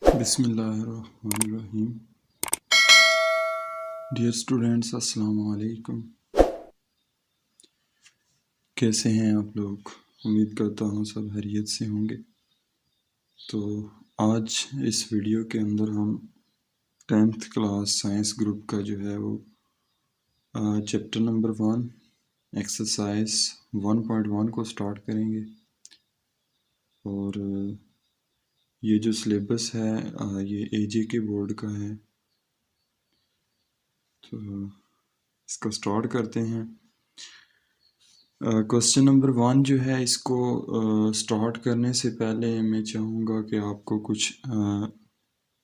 बिस्मिल्लाहिर्रहमानिर्रहीम। Dear students, अस्सलाम वालेकुम। कैसे हैं आप लोग? उम्मीद करता हूँ सब खैरियत से होंगे। तो आज इस वीडियो के अंदर हम 10th क्लास साइंस ग्रुप का जो है वो चैप्टर नंबर 1 एक्सरसाइज 1.1 को स्टार्ट करेंगे। और ये जो सिलेबस है ये एजे के बोर्ड का है। तो इसको स्टार्ट करते हैं। क्वेश्चन नंबर 1 जो है, इसको स्टार्ट करने से पहले मैं चाहूँगा कि आपको कुछ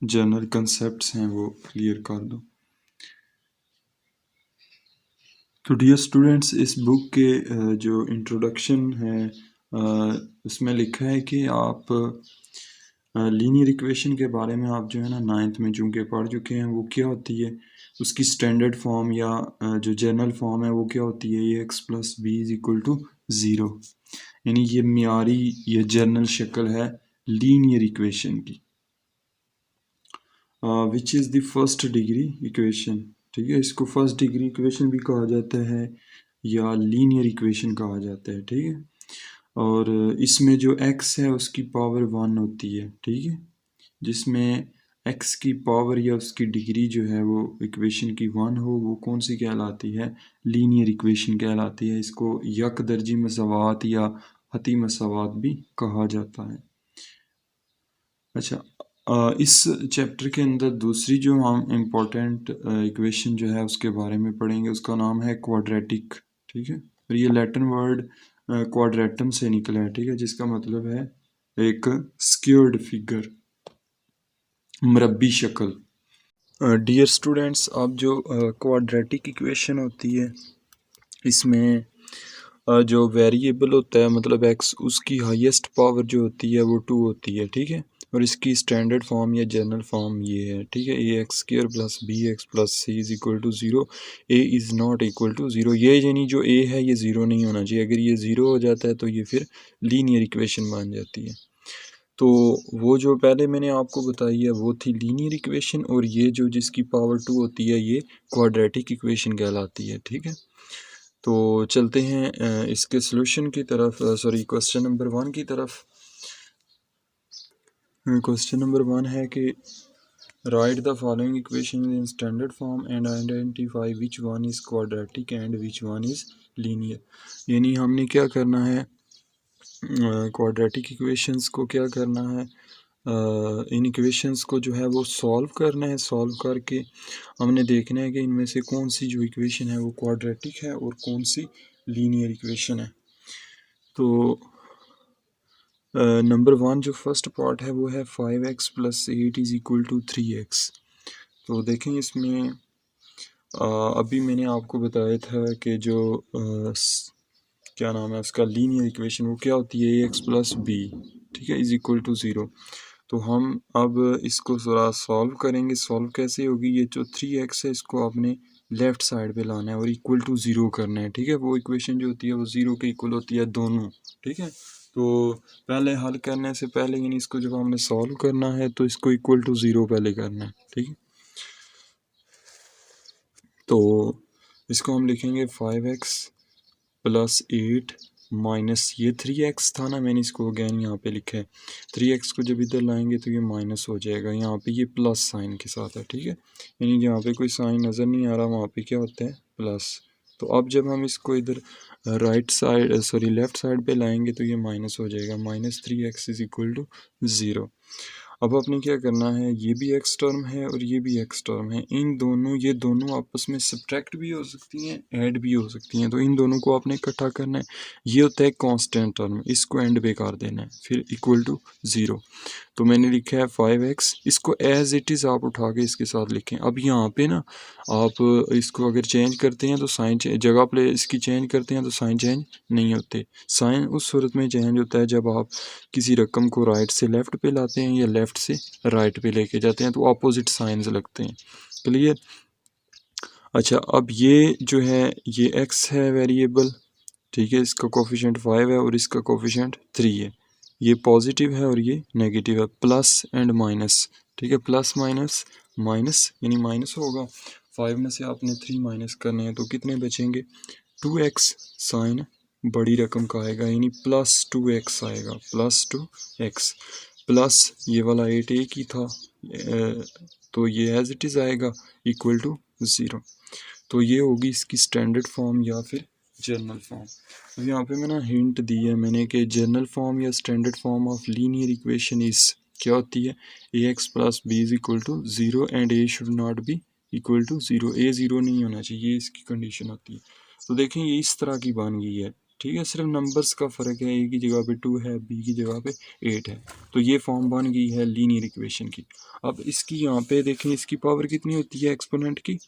जनरल कंसेप्ट्स हैं वो क्लियर कर दूँ। तो डियर स्टूडेंट्स, इस बुक के जो इंट्रोडक्शन है उसमें लिखा है कि आप लीनियर इक्वेशन के बारे में आप जो है ना 9th में चूँकि पढ़ चुके हैं, वो क्या होती है, उसकी स्टैंडर्ड फॉर्म या जो जनरल फॉर्म है वो क्या होती है, a x plus b is equal to zero. यानी ये मियारी या जनरल शक्ल है लीनियर इक्वेशन की, which is the first degree equation. ठीक है, इसको फर्स्ट डिग्री इक्वेशन भी कहा जाता है या लीनियर इक्वेशन कहा जाता है। ठीक है, और इसमें जो x है उसकी पावर 1 होती है। ठीक है, जिसमें x की पावर या उसकी डिग्री जो है वो इक्वेशन की 1 हो, वो कौन सी कहलाती है, लीनियर इक्वेशन कहलाती है। इसको यक दर्जी मसावात या हती मसावात भी कहा जाता है। अच्छा, इस चैप्टर के अंदर दूसरी जो हम इम्पोर्टेंट इक्वेशन जो है उसके बारे में पढ़ेंगे, उसका नाम है क्वाड्रेटिक। ठीक है, और ये लैटिन वर्ड क्वाड्रेटम से निकला है। ठीक है, जिसका मतलब है एक स्क्वेयर्ड फिगर, मरबी शक्ल। डियर स्टूडेंट्स, अब जो क्वाड्रेटिक इक्वेशन होती है, इसमें जो वेरिएबल होता है मतलब x, उसकी हाईएस्ट पावर जो होती है वो 2 होती है। ठीक है, और इसकी स्टैंडर्ड फॉर्म या जनरल फॉर्म ये है। ठीक है, a x square plus b x plus c is equal to zero, a is not equal to zero. ये यानी जो ए है ये ज़ीरो नहीं होना चाहिए। अगर ये ज़ीरो हो जाता है तो ये फिर लीनियर इक्वेशन बन जाती है। तो वो जो पहले मैंने आपको बताई है वो थी लीनियर इक्वेशन, और ये जो जिसकी पावर 2 होती है ये क्वाड्रेटिक इक्वेशन कहलाती है। ठीक है, तो चलते हैं इसके सॉल्यूशन की तरफ, सॉरी क्वेश्चन नंबर 1 की तरफ। क्वेश्चन नंबर 1 है कि right the following equation in standard form and identify which one is quadratic and which one is linear. यानी हमने क्या करना है, क्वाड्रेटिक इक्वेशंस को क्या करना है, इन इक्वेशंस को जो है वो सॉल्व करना है। सॉल्व करके हमने देखना है कि इनमें से कौन सी जो इक्वेशन है वो क्वाड्रेटिक है और कौन सी लीनियर इक्वेशन है। तो नंबर 1 जो फर्स्ट पार्ट है वो है 5x plus 8 is equal to 3x। तो देखें इसमें अभी मैंने आपको बताया था कि जो क्या नाम है उसका, लीनियर इक्वेशन वो क्या होती है, ए एक्स प्लस बी, ठीक है, इज़ इक्वल टू ज़ीरो। तो हम अब इसको थोड़ा सॉल्व करेंगे। सॉल्व कैसे होगी, ये जो 3x है इसको आपने लेफ़्ट साइड पे लाना है और इक्वल टू ज़ीरो करना है। ठीक है, वो इक्वेशन जो होती है वो ज़ीरो के इक्वल होती है दोनों। ठीक है, तो पहले हल करने से पहले यानी इसको जब हमने सॉल्व करना है तो इसको इक्वल टू ज़ीरो पहले करना है। ठीक है, तो इसको हम लिखेंगे 5x प्लस 8 माइनस ये 3x था ना, मैंने इसको अगैन यहाँ पे लिखा है। 3x को जब इधर लाएंगे तो ये माइनस हो जाएगा, यहाँ पे ये प्लस साइन के साथ है। ठीक है, यानी जहाँ पे कोई साइन नज़र नहीं आ रहा वहाँ पे क्या होता है, प्लस। तो अब जब हम इसको इधर right side sorry left side पे लाएंगे तो ये माइनस हो जाएगा, minus 3x is equal to zero. अब आपने क्या करना है, ये भी एक्स टर्म है और ये भी एक्स टर्म है, इन दोनों ये दोनों आपस में सब्ट्रैक्ट भी हो सकती हैं, ऐड भी हो सकती हैं। तो इन दोनों को आपने इकट्ठा करना है, ये होता है कांस्टेंट टर्म, इसको एंड पे कर देना है, फिर इक्वल टू ज़ीरो। तो मैंने लिखा है 5x, इसको एज इट इज़ आप उठा के इसके साथ लिखें। अब यहाँ पे ना आप इसको अगर चेंज करते हैं तो साइन जगह पे इसकी चेंज करते हैं तो साइन चेंज नहीं होते। साइन उस सूरत में चेंज होता है जब आप किसी रकम को राइट से लेफ़्ट पे लाते हैं या लेफ़्ट से राइट पे लेके जाते हैं, तो अपोजिट साइंस लगते हैं। क्लियर? अच्छा, अब ये जो है ये x है वेरिएबल, ठीक है, इसका कोफिशिएंट 5 है और इसका कोफिशिएंट 3 है। ये पॉजिटिव है और ये नेगेटिव है, प्लस एंड माइनस ठीक है, प्लस माइनस माइनस यानी माइनस होगा, 5 में से आपने 3 माइनस करने हैं तो कितने बचेंगे, 2x साइन बड़ी रकम का आएगा यानी प्लस 2x आएगा, प्लस 2x प्लस ये वाला 8 एक ही था तो ये एज इट इज़ आएगा इक्वल टू 0। तो ये होगी इसकी स्टैंडर्ड फॉर्म या फिर जर्नल फॉर्म। अब यहाँ पे मैंने हिंट दी है मैंने कि जर्नल फॉर्म या standard form of linear equation इस क्या होती है, a x plus b is equal to 0 and a should not be equal to 0, a 0 नहीं होना चाहिए, ये इसकी कंडीशन होती है। तो देखें ये इस तरह की बन गई है, ठीक है, सिर्फ नंबर्स का फ़र्क है, ए की जगह पे 2 है, बी की जगह पे 8 है, तो ये फॉर्म बन गई है लीनियर इक्वेशन की। अब इसकी यहाँ पे देखें इसकी पावर कितनी होती है एक्सपोनेंट की,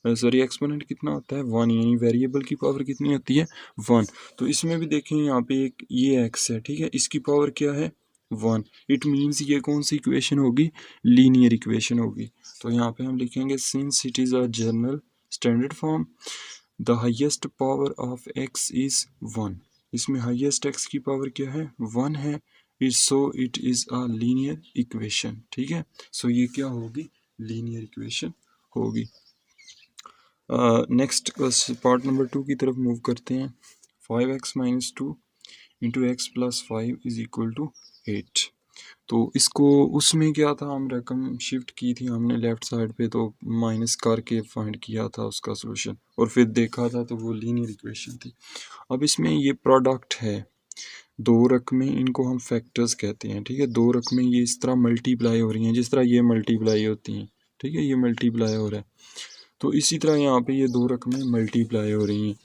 सॉरी एक्सपोनेंट कितना होता है 1, यानी वेरिएबल की पावर कितनी होती है 1। तो इसमें भी देखें यहाँ पे एक ये x है, ठीक है, इसकी पावर क्या है 1, इट मीन्स ये कौन सी इक्वेशन होगी, लीनियर इक्वेशन होगी। तो यहाँ पे हम लिखेंगे since it is a general standard form the highest power of x is 1, इसमें हाइएस्ट x की पावर क्या है 1 है, so it is a linear equation, ठीक है, सो ये क्या होगी लीनियर इक्वेशन होगी। नेक्स्ट पार्ट नंबर 2 की तरफ मूव करते हैं। 5x minus 2 into x plus 5 is equal to 8। तो इसको उसमें क्या था, हम रकम शिफ्ट की थी हमने लेफ़्ट साइड पे, तो माइनस करके फाइंड किया था उसका सोल्यूशन और फिर देखा था तो वो लीनियर इक्वेशन थी। अब इसमें ये प्रोडक्ट है, दो रकमें, इनको हम फैक्टर्स कहते हैं, ठीक है, दो रकमें ये इस तरह मल्टीप्लाई हो रही हैं जिस तरह ये मल्टीप्लाई होती हैं, ठीक है, ये मल्टीप्लाई हो रहा है, तो इसी तरह यहाँ पे ये दो रकमें मल्टीप्लाई हो रही हैं।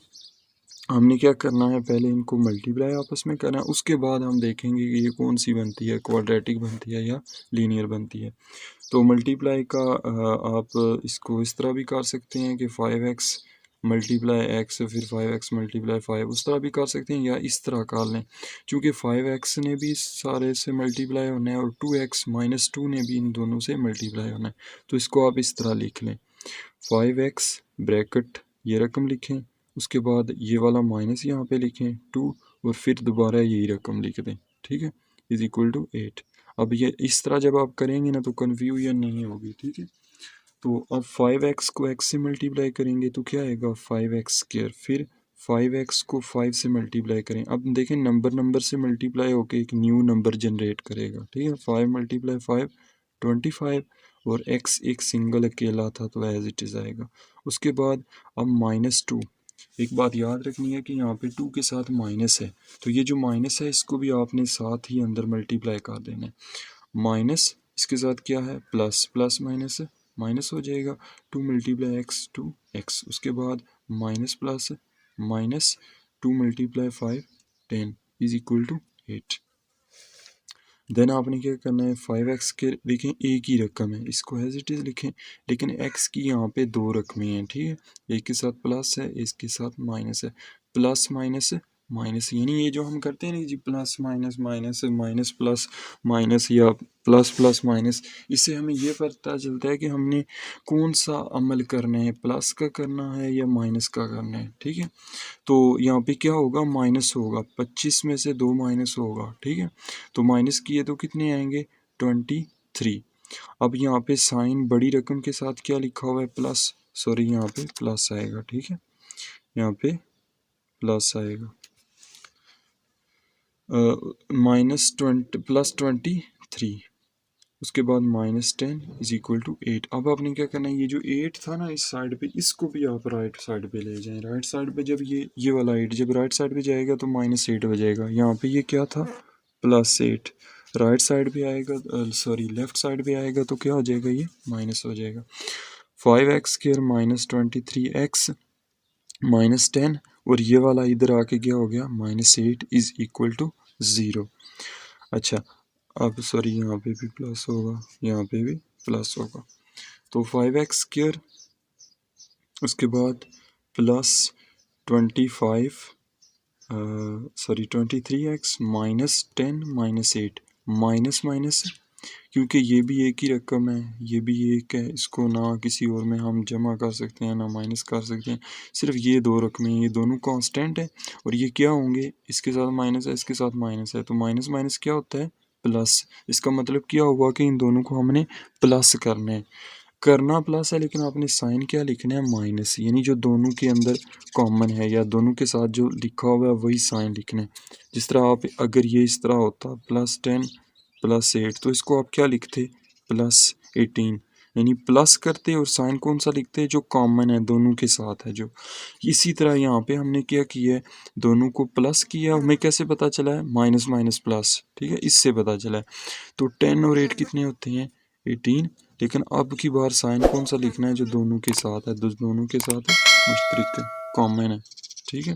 हमने क्या करना है, पहले इनको मल्टीप्लाई आपस में करना है, उसके बाद हम देखेंगे कि ये कौन सी बनती है, क्वाड्रेटिक बनती है या लीनियर बनती है। तो मल्टीप्लाई का आप इसको इस तरह भी कर सकते हैं कि 5x मल्टीप्लाई एक्स फिर 5x मल्टीप्लाई 5, उस तरह भी कर सकते हैं, या इस तरह कर लें, क्योंकि 5x ने भी सारे से मल्टीप्लाई होना है और 2x माइनस 2 ने भी इन दोनों से मल्टीप्लाई होना है। तो इसको आप इस तरह लिख लें, 5x ब्रैकेट ये रकम लिखें, उसके बाद ये वाला माइनस यहाँ पे लिखें 2 और फिर दोबारा यही रकम लिख दें, ठीक है, इज इक्वल टू 8। अब ये इस तरह जब आप करेंगे ना तो कन्फ्यूजन नहीं होगी, ठीक है। तो अब 5x को x से मल्टीप्लाई करेंगे तो क्या आएगा 5x स्क्वायर, फिर 5x को 5 से मल्टीप्लाई करें, अब देखें नंबर नंबर से मल्टीप्लाई होके एक न्यू नंबर जनरेट करेगा, ठीक है, 5 मल्टीप्लाई 5 25 और x एक सिंगल अकेला था तो एज इट इज़ आएगा। उसके बाद अब -2, एक बात याद रखनी है कि यहाँ पे 2 के साथ माइनस है, तो ये जो माइनस है इसको भी आपने साथ ही अंदर मल्टीप्लाई कर देना है, माइनस इसके साथ क्या है प्लस, प्लस माइनस माइनस हो जाएगा, 2 मल्टीप्लाई एक्स 2x, उसके बाद minus plus minus 2 multiply 5 10 is equal to 8। Then आपने क्या करना है 5x के देखें एक ही रकम है, इसको एज इट इज़ लिखें, लेकिन x की यहाँ पे दो रकमें हैं, ठीक है, एक के साथ प्लस है एक के साथ माइनस है, प्लस माइनस माइनस, यानी ये जो हम करते हैं ना जी plus minus minus minus plus minus या प्लस प्लस माइनस, इससे हमें ये पता चलता है कि हमने कौन सा अमल करना है, प्लस का करना है या माइनस का करना है, ठीक है। तो यहाँ पे क्या होगा माइनस होगा, 25 में से 2 माइनस होगा, ठीक है, तो माइनस किए तो कितने आएंगे 23। अब यहाँ पे साइन बड़ी रकम के साथ क्या लिखा हुआ है प्लस, सॉरी यहाँ पे प्लस आएगा, ठीक है, यहाँ पे प्लस आएगा, -20 प्लस 23, उसके बाद -10 इज इक्वल टू 8। अब आपने क्या करना है, ये जो 8 था ना इस साइड पे, इसको भी आप राइट साइड पे ले जाएं, राइट साइड पे जब ये वाला 8 जब राइट साइड पे जाएगा तो -8 हो जाएगा, यहाँ पे ये क्या था +8, राइट साइड पे आएगा सॉरी लेफ्ट साइड पे आएगा तो क्या हो जाएगा ये माइनस हो जाएगा, 5x स्क्वायर -23x -10 और ये वाला इधर आके क्या हो गया -8 इज इक्वल टू 0। अच्छा अब सॉरी यहाँ पे भी प्लस होगा, यहाँ पे भी प्लस होगा, तो 5x स्क्वायर उसके बाद +25 सॉरी 23x -10 -8 माइनस माइनस, क्योंकि ये भी एक ही रकम है, ये भी एक है, इसको ना किसी और में हम जमा कर सकते हैं ना माइनस कर सकते हैं, सिर्फ ये दो रकमें ये दोनों कांस्टेंट है और ये क्या होंगे, इसके साथ माइनस है इसके साथ माइनस है, तो माइनस माइनस क्या होता है प्लस, इसका मतलब क्या हुआ कि इन दोनों को हमने प्लस करना प्लस है, लेकिन आपने साइन क्या लिखना है, माइनस, यानी जो दोनों के अंदर कॉमन है या दोनों के साथ जो लिखा हुआ है वही साइन लिखना है। जिस तरह आप अगर ये इस तरह होता +10 +8, तो इसको आप क्या लिखते, +18, यानी प्लस करते और साइन कौन सा लिखते, जो कॉमन है दोनों के साथ है जो। इसी तरह यहाँ पे हमने क्या किया है, दोनों को प्लस किया, हमें कैसे पता चला है, माइनस माइनस प्लस, ठीक है, इससे पता चला है। तो 10 और 8 कितने होते हैं, 18, लेकिन अब की बार साइन कौन सा लिखना है, जो दोनों के साथ है, दोनों के साथ है, मुश्तरक है, कॉमन है, ठीक है।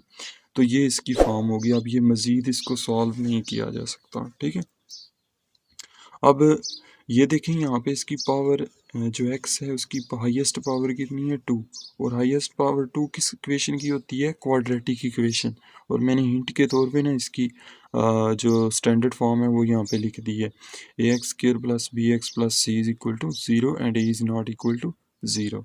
तो ये इसकी फॉर्म होगी। अब ये मज़ीद इसको सॉल्व नहीं किया जा सकता, ठीक है। अब ये देखें यहाँ पे इसकी पावर जो x है उसकी हाईएस्ट पावर कितनी है, 2, और हाईएस्ट पावर 2 किस इक्वेशन की होती है, क्वाड्रेटिक इक्वेशन। और मैंने हिंट के तौर पे ना इसकी जो स्टैंडर्ड फॉर्म है वो यहाँ पे लिख दी है, ax² + bx + c is equal to 0 and a is not equal to 0।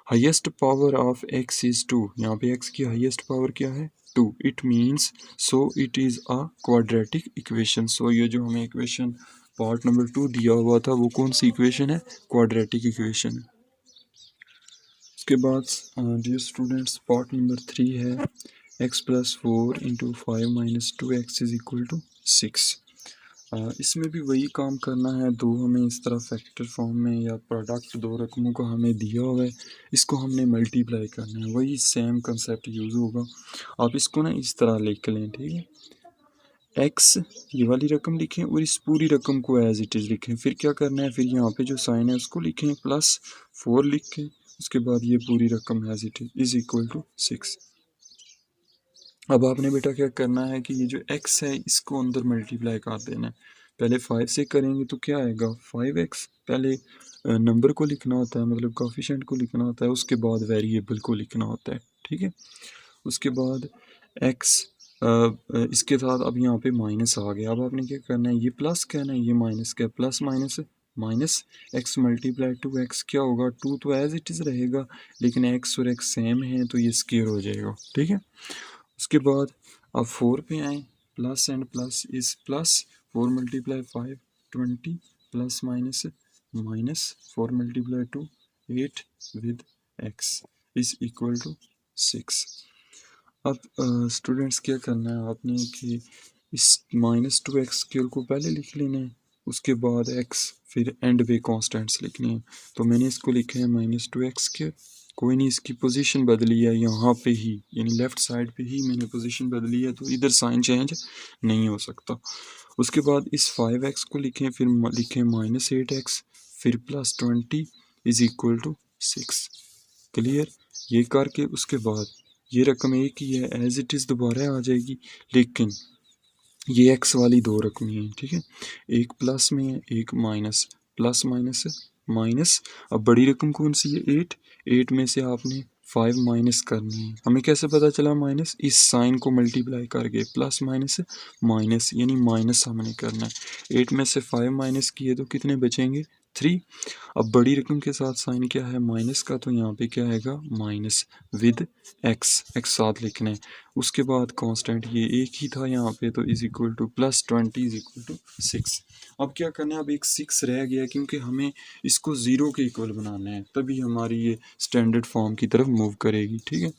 Highest power of x is 2, यहाँ पे x की हाईएस्ट पावर क्या है, 2, it means so it is a quadratic equation. So ये जो हमें इक्वेशन पार्ट नंबर 2 दिया हुआ था वो कौन सी इक्वेशन है, क्वाड्रेटिक इक्वेशन। उसके बाद डियर स्टूडेंट्स पार्ट नंबर 3 है x + 4 × 5 - 2x is equal to 6। इसमें भी वही काम करना है, दो हमें इस तरह फैक्टर फॉर्म में या प्रोडक्ट दो रकमों का हमें दिया हुआ है, इसको हमने मल्टीप्लाई करना है, वही सेम कंसेप्ट यूज़ होगा। आप इसको ना इस तरह लिख लें, ठीक है, x ये वाली रकम लिखें और इस पूरी रकम को एज इट इज़ लिखें। फिर क्या करना है, फिर यहाँ पे जो साइन है उसको लिखें, +4 लिख के उसके बाद ये पूरी रकम as it is equal to 6। अब आपने बेटा क्या करना है कि ये जो x है इसको अंदर मल्टीप्लाई कर देना है। पहले 5 से करेंगे तो क्या आएगा, 5x, पहले नंबर को लिखना होता है, मतलब कोफिशिएंट को लिखना होता है, उसके बाद वेरिएबल को लिखना होता है, ठीक है। उसके बाद x इसके साथ अब यहाँ पे माइनस आ गया। अब आपने क्या करना है, ये प्लस कहना है, ये माइनस का, plus minus minus x multiply 2x क्या होगा, 2 तो एज इट इज़ रहेगा, लेकिन x और x सेम है तो ये स्क्वायर हो जाएगा, ठीक है। उसके बाद अब 4 पे आए, plus and plus is plus, 4 × 5 20 plus minus minus 4 × 2 8 with x is equal to 6। अब स्टूडेंट्स क्या करना है आपने कि इस -2x² को पहले लिख लेना है, उसके बाद x, फिर एंड पे कॉन्स्टेंट्स लिखनी है। तो मैंने इसको लिखा है -2x², कोई नहीं, इसकी पोजीशन बदली है यहाँ पे ही, यानी लेफ़्ट साइड पे ही मैंने पोजीशन बदली है, तो इधर साइन चेंज नहीं हो सकता। उसके बाद इस 5x को लिखें, फिर लिखें -8x, फिर +20 इज इक्वल टू 6। क्लियर, ये करके उसके बाद ये रकम एक ही है, एज इट इज़ दोबारा आ जाएगी, लेकिन ये x वाली दो रकमें हैं, ठीक है, एक प्लस में है एक माइनस, प्लस माइनस माइनस। अब बड़ी रकम कौन सी है, 8, 8 में से आपने 5 माइनस करनी है। हमें कैसे पता चला माइनस, इस साइन को मल्टीप्लाई करके, प्लस माइनस माइनस, यानी माइनस हमने करना है। 8 में से 5 माइनस किए तो कितने बचेंगे, 3। अब बड़ी रकम के साथ साइन क्या है, माइनस का, तो यहाँ पे क्या आएगा, माइनस विद x साथ लिखना है। उसके बाद कांस्टेंट ये एक ही था यहाँ पे, तो is equal to +20 is equal to 6। अब क्या करना है, अब एक 6 रह गया, क्योंकि हमें इसको 0 के इक्वल बनाना है, तभी हमारी ये स्टैंडर्ड फॉर्म की तरफ मूव करेगी, ठीक है।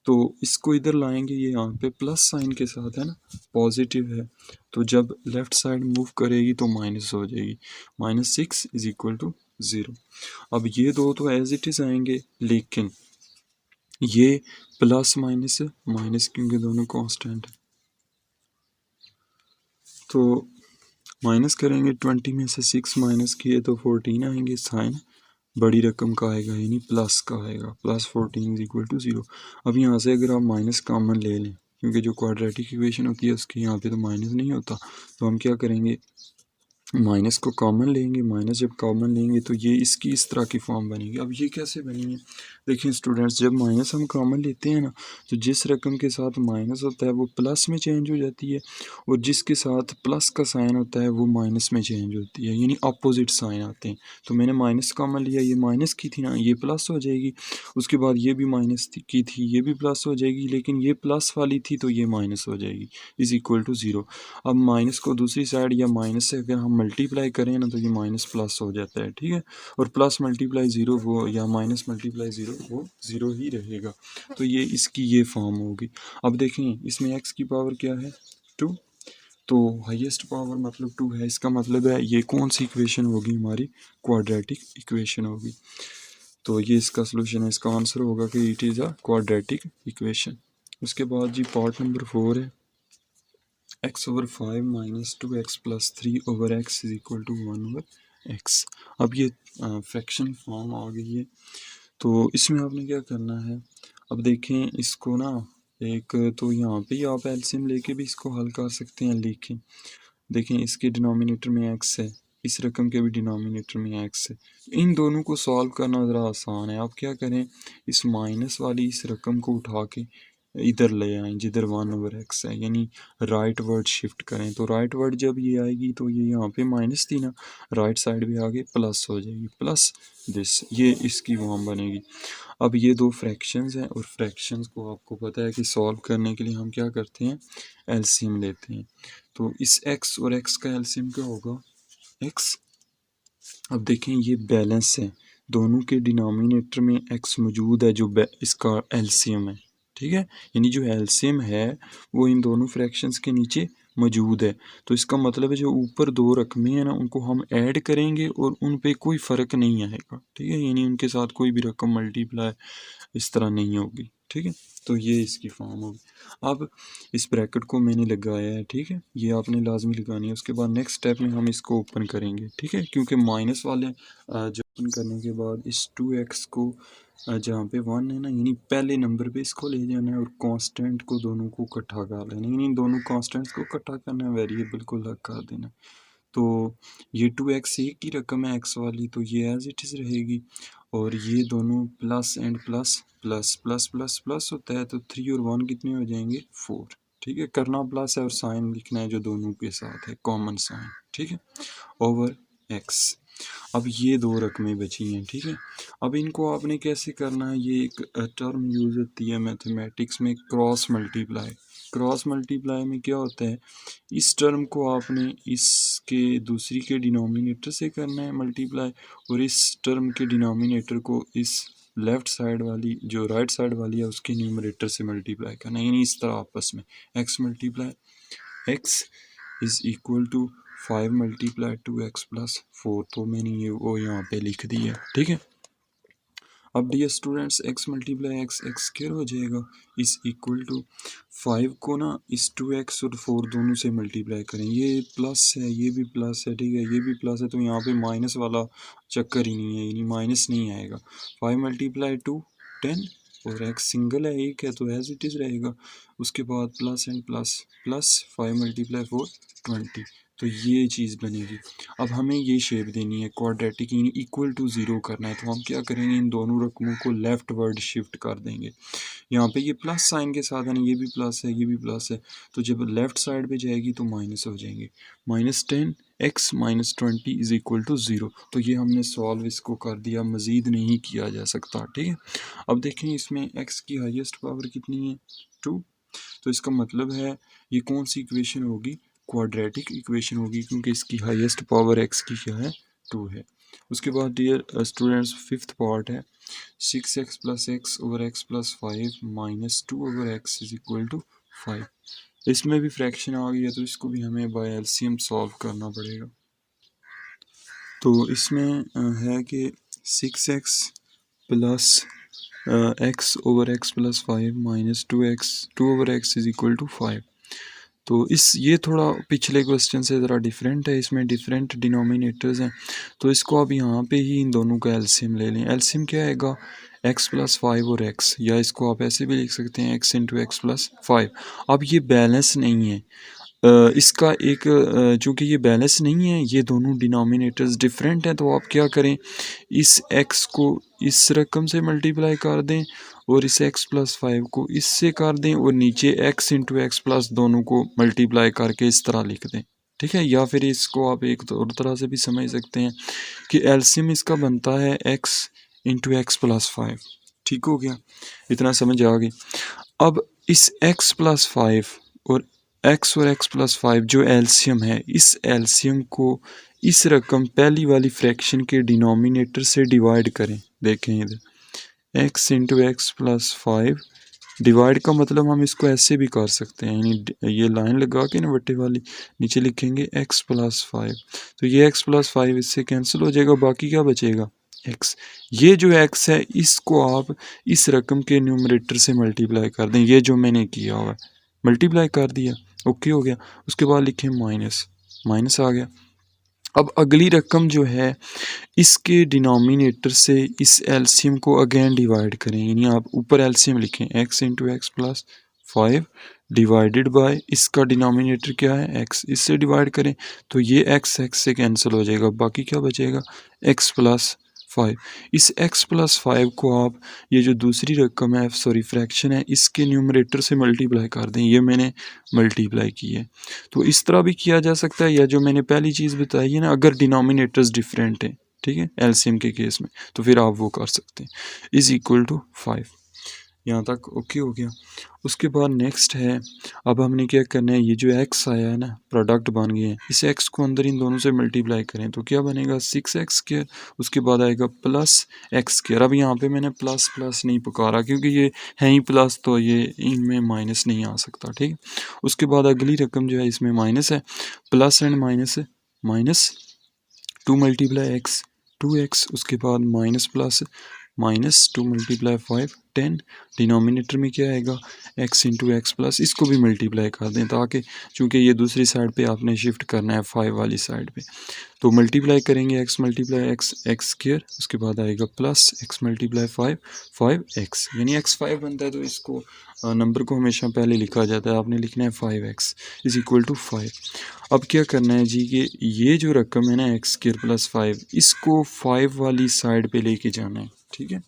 तो इसको इधर लाएंगे, ये यहाँ पे प्लस साइन के साथ है ना, पॉजिटिव है, तो जब लेफ्ट साइड मूव करेगी तो माइनस हो जाएगी, -6 इज इक्वल टू 0। अब ये दो तो एज इट इज़ आएंगे, लेकिन ये प्लस माइनस माइनस, क्योंकि दोनों कांस्टेंट है, तो माइनस करेंगे, 20 में से 6 माइनस किए तो 14 आएंगे, साइन बड़ी रकम का आएगा, यानी प्लस का आएगा, +14 इज इक्वल टू 0। अब यहाँ से अगर आप माइनस कॉमन ले लें, क्योंकि जो क्वाड्रेटिक इक्वेशन होती है उसके यहाँ पे तो माइनस नहीं होता, तो हम क्या करेंगे, माइनस को कॉमन लेंगे, माइनस जब कॉमन लेंगे तो ये इसकी इस तरह की फॉर्म बनेगी। अब ये कैसे बनी है, देखिए स्टूडेंट्स, जब माइनस हम कॉमन लेते हैं ना, तो जिस रकम के साथ माइनस होता है वो प्लस में चेंज हो जाती है, और जिसके साथ प्लस का साइन होता है वो माइनस में चेंज होती है, यानी अपोजिट साइन आते हैं। तो मैंने माइनस कॉमन लिया, ये माइनस की थी ना, ये प्लस हो जाएगी। उसके बाद ये भी माइनस की थी, ये भी प्लस हो जाएगी, लेकिन ये प्लस वाली थी तो ये माइनस हो जाएगी, इज इक्वल टू ज़ीरो। अब माइनस को दूसरी साइड या माइनस से अगर हम मल्टीप्लाई करें ना, तो ये माइनस प्लस हो जाता है, ठीक है। और प्लस मल्टीप्लाई ज़ीरो वो, या माइनस मल्टीप्लाई ज़ीरो वो ज़ीरो ही रहेगा। तो ये इसकी ये फॉर्म होगी। अब देखें इसमें x की पावर क्या है, 2। तो हाईएस्ट पावर मतलब 2 है, इसका मतलब है ये कौन सी इक्वेशन होगी, हमारी क्वाड्रेटिक इक्वेशन होगी। तो ये इसका सोल्यूशन है, इसका आंसर होगा कि it is a quadratic equation. उसके बाद जी पार्ट नंबर 4 है, x/5 minus 2x plus 3/x is equal to 1/x। अब ये फ्रैक्शन फॉर्म आ गई है, तो इसमें आपने क्या करना है, अब देखें इसको ना, एक तो यहाँ पे ही आप एलसीएम लेके भी इसको हल कर सकते हैं, लेकिन देखें इसके डिनोमिनेटर में x है, इस रकम के भी डिनोमिनेटर में x है, इन दोनों को सॉल्व करना ज़रा आसान है। आप क्या करें, इस माइनस वाली इस रकम को उठा के इधर ले आएँ जिधर 1/x है, यानी राइट वर्ड शिफ्ट करें। तो राइट वर्ड जब ये आएगी तो ये यहाँ पे माइनस थी ना, राइट साइड भी आगे प्लस हो जाएगी, प्लस दिस, ये इसकी फॉर्म बनेगी। अब ये दो फ्रैक्शंस हैं, और फ्रैक्शंस को आपको पता है कि सॉल्व करने के लिए हम क्या करते हैं, एलसीएम लेते हैं। तो इस x और x का एलसीएम क्या होगा, x। अब देखें ये बैलेंस है, दोनों के डिनोमिनेटर में x मौजूद है, जो इसका एलसीएम है, ठीक है। यानी जो एलसीएम है वो इन दोनों फ्रैक्शंस के नीचे मौजूद है। तो इसका मतलब है जो ऊपर दो रकमें हैं ना, उनको हम ऐड करेंगे और उन पे कोई फ़र्क नहीं आएगा, ठीक है। यानी उनके साथ कोई भी रकम मल्टीप्लाई इस तरह नहीं होगी, ठीक है। तो ये इसकी फॉर्म होगी। अब इस ब्रैकेट को मैंने लगाया है, ठीक है, ये आपने लाजमी लगानी है। उसके बाद नेक्स्ट स्टेप में हम इसको ओपन करेंगे, ठीक है, क्योंकि माइनस वाले जो ओपन करने के बाद इस 2x को जहाँ पे 1 है ना, यानी पहले नंबर पे इसको ले जाना है, और कांस्टेंट को दोनों को इकट्ठा कर लेना है, यानी दोनों कांस्टेंट्स को इकट्ठा करना है, वेरिएबल को अलग कर देना। तो ये 2x एक ही रकम है x वाली, तो ये एज इट इज़ रहेगी। और ये दोनों plus and plus plus plus plus plus होता है, तो 3 और 1 कितने हो जाएंगे, 4, ठीक है। करना प्लस है और साइन लिखना है जो दोनों के साथ है, कॉमन साइन, ठीक है, ओवर x। अब ये दो रकमें बची हैं, ठीक है। अब इनको आपने कैसे करना है, ये एक टर्म यूज़ होती है मैथमेटिक्स में, क्रॉस मल्टीप्लाई। क्रॉस मल्टीप्लाई में क्या होता है, इस टर्म को आपने इसके दूसरी के डिनोमिनेटर से करना है मल्टीप्लाई, और इस टर्म के डिनोमिनेटर को इस लेफ़्ट साइड वाली जो राइट साइड वाली है उसके न्यूमरेटर से मल्टीप्लाई करना है, यानी इस तरह आपस में x multiply x is equal to 5 multiply 2x plus 4। तो मैंने ये वो यहाँ पे लिख दिया, ठीक है। अब dear students, x multiply x x square हो जाएगा, इस इक्वल टू 5 को ना इस 2x और 4 दोनों से मल्टीप्लाई करें, ये प्लस है ये भी प्लस है, ठीक है, ये भी प्लस है, तो यहाँ पे माइनस वाला चक्कर ही नहीं है, यानी माइनस नहीं आएगा। 5 मल्टीप्लाई 2 10, और x सिंगल है, एक है, तो एज इट इज़ रहेगा। उसके बाद plus and plus plus 5 multiply 4 20, तो ये चीज़ बनेगी। अब हमें ये शेप देनी है क्वाड्रेटिक, यानी इक्वल टू ज़ीरो करना है, तो हम क्या करेंगे, इन दोनों रकमों को लेफ़्ट वर्ड शिफ्ट कर देंगे। यहाँ पे ये प्लस साइन के साथ है ना, ये भी प्लस है ये भी प्लस है, तो जब लेफ़्ट साइड पे जाएगी तो माइनस हो जाएंगे। -10x minus 20 is equal to 0। तो ये हमने सॉल्व इसको कर दिया, मज़ीद नहीं किया जा सकता, ठीक है। अब देखें इसमें x की हाईएस्ट पावर कितनी है, 2। तो इसका मतलब है ये कौन सी इक्वेशन होगी, क्वाड्रेटिक इक्वेशन होगी, क्योंकि इसकी हाईएस्ट पावर x की क्या है, 2 है। उसके बाद डियर स्टूडेंट्स, फिफ्थ पार्ट है 6x plus x over x plus 5 minus 2 over x is equal to 5। इसमें भी फ्रैक्शन आ गई है, तो इसको भी हमें बाय एलसीएम सॉल्व करना पड़ेगा। तो इसमें है कि 6x plus x over x plus 5 minus 2 over x is equal to 5। तो ये थोड़ा पिछले क्वेश्चन से ज़रा डिफरेंट है, इसमें डिफरेंट डिनोमिनेटर्स हैं, तो इसको अब यहाँ पे ही इन दोनों का एलसीएम ले लें। एलसीएम क्या आएगा, x प्लस 5 और x, या इसको आप ऐसे भी लिख सकते हैं x इंटू एक्स प्लस 5। अब ये बैलेंस नहीं है, इसका एक चूँकि ये बैलेंस नहीं है, ये दोनों डिनोमिनेटर्स डिफरेंट हैं, तो आप क्या करें, इस x को इस रकम से मल्टीप्लाई कर दें और इस x प्लस 5 को इससे कर दें और नीचे x इंटू एक्स प्लस दोनों को मल्टीप्लाई करके इस तरह लिख दें, ठीक है। या फिर इसको आप एक और तरह से भी समझ सकते हैं कि एलसीएम इसका बनता है x इंटू एक्स प्लस 5। ठीक हो गया, इतना समझ आ गई। अब इस x प्लस 5 और x प्लस 5 जो एलसीएम है, इस एलसीएम को इस रकम पहली वाली फ्रैक्शन के डिनोमिनेटर से डिवाइड करें। देखें इधर x into x plus 5 divide का मतलब हम इसको ऐसे भी कर सकते हैं, यानी ये लाइन लगा के ना बट्टे वाली, नीचे लिखेंगे x प्लस 5, तो ये x प्लस 5 इससे कैंसिल हो जाएगा, बाकी क्या बचेगा x। ये जो x है इसको आप इस रकम के न्यूमरेटर से मल्टीप्लाई कर दें, ये जो मैंने किया हुआ है मल्टीप्लाई कर दिया, ओके हो गया। उसके बाद लिखें माइनस, माइनस आ गया। अब अगली रकम जो है इसके डिनोमिनेटर से इस एलसीएम को अगेन डिवाइड करें, यानी आप ऊपर एलसीएम लिखें x into x plus 5 divided by इसका डिनोमिनेटर क्या है x, इससे डिवाइड करें तो ये x से कैंसिल हो जाएगा, बाकी क्या बचेगा x प्लस 5। इस x प्लस 5 को आप ये जो दूसरी रकम है, सॉरी फ्रैक्शन है, इसके न्यूमरेटर से मल्टीप्लाई कर दें, ये मैंने मल्टीप्लाई की है। तो इस तरह भी किया जा सकता है, या जो मैंने पहली चीज़ बताई है ना, अगर डिनोमिनेटर्स डिफरेंट हैं, ठीक है, एलसीएम के केस में, तो फिर आप वो कर सकते हैं, इज़ इक्वल टू 5। यहाँ तक ओके हो गया। उसके बाद नेक्स्ट है, अब हमने क्या करना है, ये जो x आया है ना, प्रोडक्ट बन गए हैं, इस x को अंदर इन दोनों से मल्टीप्लाई करें तो क्या बनेगा 6x², उसके बाद आएगा प्लस x²। अब यहाँ पे मैंने प्लस प्लस नहीं पुकारा क्योंकि ये है ही प्लस, तो ये इनमें माइनस नहीं आ सकता, ठीक। उसके बाद अगली रकम जो है इसमें माइनस है, plus and minus, minus 2 multiply x 2x, उसके बाद minus plus minus 2 multiply 5 10, denominator में क्या आएगा x इंटू एक्स प्लस, इसको भी मल्टीप्लाई कर दें ताकि चूँकि ये दूसरी साइड पे आपने शिफ्ट करना है 5 वाली साइड पे, तो मल्टीप्लाई करेंगे x मल्टीप्लाई x², उसके बाद आएगा प्लस x मल्टीप्लाई 5x, यानी x 5 बनता है तो इसको नंबर को हमेशा पहले लिखा जाता है, आपने लिखना है 5x इज इक्वल टू 5। अब क्या करना है जी कि ये जो रकम है ना x² प्लस 5, इसको 5 वाली साइड पे लेके जाना है, ठीक है।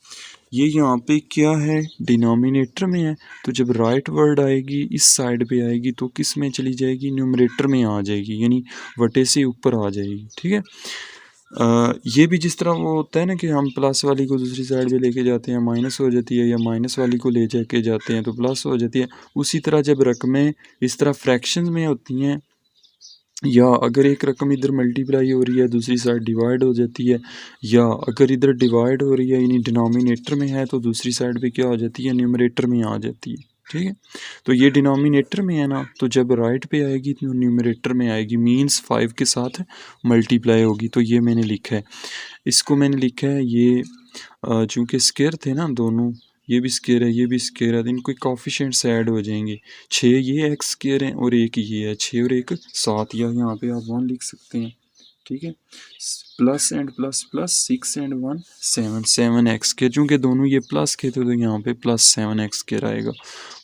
ये यहाँ पे क्या है, डिनोमिनेटर में है, तो जब राइट वर्ड आएगी इस साइड पे आएगी तो किस में चली जाएगी, न्यूमरेटर में आ जाएगी, यानी वटे से ऊपर आ जाएगी, ठीक है। ये भी जिस तरह वो होता है ना कि हम प्लस वाली को दूसरी साइड पे लेके जाते हैं माइनस हो जाती है, या माइनस वाली को ले जाके जाते हैं तो प्लस हो जाती है, उसी तरह जब रकमें इस तरह फ्रैक्शन में होती हैं, या अगर एक रकम इधर मल्टीप्लाई हो रही है दूसरी साइड डिवाइड हो जाती है, या अगर इधर डिवाइड हो रही है यानी डिनोमिनेटर में है तो दूसरी साइड पे क्या हो जाती है, न्यूमरेटर में आ जाती है, ठीक है। तो ये डिनोमिनेटर में है ना, तो जब राइट पे आएगी तो न्यूमरेटर में आएगी, मींस 5 के साथ मल्टीप्लाई होगी, तो ये मैंने लिखा है, इसको मैंने लिखा है ये चूँकि स्क्वायर थे ना दोनों, ये भी स्क्वायर है ये भी स्क्वायर है, तो इनको कोएफिशिएंट्स ऐड हो जाएंगे, 6 ये एक्स स्क्वायर है और एक ये है, 6 और 1 7, या यहाँ पे आप 1 लिख सकते हैं, ठीक है। Plus and plus plus 6 and 1 7, 7x square, चूँकि दोनों ये प्लस के थे तो यहाँ पे प्लस 7x स्क्वायर आएगा।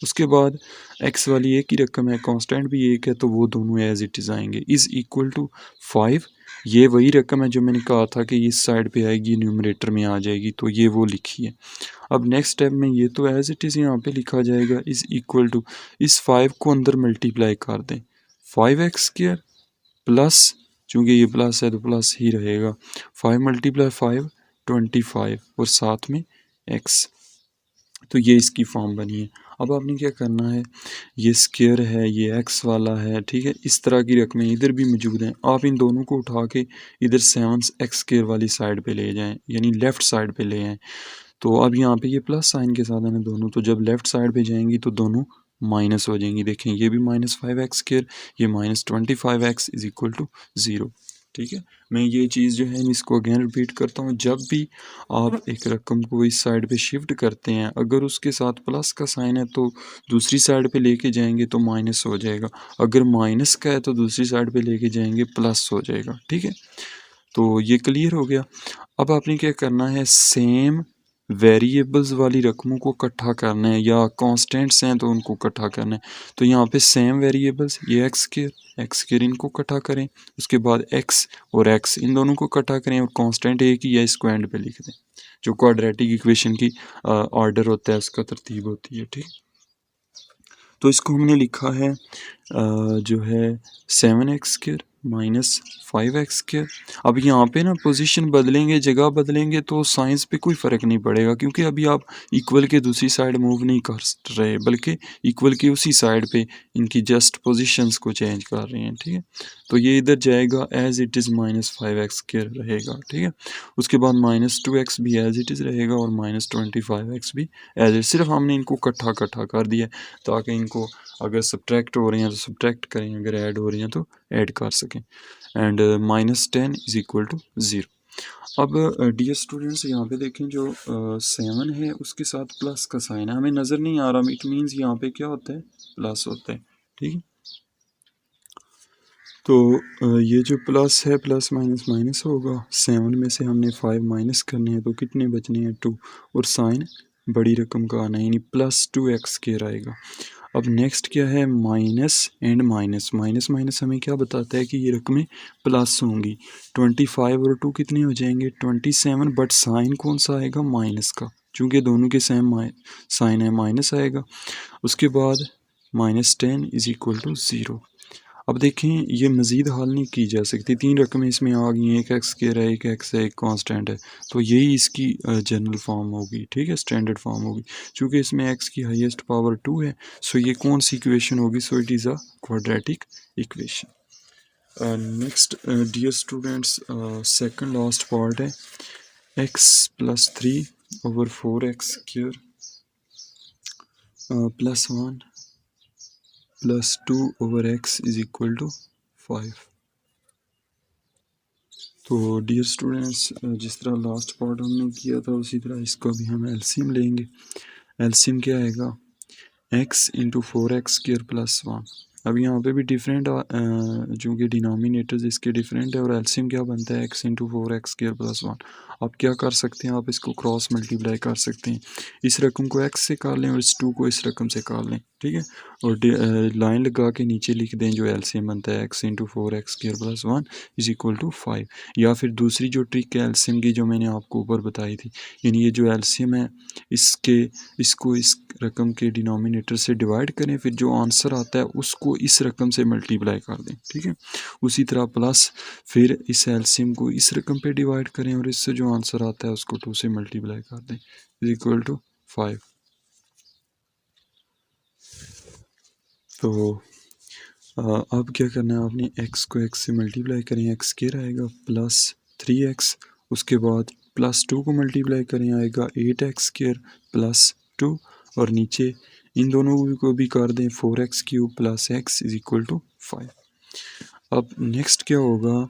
उसके बाद x वाली एक ही रकम है, कांस्टेंट भी एक है, तो वो दोनों एज इट इज़ आएंगे, इज़ इक्वल टू 5। ये वही रकम है जो मैंने कहा था कि इस साइड पे आएगी न्यूमरेटर में आ जाएगी, तो ये वो लिखी है। अब नेक्स्ट स्टेप में ये तो एज इट इज़ यहाँ पे लिखा जाएगा, इज़ इक्वल टू इस 5 को अंदर मल्टीप्लाई कर दें, 5x स्क्वायर प्लस, चूँकि ये प्लस है तो प्लस ही रहेगा, 5 मल्टीप्लाई 5 25 और साथ में x, तो ये इसकी फॉर्म बनी है। अब आपने क्या करना है, ये स्क्वायर है ये x वाला है, ठीक है, इस तरह की रकमें इधर भी मौजूद हैं, आप इन दोनों को उठा के इधर 7x स्क्वायर वाली साइड पे ले जाएं, यानी लेफ़्ट साइड पे ले आएँ। तो अब यहाँ पे ये प्लस साइन के साथ है ना दोनों, तो जब लेफ़्ट साइड पे जाएंगी तो दोनों माइनस हो जाएंगी, देखें ये भी -5x स्क्वायर, ये -25x इज इक्वल टू 0, ठीक है। मैं ये चीज़ जो है इसको अगेन रिपीट करता हूँ, जब भी आप एक रकम को इस साइड पे शिफ्ट करते हैं, अगर उसके साथ प्लस का साइन है तो दूसरी साइड पे लेके जाएंगे तो माइनस हो जाएगा, अगर माइनस का है तो दूसरी साइड पे लेके जाएंगे प्लस हो जाएगा, ठीक है। तो ये क्लियर हो गया। अब आपने क्या करना है, सेम वेरिएबल्स वाली रकमों को इकट्ठा करना है या कांस्टेंट्स हैं तो उनको इकट्ठा करना है, तो यहाँ पे सेम वेरिएबल्स ये एक्स स्क्र इनको इकट्ठा करें, उसके बाद एक्स और एक्स इन दोनों को इकट्ठा करें और कांस्टेंट एक ही है इसको एंड पे लिख दें। जो क्वाड्रेटिक इक्वेशन की ऑर्डर होता है उसका तरतीब होती है, ठीक। तो इसको हमने लिखा है जो है 7x² माइनस 5x²। अब यहाँ पे ना पोजीशन बदलेंगे, जगह बदलेंगे तो साइंस पे कोई फ़र्क नहीं पड़ेगा, क्योंकि अभी आप इक्वल के दूसरी साइड मूव नहीं कर रहे, बल्कि इक्वल की उसी साइड पे इनकी जस्ट पोजीशंस को चेंज कर रहे हैं, ठीक है। तो ये इधर जाएगा एज इट इज़ -5x² रहेगा, ठीक है। उसके बाद -2x भी एज इट इज़ रहेगा और -25x भी एज इट। सिर्फ हमने इनको इकट्ठा कर दिया ताकि इनको अगर सब्ट्रैक्ट हो रहे हैं तो सब्ट्रैक्ट करें, अगर ऐड हो रही हैं तो ऐड कर सकें। And -10 is equal to 0। अब डियर स्टूडेंट्स यहाँ पे देखें जो 7 है उसके साथ प्लस का साइन है, हमें नज़र नहीं आ रहा, इट मीन्स यहाँ पे क्या होता है, प्लस होता है, ठीक है। तो ये जो प्लस है प्लस माइनस माइनस होगा, 7 में से हमने 5 माइनस करने हैं तो कितने बचने हैं 2, और साइन बड़ी रकम का आना है यानी +2x² आएगा। अब नेक्स्ट क्या है, minus and minus, minus minus हमें क्या बताता है कि ये रकमें प्लस होंगी। 25 और 2 कितने हो जाएंगे 27, बट साइन कौन सा आएगा, माइनस का, चूँकि दोनों के सेम साइन है माइनस आएगा। उसके बाद -10 इज़ इक्वल टू 0। अब देखें ये मज़ीद हल नहीं की जा सकती, 3 रकमें इसमें आ गई हैं, एक x² है, एक x है, एक कांस्टेंट है, तो यही इसकी जनरल फॉर्म होगी, ठीक है, स्टैंडर्ड फॉर्म होगी। चूँकि इसमें x की हाईएस्ट पावर 2 है, सो ये कौन सी इक्वेशन होगी, so it is a quadratic equation. Next dear students second last part है x + 3/4x² +1 +2/x is equal to 5। तो डियर स्टूडेंट्स जिस तरह लास्ट पार्ट हमने किया था उसी तरह इसको भी हम एलसीएम लेंगे। एलसीएम क्या आएगा, x × 4x² + 1। अब यहाँ पे भी डिफरेंट चूँकि डिनोमिनेटर्स इसके डिफरेंट है और एलसीएम क्या बनता है x × 4x² + 1। आप क्या कर सकते हैं, आप इसको क्रॉस मल्टीप्लाई कर सकते हैं, इस रकम को x से कर लें और इस 2 को इस रकम से कर लें, ठीक है, और लाइन लगा के नीचे लिख दें जो एलसीएम बनता है x × 4x² + 1 is equal to 5। या फिर दूसरी जो ट्रिक है एलसीएम की जो मैंने आपको ऊपर बताई थी, यानी ये जो एलसीएम है इसको इस रकम के डिनोमिनेटर से डिवाइड करें, फिर जो आंसर आता है उसको इस रकम से मल्टीप्लाई कर दें, ठीक है। उसी तरह प्लस फिर इस एलसीएम को इस रकम पे डिवाइड करें और इससे जो आंसर आता है उसको 2 से मल्टीप्लाई कर दें, इज इक्वल टू 5। तो अब क्या करना है आपने, x को x से मल्टीप्लाई करें, x² आएगा +3x, उसके बाद +2 को मल्टीप्लाई करें आएगा 8x² + 2, और नीचे इन दोनों को भी कर दें 4x³ + x is equal to 5। अब नेक्स्ट क्या होगा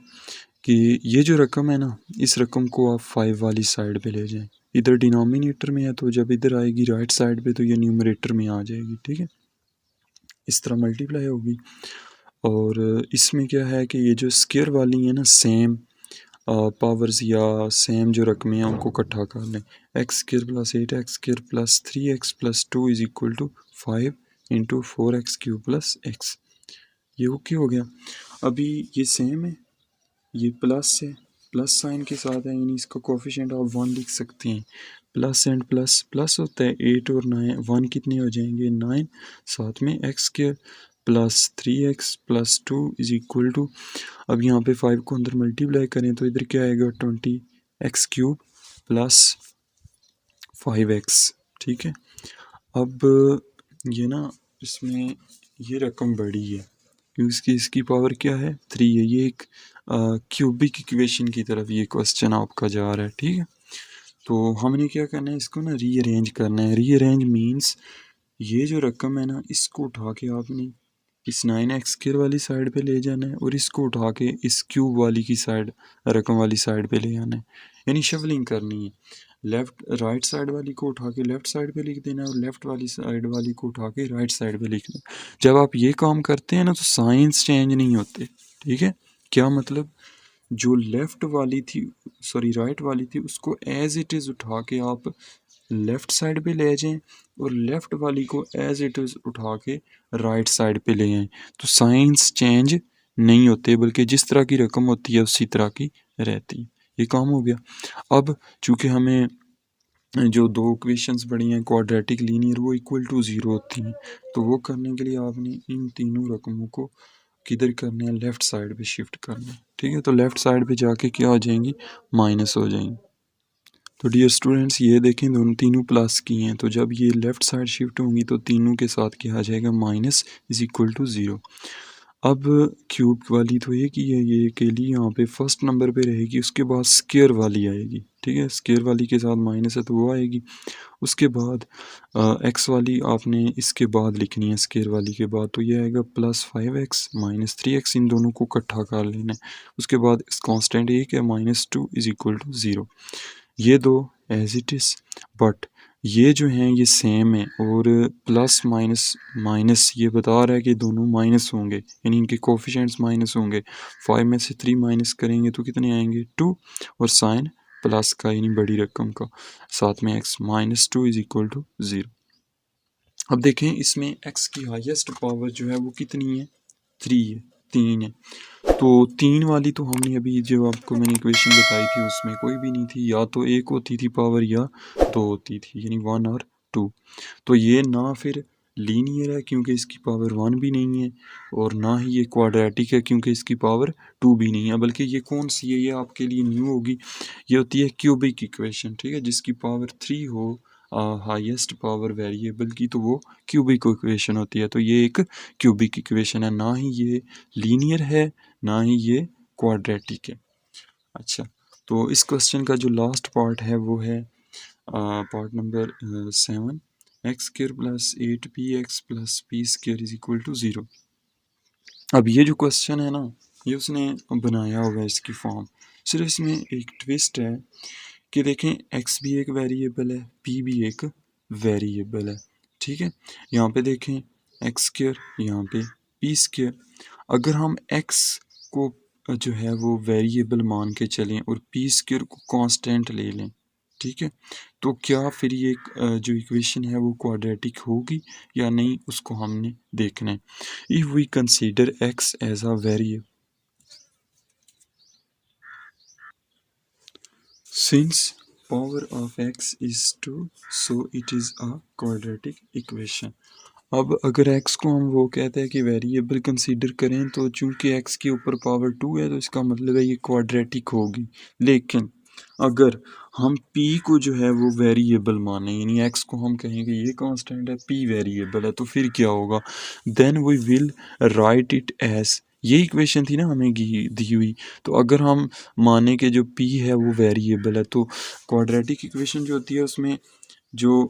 कि ये जो रकम है ना, इस रकम को आप 5 वाली साइड पे ले जाएं, इधर डिनोमिनेटर में है तो जब इधर आएगी राइट साइड पे तो ये न्यूमरेटर में आ जाएगी, ठीक है, इस तरह मल्टीप्लाई होगी। और इसमें क्या है कि ये जो स्क्वायर वाली है ना, सेम पावर्स या सेम जो रकमें हैं उनको इकट्ठा कर लें, x² + 8x² + 3x + 2 is equal to 5 × 4x³ + x। ये ओके हो गया। अभी ये सेम है, ये प्लस है, प्लस साइन के साथ है, यानी इसका कोफिशिएंट आप 1 लिख सकते हैं। प्लस एंड प्लस प्लस होता है, 8 और 9 1 कितने हो जाएंगे 9, साथ में x² + 3x + 2 is equal to, अब यहाँ पे 5 को अंदर मल्टीप्लाई करें तो इधर क्या आएगा 20x³ + 5x, ठीक है। अब ये ना इसमें ये रकम बड़ी है क्योंकि इसकी पावर क्या है 3 है, ये एक क्यूबिक इक्वेशन की तरफ ये क्वेश्चन आपका जा रहा है, ठीक है। तो हमने क्या करना है, इसको ना रीअरेंज करना है। रीअरेंज मीन्स ये जो रकम है ना, इसको उठा के आपने इस 9x² वाली साइड पे ले जाना है और इसको उठा के इस क्यूब वाली की साइड, रकम वाली साइड पे ले आना है, यानी शफलिंग करनी है। लेफ्ट राइट साइड वाली को उठा के लेफ्ट साइड पे लिख देना है और लेफ्ट वाली साइड वाली को उठा के राइट साइड पे लिख देना। जब आप ये काम करते हैं ना तो साइंस चेंज नहीं होते, ठीक है। क्या मतलब, जो लेफ्ट वाली थी, सॉरी राइट वाली थी, उसको एज इट इज़ उठा के आप लेफ़्ट साइड पे ले जाएं और लेफ़्ट वाली को एज इट इज़ उठा के राइट साइड पे ले आएं, तो साइंस चेंज नहीं होते बल्कि जिस तरह की रकम होती है उसी तरह की रहती है। ये काम हो गया। अब चूँकि हमें जो दो इक्वेशंस पड़ी हैं क्वाड्रेटिक लीनियर वो इक्वल टू ज़ीरो होती हैं, तो वो करने के लिए आपने इन तीनों रकमों को किधर करना है, लेफ़्ट साइड पे शिफ्ट करना है। ठीक है, तो लेफ़्ट साइड पे जाके क्या हो जाएंगी, माइनस हो जाएंगी। तो डियर स्टूडेंट्स ये देखें दोनों तीनों प्लस की हैं, तो जब ये लेफ़्ट साइड शिफ्ट होंगी तो तीनों के साथ क्या आ जाएगा, minus is equal to zero. अब क्यूब वाली तो एक ही है, ये अकेली यहाँ पे फर्स्ट नंबर पे रहेगी, उसके बाद स्क्वायर वाली आएगी। ठीक है, स्क्वायर वाली के साथ माइनस है तो वो आएगी। उसके बाद एक्स वाली आपने इसके बाद लिखनी है स्क्वायर वाली के बाद, तो ये आएगा +5x -3x, इन दोनों को इकट्ठा कर लेना है। उसके बाद कांस्टेंट एक है -2 इज इक्वल टू 0। ये दो एज इट इज़, बट ये जो हैं ये सेम है और प्लस माइनस माइनस ये बता रहा है कि दोनों माइनस होंगे, यानी इनके कोफिशिएंट्स माइनस होंगे। 5 में से 3 माइनस करेंगे तो कितने आएंगे, 2, और साइन प्लस का यानी बड़ी रकम का, साथ में x -2 इज इक्वल टू 0। अब देखें इसमें x की हाईएस्ट पावर जो है वो कितनी है, 3 है, 3 है। तो 3 वाली तो हमने अभी जो आपको मैंने इक्वेशन बताई थी उसमें कोई भी नहीं थी, या तो 1 होती थी पावर या 2 होती थी, यानी 1 और 2। तो ये ना फिर लीनियर है क्योंकि इसकी पावर 1 भी नहीं है, और ना ही ये क्वाड्रेटिक है क्योंकि इसकी पावर 2 भी नहीं है, बल्कि ये कौन सी है, ये आपके लिए न्यू होगी। ये होती है क्यूबिक इक्वेशन। ठीक है, जिसकी पावर 3 हो हाईएस्ट पावर वेरिएबल की, तो वो क्यूबिक इक्वेशन होती है। तो ये एक क्यूबिक इक्वेशन है, ना ही ये लीनियर है ना ही ये क्वाड्रेटिक है। अच्छा, तो इस क्वेश्चन का जो लास्ट पार्ट है वो है part number 7, x square plus 8px plus p square is equal to 0। अब ये जो क्वेश्चन है ना, ये उसने बनाया हुआ है इसकी फॉर्म, सिर्फ इसमें एक ट्विस्ट है कि देखें x भी एक वेरिएबल है, p भी एक वेरिएबल है। ठीक है, यहाँ पे देखें एक्स स्क्वायर, यहाँ पे पी स्क्वायर। अगर हम x को जो है वो वेरिएबल मान के चलें और पी स्क्वायर को कांस्टेंट ले लें, ठीक है, तो क्या फिर ये जो इक्वेशन है वो क्वाड्रेटिक होगी या नहीं, उसको हमने देखना है। If we consider x as a variable, since power of x is 2 so it is a quadratic equation। अब अगर x को हम वो कहते हैं कि वेरिएबल कंसीडर करें, तो चूंकि x के ऊपर पावर 2 है तो इसका मतलब है ये क्वाड्रेटिक होगी। लेकिन अगर हम p को जो है वो वेरिएबल माने, यानी x को हम कहेंगे ये कांस्टेंट है, p वेरिएबल है, तो फिर क्या होगा, then we will write it as, ये इक्वेशन थी ना हमें दी हुई, तो अगर हम माने कि जो p है वो वेरिएबल है, तो क्वाड्रेटिक इक्वेशन जो होती है उसमें जो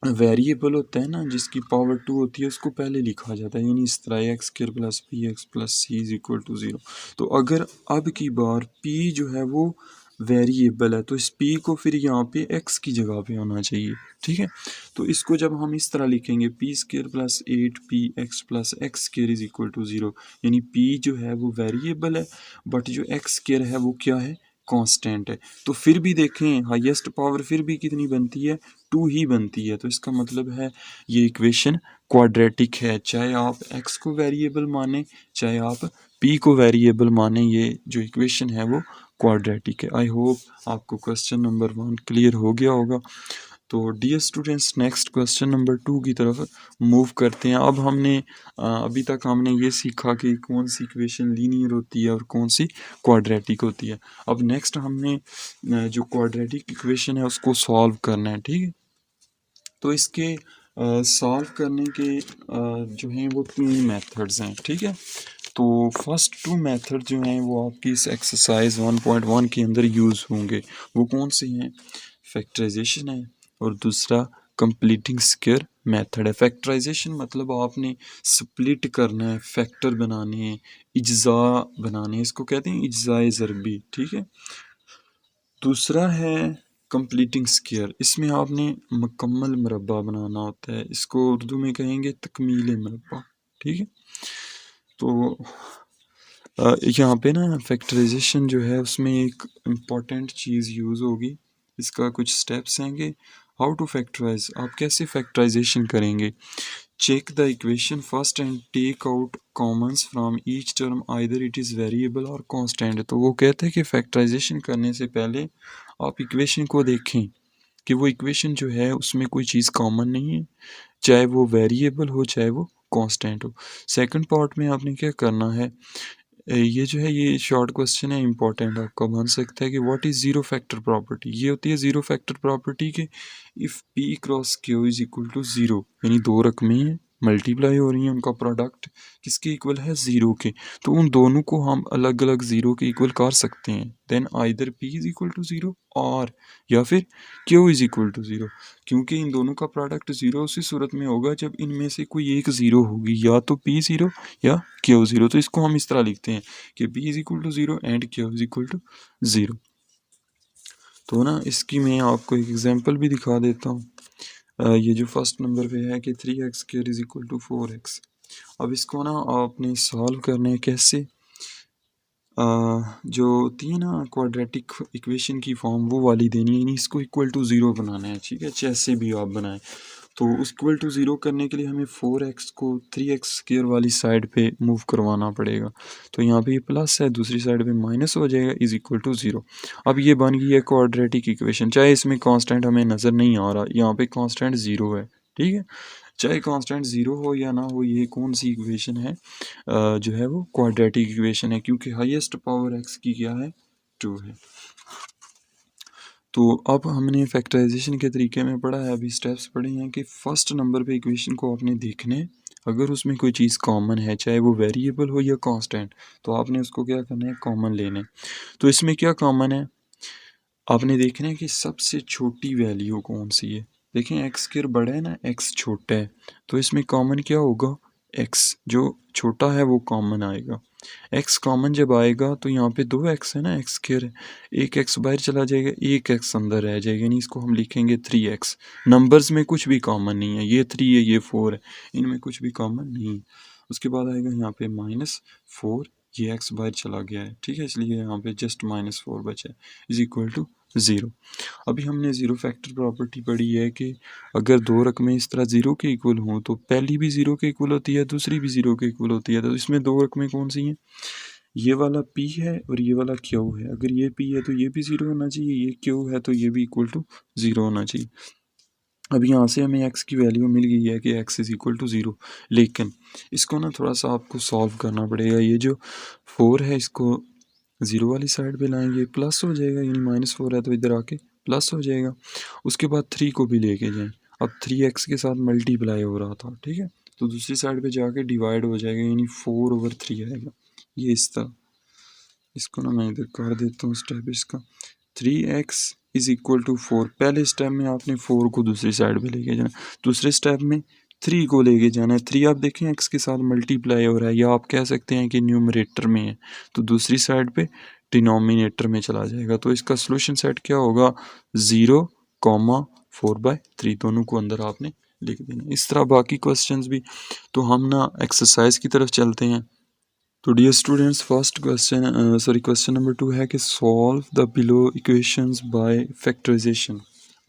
वेरिएबल होता है ना जिसकी पावर 2 होती है उसको पहले लिखा जाता है, यानी इस तरह x square plus p x plus c is equal to 0। तो अगर अब की बार p जो है वो वेरिएबल है तो इस p को फिर यहाँ पे x की जगह पे होना चाहिए। ठीक है, तो इसको जब हम इस तरह लिखेंगे p square plus 8px plus x square is equal to 0, यानी p जो है वो वेरिएबल है बट जो एक्स स्क्वायर है वो क्या है, कांस्टेंट है। तो फिर भी देखें हाईएस्ट पावर फिर भी कितनी बनती है, 2 ही बनती है। तो इसका मतलब है ये इक्वेशन क्वाड्रेटिक है, चाहे आप x को वेरिएबल माने चाहे आप p को वेरिएबल माने, ये जो इक्वेशन है वो क्वाड्रेटिक है। आई होप आपको क्वेश्चन नंबर 1 क्लियर हो गया होगा। तो dear students next question number 2 की तरफ मूव करते हैं। अब हमने अभी तक हमने ये सीखा कि कौन सी इक्वेशन लीनियर होती है और कौन सी क्वाड्रेटिक होती है। अब नेक्स्ट हमने जो क्वाड्रेटिक इक्वेशन है उसको सॉल्व करना है। ठीक है, तो इसके सॉल्व करने के जो हैं वो 3 मेथड्स हैं। ठीक है, तो फर्स्ट 2 मेथड जो हैं वो आपकी इस एक्सरसाइज 1.1 के अंदर यूज़ होंगे। वो कौन से हैं, फैक्टराइजेशन है और दूसरा कंप्लीटिंग स्क्वायर मेथड है। फैक्टराइजेशन मतलब आपने स्प्लिट करना है, फैक्टर बनाने हैं, इज्जा बनाने हैं, इसको कहते हैं इज्जाए ज़रबी। ठीक है, दूसरा है कंप्लीटिंग स्क्वायर, इसमें आपने मुकम्मल मुरब्बा बनाना होता है, इसको उर्दू में कहेंगे तकमील मुरब्बा। ठीक है, तो यहाँ पे ना फैक्टराइजेशन जो है उसमें एक इम्पॉर्टेंट चीज़ यूज़ होगी, इसका कुछ स्टेप्स हैंगे, हाउ टू फैक्टराइज, आप कैसे फैक्टराइजेशन करेंगे? Check the equation first and take out commons from each term either it is variable और कांस्टेंट। तो वो कहते हैं कि फैक्टराइजेशन करने से पहले आप इक्वेशन को देखें कि वो इक्वेशन जो है उसमें कोई चीज़ कॉमन नहीं है, चाहे वो वेरिएबल हो चाहे वो कांस्टेंट हो। सेकंड पार्ट में आपने क्या करना है, ये जो है ये शॉर्ट क्वेश्चन है, इंपॉर्टेंट आपका बन सकता है कि what is zero factor property. ये होती है ज़ीरो फैक्टर प्रॉपर्टी के if p cross q is equal to zero, यानी दो रकमें हैं मल्टीप्लाई हो रही हैं, उनका प्रोडक्ट किसके इक्वल है, ज़ीरो के, तो उन दोनों को हम अलग अलग ज़ीरो के इक्वल कर सकते हैं। Then either p is equal to zero और या फिर q is equal to zero, क्योंकि इन दोनों का प्रोडक्ट ज़ीरो उसी सूरत में होगा जब इनमें से कोई एक ज़ीरो होगी, या तो पी ज़ीरो या क्यू ज़ीरो। तो इसको हम इस तरह लिखते हैं कि p is equal to zero and q is equal to zero. तो ना इसकी मैं आपको एक एग्जांपल भी दिखा देता हूँ। ये जो फर्स्ट नंबर पे है कि 3x² is equal to 4x। अब इसको ना आपने सॉल्व करना है कैसे, जो होती है ना क्वाड्रेटिक इक्वेशन की फॉर्म वो वाली देनी है, यानी इसको इक्वल टू ज़ीरो बनाना है, ठीक है, जैसे भी आप बनाएं। तो उस इक्वल टू ज़ीरो करने के लिए हमें 4x को 3x² वाली साइड पे मूव करवाना पड़ेगा। तो यहाँ पे ये प्लस है, दूसरी साइड पे माइनस हो जाएगा, इज इक्वल टू ज़ीरो। अब ये बन गई है क्वाड्रेटिक इक्वेशन, चाहे इसमें कांस्टेंट हमें नज़र नहीं आ रहा, यहाँ पे कांस्टेंट ज़ीरो है, ठीक है, चाहे कांस्टेंट ज़ीरो हो या ना हो, ये कौन सी इक्वेशन है, जो है वो क्वाड्रेटिक इक्वेशन है, क्योंकि हाईएस्ट पावर x की क्या है, 2 है। तो अब हमने फैक्टराइजेशन के तरीके में पढ़ा है, अभी स्टेप्स पढ़े हैं कि फर्स्ट नंबर पे इक्वेशन को आपने देखना है, अगर उसमें कोई चीज़ कॉमन है चाहे वो वेरिएबल हो या कांस्टेंट, तो आपने उसको क्या करना है, कॉमन लेना है। तो इसमें क्या कॉमन है, आपने देखना है कि सबसे छोटी वैल्यू कौन सी है। देखें x² बड़ा है ना, x छोटा है, तो इसमें कॉमन क्या होगा, x जो छोटा है वो कॉमन आएगा। x कॉमन जब आएगा तो यहाँ पे दो x है ना, x² है, एक x बाहर चला जाएगा, एक x अंदर रह जाएगा, यानी इसको हम लिखेंगे 3x। नंबर्स में कुछ भी कॉमन नहीं है, ये 3 है ये 4 है, इनमें कुछ भी कॉमन नहीं है। उसके बाद आएगा यहाँ पे -4, ये x बाहर चला गया है, ठीक है, इसलिए यहाँ पे जस्ट -4 बचा है, इज इक्वल टू ज़ीरो। अभी हमने ज़ीरो फैक्टर प्रॉपर्टी पढ़ी है कि अगर दो रकमें इस तरह ज़ीरो के इक्वल हों तो पहली भी ज़ीरो के इक्वल होती है, दूसरी भी ज़ीरो के इक्वल होती है। तो इसमें दो रकमें कौन सी हैं, ये वाला P है और ये वाला Q है। अगर ये P है तो ये भी ज़ीरो होना चाहिए, ये Q है तो ये भी इक्वल टू ज़ीरो होना चाहिए। अब यहाँ से हमें x की वैल्यू मिल गई है कि x is equal to zero, लेकिन इसको ना थोड़ा सा आपको सॉल्व करना पड़ेगा। ये जो 4 है इसको ज़ीरो वाली साइड पे लाएंगे, प्लस हो जाएगा, यानी -4 है तो इधर आके प्लस हो जाएगा। उसके बाद 3 को भी लेके जाएं, अब 3x के साथ मल्टीप्लाई हो रहा था, ठीक है, तो दूसरी साइड पे जाके डिवाइड हो जाएगा, यानी 4/3 आएगा। ये इस तरह, इसको ना मैं इधर कर देता हूँ स्टेप इसका। 3x इज इक्वल टू 4, पहले स्टेप में आपने 4 को दूसरी साइड पे लेके जाना, दूसरे स्टेप में 3 को लेके जाना है। 3 आप देखें x के साथ मल्टीप्लाई हो रहा है, या आप कह सकते हैं कि न्यूमरेटर में है तो दूसरी साइड पे डिनोमिनेटर में चला जाएगा। तो इसका सोल्यूशन सेट क्या होगा, 0,4/3, दोनों को अंदर आपने लिख देना। इस तरह बाकी क्वेश्चंस भी। तो हम ना एक्सरसाइज की तरफ चलते हैं। तो dear students, first question number 2 है कि solve the below equations by factorisation.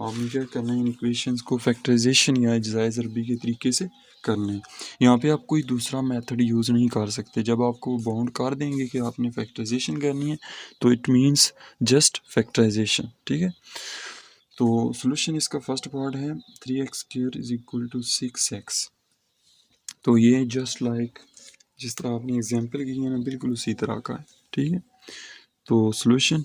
आपने क्या करना है, इन इक्वेशंस को फैक्टराइजेशन या इजज़ाए ज़रबी के तरीके से करना है। यहाँ पे आप कोई दूसरा मेथड यूज़ नहीं कर सकते। जब आपको बाउंड कर देंगे कि आपने फैक्टराइजेशन करनी है तो इट मीन्स जस्ट फैक्टराइजेशन, ठीक है। तो सोल्यूशन इसका फर्स्ट पार्ट है 3x² is equal to 6x। तो ये जस्ट लाइक जिस तरह आपने एग्जाम्पल की है ना, बिल्कुल उसी तरह का है, ठीक है। तो सोल्यूशन,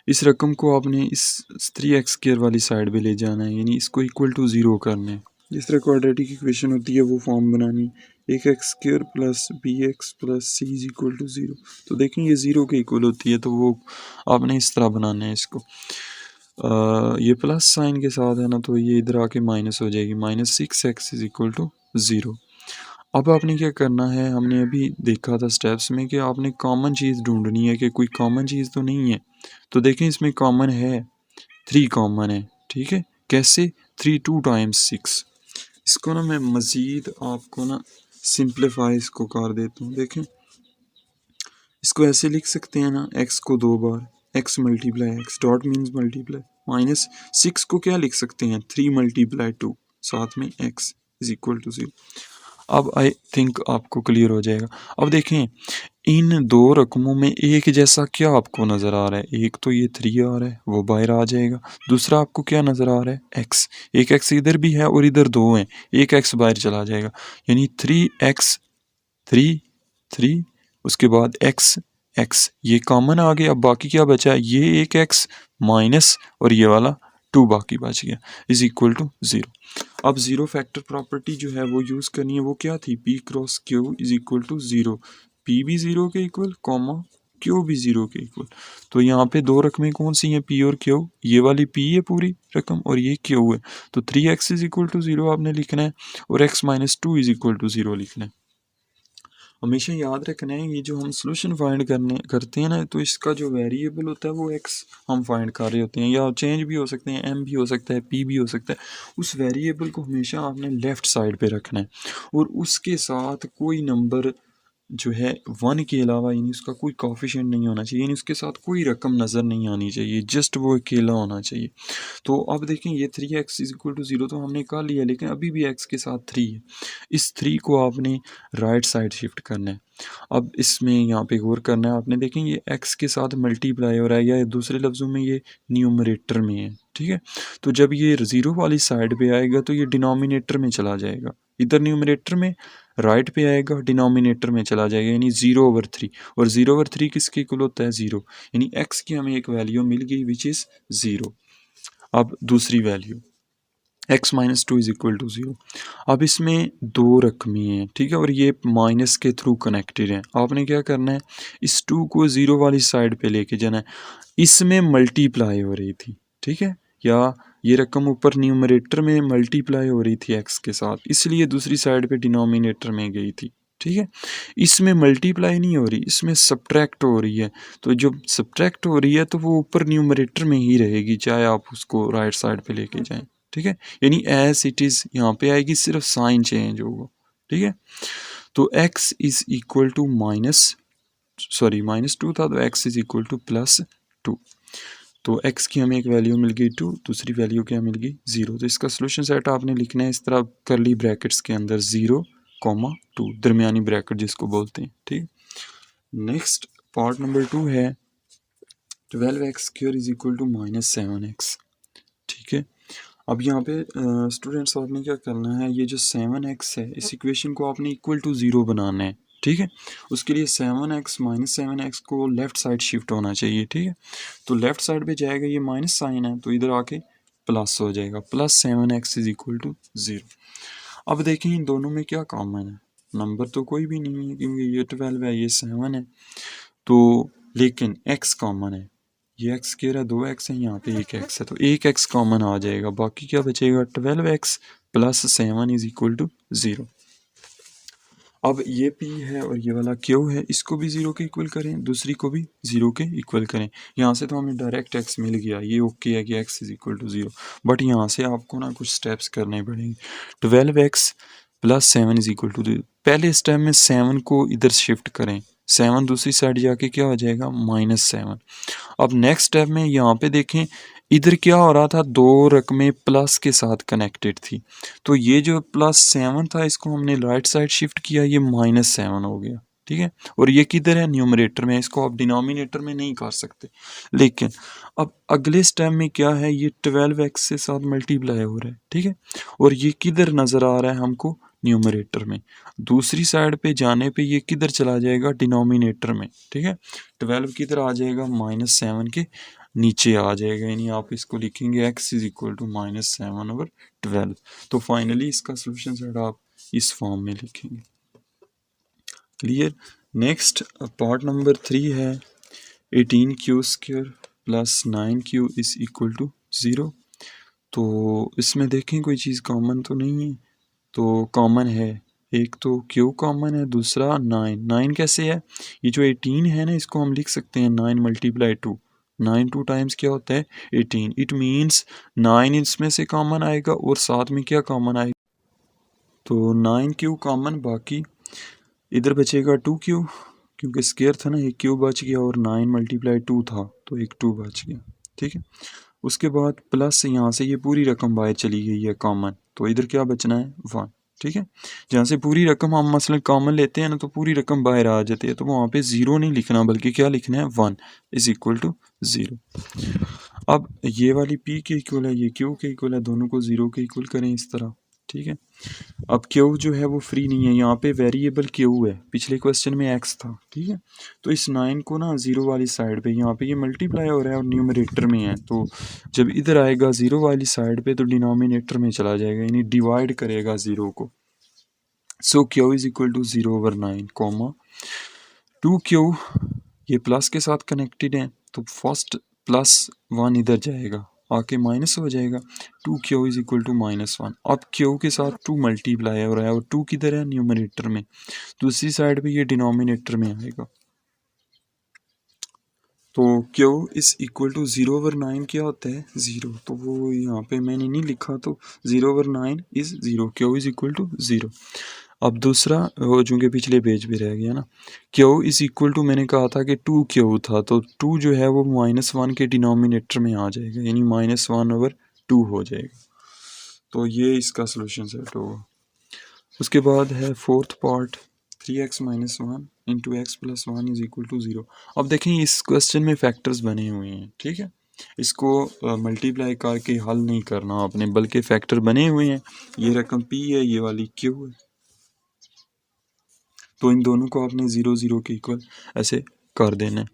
इस रकम को आपने इस 3x² वाली साइड पे ले जाना है, यानी इसको इक्वल टू ज़ीरो करना है। जिस तरह क्वाड्रेटिक इक्वेशन होती है वो फॉर्म बनानी, एक x² plus bx plus c is equal to zero. तो देखें ये ज़ीरो के इक्वल होती है, तो वो आपने इस तरह बनाना है इसको। ये प्लस साइन के साथ है ना, तो ये इधर आके माइनस हो जाएगी, -6x is equal to zero. अब आपने क्या करना है, हमने अभी देखा था स्टेप्स में कि आपने कॉमन चीज़ ढूंढनी है कि कोई कॉमन चीज़ तो नहीं है। तो देखें इसमें कॉमन है, 3 कॉमन है, ठीक है। कैसे, 3 2 टाइम्स 6। इसको ना मैं मज़ीद आपको ना सिंप्लीफाई इसको कर देता हूँ। देखें इसको ऐसे लिख सकते हैं ना, x को 2 बार, x multiply x, dot means multiply, minus 6 को क्या लिख सकते हैं 3 मल्टीप्लाई 2, साथ में x इज इक्वल टू 0। अब आई थिंक आपको क्लियर हो जाएगा। अब देखें इन दो रकमों में एक जैसा क्या आपको नज़र आ रहा है, एक तो ये 3 आ रहा है वो बाहर आ जाएगा, दूसरा आपको क्या नज़र आ रहा है x, एक x इधर भी है और इधर 2 हैं, एक x बाहर चला जाएगा, यानी 3x 3 3, उसके बाद x x ये कॉमन आ गया। अब बाकी क्या बचा, ये एक x माइनस और ये वाला 2 बाकी बच गया, इज इक्वल टू 0। अब जीरो फैक्टर प्रॉपर्टी जो है वो यूज़ करनी है, वो क्या थी, p cross q is equal to 0, p भी 0 के इक्वल कॉमा q भी 0 के इक्वल। तो यहाँ पे दो रकमें कौन सी हैं, p और q, ये वाली p है पूरी रकम और ये q है, तो 3x इज इक्वल टू 0 आपने लिखना है और x minus 2 is equal to 0 लिखना है। हमेशा याद रखना है ये जो हम सोल्यूशन फाइंड करते हैं ना, तो इसका जो वेरिएबल होता है वो x हम फाइंड कर रहे होते हैं, या चेंज भी हो सकते हैं, m भी हो सकता है, p भी हो सकता है। उस वेरिएबल को हमेशा आपने लेफ़्ट साइड पे रखना है और उसके साथ कोई नंबर जो है 1 के अलावा, यानी उसका कोई कोफिशिएंट नहीं होना चाहिए, यानी उसके साथ कोई रकम नज़र नहीं आनी चाहिए, जस्ट वो अकेला होना चाहिए। तो अब देखें ये 3x इज इक्वल टू 0 तो हमने कर लिया, लेकिन अभी भी x के साथ 3 है, इस 3 को आपने राइट साइड शिफ्ट करना है। अब इसमें यहाँ पे गौर करना है आपने, देखें ये x के साथ मल्टीप्लाई हो रहा है, या दूसरे लफ्ज़ों में ये न्यूमरेटर में है, ठीक है। तो जब ये 0 वाली साइड पे आएगा तो ये डिनोमिनेटर में चला जाएगा, इधर न्यूमरेटर में राइट पे आएगा, डिनोमिनेटर में चला जाएगा, यानी 0/3, और 0/3 किसके इक्वल होता है 0, यानी x की हमें एक वैल्यू मिल गई विच इज़ 0। अब दूसरी value x minus 2 is equal to 0। अब इसमें दो रकमें हैं, ठीक है, और ये माइनस के थ्रू कनेक्टेड हैं। आपने क्या करना है, इस 2 को 0 वाली साइड पे लेके जाना है, इसमें मल्टीप्लाई हो रही थी, ठीक है, या ये रकम ऊपर न्यूमरेटर में मल्टीप्लाई हो रही थी x के साथ, इसलिए दूसरी साइड पे डिनोमिनेटर में गई थी, ठीक है। इसमें मल्टीप्लाई नहीं हो रही, इसमें सब्ट्रैक्ट हो रही है, तो जब सब्ट्रैक्ट हो रही है तो वो ऊपर न्यूमरेटर में ही रहेगी, चाहे आप उसको राइट साइड पे लेके जाएं, ठीक है, यानी एज इट इज़ यहाँ पे आएगी, सिर्फ साइन चेंज होगा, ठीक है। तो x इज इक्वल टू -2 था, तो x इज इक्वल टू +2, तो x की हमें एक वैल्यू मिल गई 2, दूसरी वैल्यू क्या मिल गई 0। तो इसका सोल्यूशन सेट आपने लिखना है इस तरह करली ब्रैकेट्स के अंदर 0,2, दरमियानी ब्रैकेट जिसको बोलते हैं, ठीक। नेक्स्ट पार्ट नंबर 2 है 12x² is equal to -7x, ठीक है। अब यहाँ पे स्टूडेंट्स आपने क्या करना है, ये जो 7x है इस इक्वेशन को आपने इक्वल टू 0 बनाना है, ठीक है। उसके लिए 7x -7x को लेफ़्ट साइड शिफ्ट होना चाहिए, ठीक है। तो लेफ़्ट साइड पे जाएगा, ये माइनस साइन है तो इधर आके प्लस हो जाएगा, +7x इज इक्वल टू 0। अब देखें इन दोनों में क्या कॉमन है, नंबर तो कोई भी नहीं है क्योंकि ये 12 है, ये 7 है, तो लेकिन x कॉमन है, ये x कह रहा है 2x है, यहाँ पे 1x है, तो 1x कॉमन आ जाएगा, बाकी क्या बचेगा 12x + 7 इज इक्वल टू 0। अब ये p है और ये वाला q है, इसको भी 0 के इक्वल करें, दूसरी को भी 0 के इक्वल करें। यहाँ से तो हमें डायरेक्ट x मिल गया, ये ओके है कि x is equal to 0, but यहाँ से आपको ना कुछ स्टेप्स करने पड़ेंगे। 12x + 7 इज इक्वल टू 0, पहले स्टेप में 7 को इधर शिफ्ट करें, 7 दूसरी साइड जाके क्या हो जाएगा -7। अब नेक्स्ट स्टेप में यहाँ पे देखें, इधर क्या हो रहा था, दो रकमें प्लस के साथ कनेक्टेड थी, तो ये जो +7 था इसको हमने राइट साइड शिफ्ट किया, ये -7 हो गया, ठीक है। और ये किधर है, न्यूमरेटर में, इसको आप डिनोमिनेटर में नहीं कर सकते। लेकिन अब अगले स्टेप में क्या है, ये 12x से साथ मल्टीप्लाई हो रहा है, ठीक है, और ये किधर नज़र आ रहा है हमको, न्यूमरेटर में। दूसरी साइड पे जाने पे ये किधर चला जाएगा, डिनोमिनेटर में, ठीक है। 12 किधर आ जाएगा, -7 के नीचे आ जाएगा, यानी आप इसको लिखेंगे x इज इक्वल टू -7/12। तो फाइनली इसका सोल्यूशन सेट आप इस फॉर्म में लिखेंगे। क्लियर। नेक्स्ट पार्ट नंबर 3 है 18q² + 9q is equal to 0। तो इसमें देखें कोई चीज़ कॉमन तो नहीं है, तो कॉमन है, एक तो q कॉमन है, दूसरा 9 कैसे है, ये जो 18 है ना इसको हम लिख सकते हैं 9 × 2, 9 2 टाइम्स क्या होता है 18, इट मीन्स 9 इसमें से कॉमन आएगा और साथ में क्या कॉमन आएगा, तो 9q कॉमन, बाकी इधर बचेगा 2q, क्योंकि स्केयर था ना, एक क्यू बच गया और 9 मल्टीप्लाई 2 था तो एक 2 बच गया, ठीक है। उसके बाद प्लस यहाँ से ये पूरी रकम बाहर चली गई है कॉमन, तो इधर क्या बचना है 1, ठीक है। जहाँ से पूरी रकम हम मसलन कॉमन लेते हैं ना तो पूरी रकम बाहर आ जाती है, तो वहाँ पे 0 नहीं लिखना बल्कि क्या लिखना है 1 इज इक्वल टू 0। अब ये वाली p के इक्वल है, ये q के इक्वल है, दोनों को 0 के इक्वल करें इस तरह, ठीक है। अब q जो है वो फ्री नहीं है, यहाँ पे वेरिएबल q है, पिछले क्वेश्चन में x था, ठीक है। तो इस 9 को ना 0 वाली साइड पे, यहाँ पे ये मल्टीप्लाई हो रहा है और न्यूमरेटर में है, तो जब इधर आएगा 0 वाली साइड पे तो डिनोमिनेटर में चला जाएगा, यानी डिवाइड करेगा 0 को। So q is equal to 0/9 comma 2q, ये प्लस के साथ कनेक्टेड है तो फर्स्ट प्लस 1 इधर जाएगा आके माइनस हो जाएगा, 2q इज इक्वल टू -1। अब q के साथ 2 मल्टीप्लाई हो रहा है और 2 किधर है न्यूमरेटर में, दूसरी साइड पे ये डिनोमिनेटर में आएगा। तो q इज इक्वल टू 0/9 क्या होता है 0, तो वो यहाँ पे मैंने नहीं लिखा, तो 0/9 is 0, q is equal to 0। अब दूसरा वो चूँकि पिछले पेज पे रह गया ना, q इज इक्वल टू मैंने कहा था कि 2q था, तो 2 जो है वो -1 के डिनोमिनेटर में आ जाएगा, यानी -1/2 हो जाएगा। तो ये इसका सोल्यूशन सेट होगा। उसके बाद है fourth part, 3x - 1 into x plus 1 is equal to 0। अब देखें इस क्वेश्चन में फैक्टर्स बने हुए हैं, ठीक है। इसको मल्टीप्लाई करके हल नहीं करना आपने, बल्कि फैक्टर बने हुए हैं, ये रकम p है, ये वाली q है, तो इन दोनों को आपने 0 0 के इक्वल ऐसे कर देना है।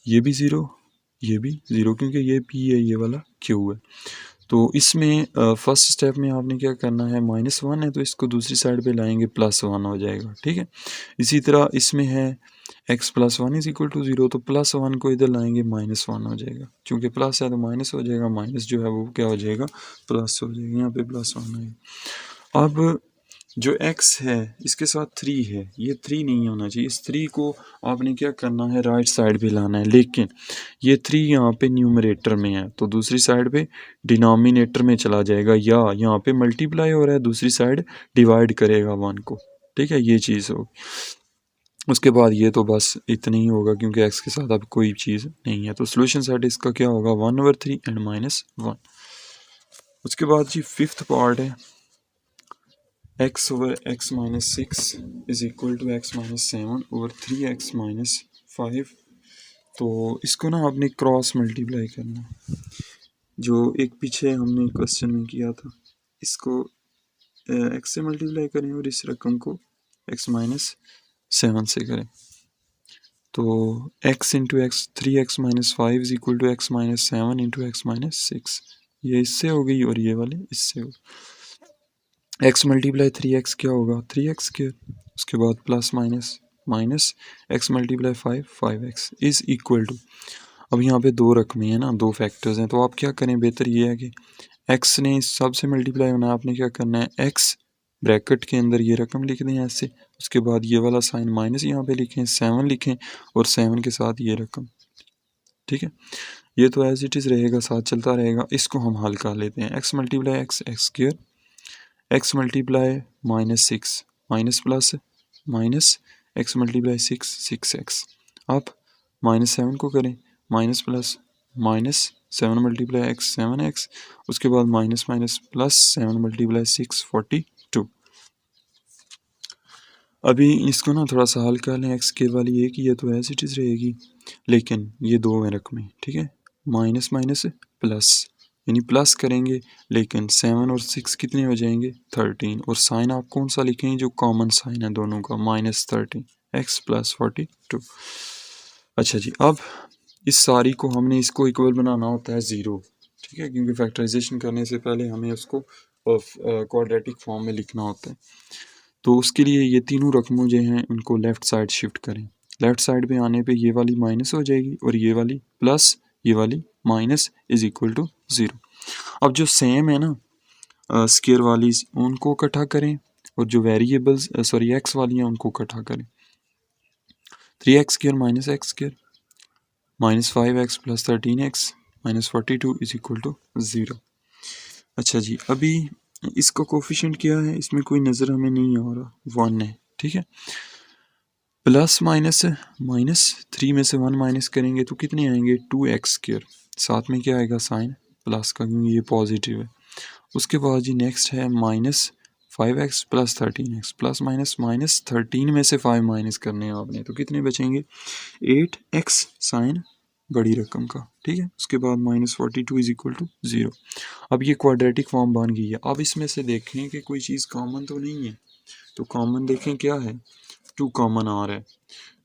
ये भी 0, ये भी 0, क्योंकि ये p है, ये वाला q है। तो इसमें फर्स्ट स्टेप में आपने क्या करना है, -1 है तो इसको दूसरी साइड पे लाएंगे, +1 हो जाएगा, ठीक है। इसी तरह इसमें है x + 1 इज इक्वल टू 0, तो +1 को इधर लाएंगे, -1 हो जाएगा, क्योंकि प्लस है तो माइनस हो जाएगा, माइनस जो है वो क्या हो जाएगा प्लस हो जाएगा, यहाँ पे +1 आएगा। अब जो x है इसके साथ 3 है, ये 3 नहीं होना चाहिए, इस 3 को आपने क्या करना है राइट साइड पे लाना है, लेकिन ये 3 यहाँ पे न्यूमरेटर में है तो दूसरी साइड पे डिनोमिनेटर में चला जाएगा, या यहाँ पे मल्टीप्लाई हो रहा है दूसरी साइड डिवाइड करेगा 1 को, ठीक है, ये चीज़ होगी। उसके बाद ये तो बस इतना ही होगा क्योंकि x के साथ अब कोई चीज़ नहीं है, तो सोल्यूशन सेट इसका क्या होगा 1/3 एंड -1। उसके बाद जी फिफ्थ पार्ट है, x/x - 6 is equal to x - 7 over 3x - 5। तो इसको ना आपने क्रॉस मल्टीप्लाई करना, जो एक पीछे हमने क्वेश्चन में किया था, इसको x से मल्टीप्लाई करें और इस रकम को x - 7 से करें, तो x into x 3x - 5 is equal to x - 7 into x - 6, ये इससे हो गई और ये वाले इससे हो गई। x मल्टीप्लाई 3x क्या होगा 3x के, उसके बाद plus minus minus x multiply 5 5x is equal to, अब यहाँ पे दो रकमें हैं ना, दो फैक्टर्स हैं, तो आप क्या करें, बेहतर ये है कि x ने इस सब से मल्टीप्लाई होना है, आपने क्या करना है x ब्रैकेट के अंदर ये रकम लिख दें ऐसे, उसके बाद ये वाला साइन माइनस यहाँ पे लिखें, 7 लिखें और 7 के साथ ये रकम, ठीक है। ये तो एज इट इज़ रहेगा, साथ चलता रहेगा, इसको हम हल कर लेते हैं। x multiply x x², x multiply -6 minus plus minus x multiply 6 6x। आप -7 को करें, minus plus minus 7 multiply x 7x, उसके बाद माइनस माइनस प्लस 7 मल्टीप्लाई 6 42। अभी इसको ना थोड़ा सा हल कर लें, एक्स के वाली एक ये तो एज इट इज़ रहेगी, लेकिन ये दो में रकमें, ठीक है, माइनस माइनस प्लस, यानी प्लस करेंगे, लेकिन 7 और 6 कितने हो जाएंगे 13, और साइन आप कौन सा लिखेंगे जो कॉमन साइन है दोनों का, -13 x + 42। अच्छा जी, अब इस सारी को हमने इसको इक्वल बनाना होता है 0, ठीक है, क्योंकि फैक्टराइजेशन करने से पहले हमें उसको क्वाड्रेटिक फॉर्म में लिखना होता है। तो उसके लिए ये तीनों रकमों जो हैं उनको लेफ़्ट साइड शिफ्ट करें, लेफ़्ट साइड पे आने पे ये वाली माइनस हो जाएगी और ये वाली प्लस, ये वाली माइनस इज इक्वल टू 0। अब जो सेम है ना स्केयर वाली, उनको इकट्ठा करें, और जो वेरिएबल्स सॉरी एक्स वाली हैं उनको इकट्ठा करें, 3x² - x² -5x + 13x -42 is equal to 0। अच्छा जी, अभी इसका कोफिशिएंट क्या है, इसमें कोई नज़र हमें नहीं आ रहा, 1 है, ठीक है। प्लस माइनस माइनस 3 में से 1 माइनस करेंगे तो कितने आएंगे 2x²। साथ में क्या आएगा साइन प्लस का, क्योंकि ये पॉजिटिव है। उसके बाद जी नेक्स्ट है -5x + 13x प्लस माइनस -13 में से 5 माइनस करने हैं आपने, तो कितने बचेंगे 8x साइन बड़ी रकम का। ठीक है, उसके बाद -42 = 0। अब ये क्वाड्रेटिक फॉर्म बन गई है। अब इसमें से देखें कि कोई चीज़ कॉमन तो नहीं है, तो कॉमन देखें क्या है, 2 कॉमन आ रहा है।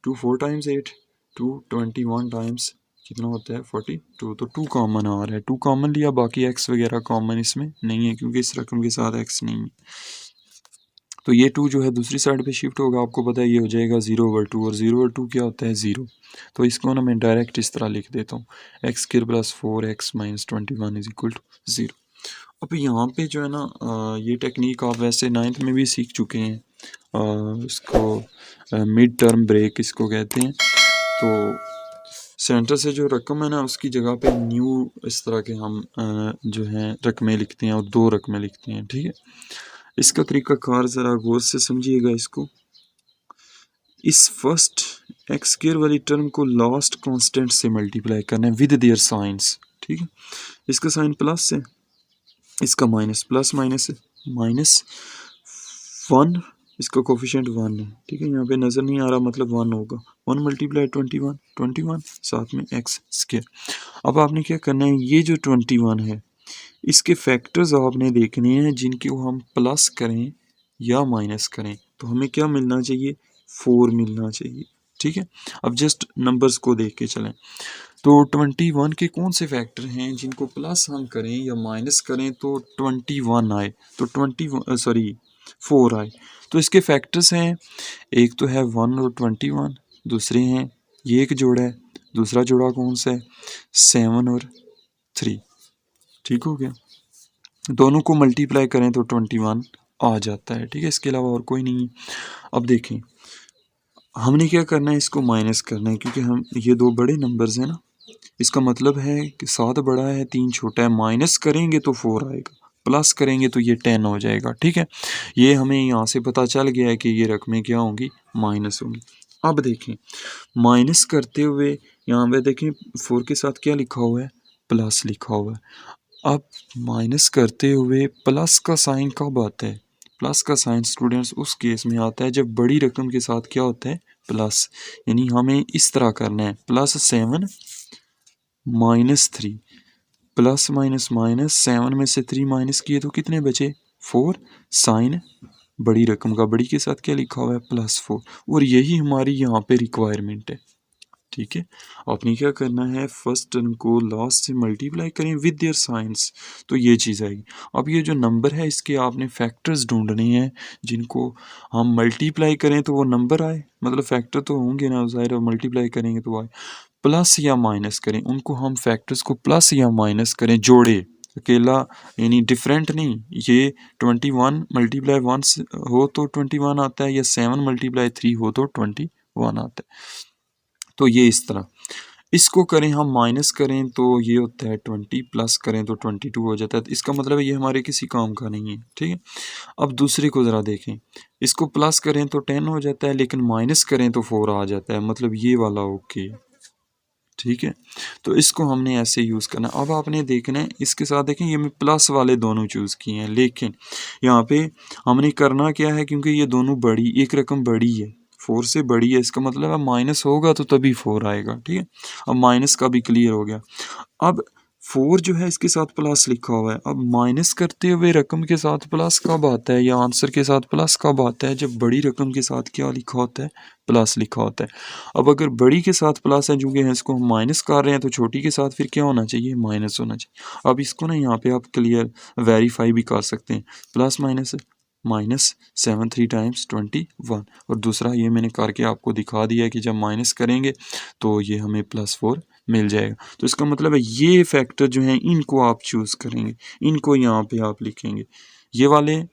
2 4 टाइम्स 8, 2 21 टाइम्स कितना होता है 42, तो 2 कॉमन आ रहा है। 2 कॉमन लिया, बाकी x वगैरह कॉमन इसमें नहीं है क्योंकि इस रकम के साथ x नहीं है। तो ये 2 जो है दूसरी साइड पे शिफ्ट होगा, आपको पता है ये हो जाएगा 0/2, और 0/2 क्या होता है 0। तो इसको ना मैं डायरेक्ट इस तरह लिख देता हूँ, x² + 4x - 21 = 0। अब यहाँ पे जो है ना ये टेक्निक आप वैसे 9th में भी सीख चुके हैं, इसको मिड टर्म ब्रेक इसको कहते हैं। तो सेंटर से जो रकम है ना उसकी जगह पे न्यू इस तरह के हम जो हैं रकमें लिखते हैं और 2 रकमें लिखते हैं। ठीक है, इसका तरीका कार ज़रा गौर से समझिएगा इसको। इस फर्स्ट x² वाली टर्म को लास्ट कांस्टेंट से मल्टीप्लाई करना है विद देयर साइंस। ठीक है, इसका साइन प्लस है, इसका माइनस, प्लस माइनस -1, इसका कोफिशिएंट 1 है। ठीक है, यहाँ पे नज़र नहीं आ रहा मतलब 1 होगा। 1 × 21 21 साथ में x²। अब आपने क्या करना है, ये जो 21 है इसके फैक्टर्स आपने देखने हैं जिनके को हम प्लस करें या माइनस करें तो हमें क्या मिलना चाहिए 4 मिलना चाहिए। ठीक है, अब जस्ट नंबर्स को देख के चलें। तो 21 के कौन से फैक्टर हैं जिनको प्लस हम करें या माइनस करें तो 21 आए, तो 4 आए। तो इसके फैक्टर्स हैं, एक तो है 1 और 21, दूसरे हैं ये एक जोड़ा है, दूसरा जोड़ा कौन सा है 7 और 3। ठीक हो गया, दोनों को मल्टीप्लाई करें तो 21 आ जाता है। ठीक है, इसके अलावा और कोई नहीं। अब देखें हमने क्या करना है, इसको माइनस करना है क्योंकि हम ये 2 बड़े नंबर्स हैं ना, इसका मतलब है कि 7 बड़ा है 3 छोटा है। माइनस करेंगे तो 4 आएगा, प्लस करेंगे तो ये 10 हो जाएगा। ठीक है, ये हमें यहाँ से पता चल गया है कि ये रकमें क्या होंगी माइनस होंगी। अब देखें माइनस करते हुए यहाँ पे देखें 4 के साथ क्या लिखा हुआ है प्लस लिखा हुआ है। अब माइनस करते हुए प्लस का साइन कब आता है, प्लस का साइन स्टूडेंट्स उस केस में आता है जब बड़ी रकम के साथ क्या होता है प्लस, यानी हमें इस तरह करना है +7 -3 प्लस माइनस माइनस 7 में से 3 माइनस किए तो कितने बचे 4, साइन बड़ी रकम का बड़ी के साथ क्या लिखा हुआ है +4, और यही हमारी यहाँ पे रिक्वायरमेंट है। ठीक है, आपने क्या करना है फर्स्ट टर्म को लास्ट से मल्टीप्लाई करें विद देयर साइंस, तो ये चीज़ आएगी। अब ये जो नंबर है इसके आपने फैक्टर्स ढूंढने हैं जिनको हम मल्टीप्लाई करें तो वो नंबर आए, मतलब फैक्टर तो होंगे ना ज़ाहिर, मल्टीप्लाई करेंगे तो आए। प्लस या माइनस करें उनको, हम फैक्टर्स को प्लस या माइनस करें जोड़े, अकेला यानी डिफरेंट नहीं। ये 21 × 1 हो तो 21 आता है, या 7 × 3 हो तो 21 आता है। तो ये इस तरह इसको करें हम माइनस करें तो ये होता है 20, प्लस करें तो 22 हो जाता है। तो इसका मतलब है ये हमारे किसी काम का नहीं है। ठीक है, अब दूसरे को ज़रा देखें, इसको प्लस करें तो 10 हो जाता है लेकिन माइनस करें तो 4 आ जाता है, मतलब ये वाला ओके। ठीक है, तो इसको हमने ऐसे यूज़ करना। अब आपने देखना है इसके साथ देखें ये मैं प्लस वाले दोनों चूज़ किए हैं, लेकिन यहाँ पे हमने करना क्या है क्योंकि ये दोनों बड़ी, एक रकम बड़ी है 4 से बड़ी है, इसका मतलब है माइनस होगा तो तभी 4 आएगा। ठीक है, अब माइनस का भी क्लियर हो गया। अब 4 जो है इसके साथ प्लस लिखा हुआ है, अब माइनस करते हुए रकम के साथ प्लस कब आता है या आंसर के साथ प्लस कब आता है, जब बड़ी रकम के साथ क्या लिखा होता है प्लस लिखा होता है। अब अगर बड़ी के साथ प्लस है चूँकि इसको हम माइनस कर रहे हैं तो छोटी के साथ फिर क्या होना चाहिए माइनस होना चाहिए। अब इसको ना यहाँ पे आप क्लियर वेरीफाई भी कर सकते हैं, प्लस माइनस -7 3 टाइम्स 21, और दूसरा ये मैंने करके आपको दिखा दिया है कि जब माइनस करेंगे तो ये हमें +4 मिल जाएगा। तो इसका मतलब है ये फैक्टर जो हैं इनको आप चूज़ करेंगे, इनको यहाँ पे आप लिखेंगे। ये वाले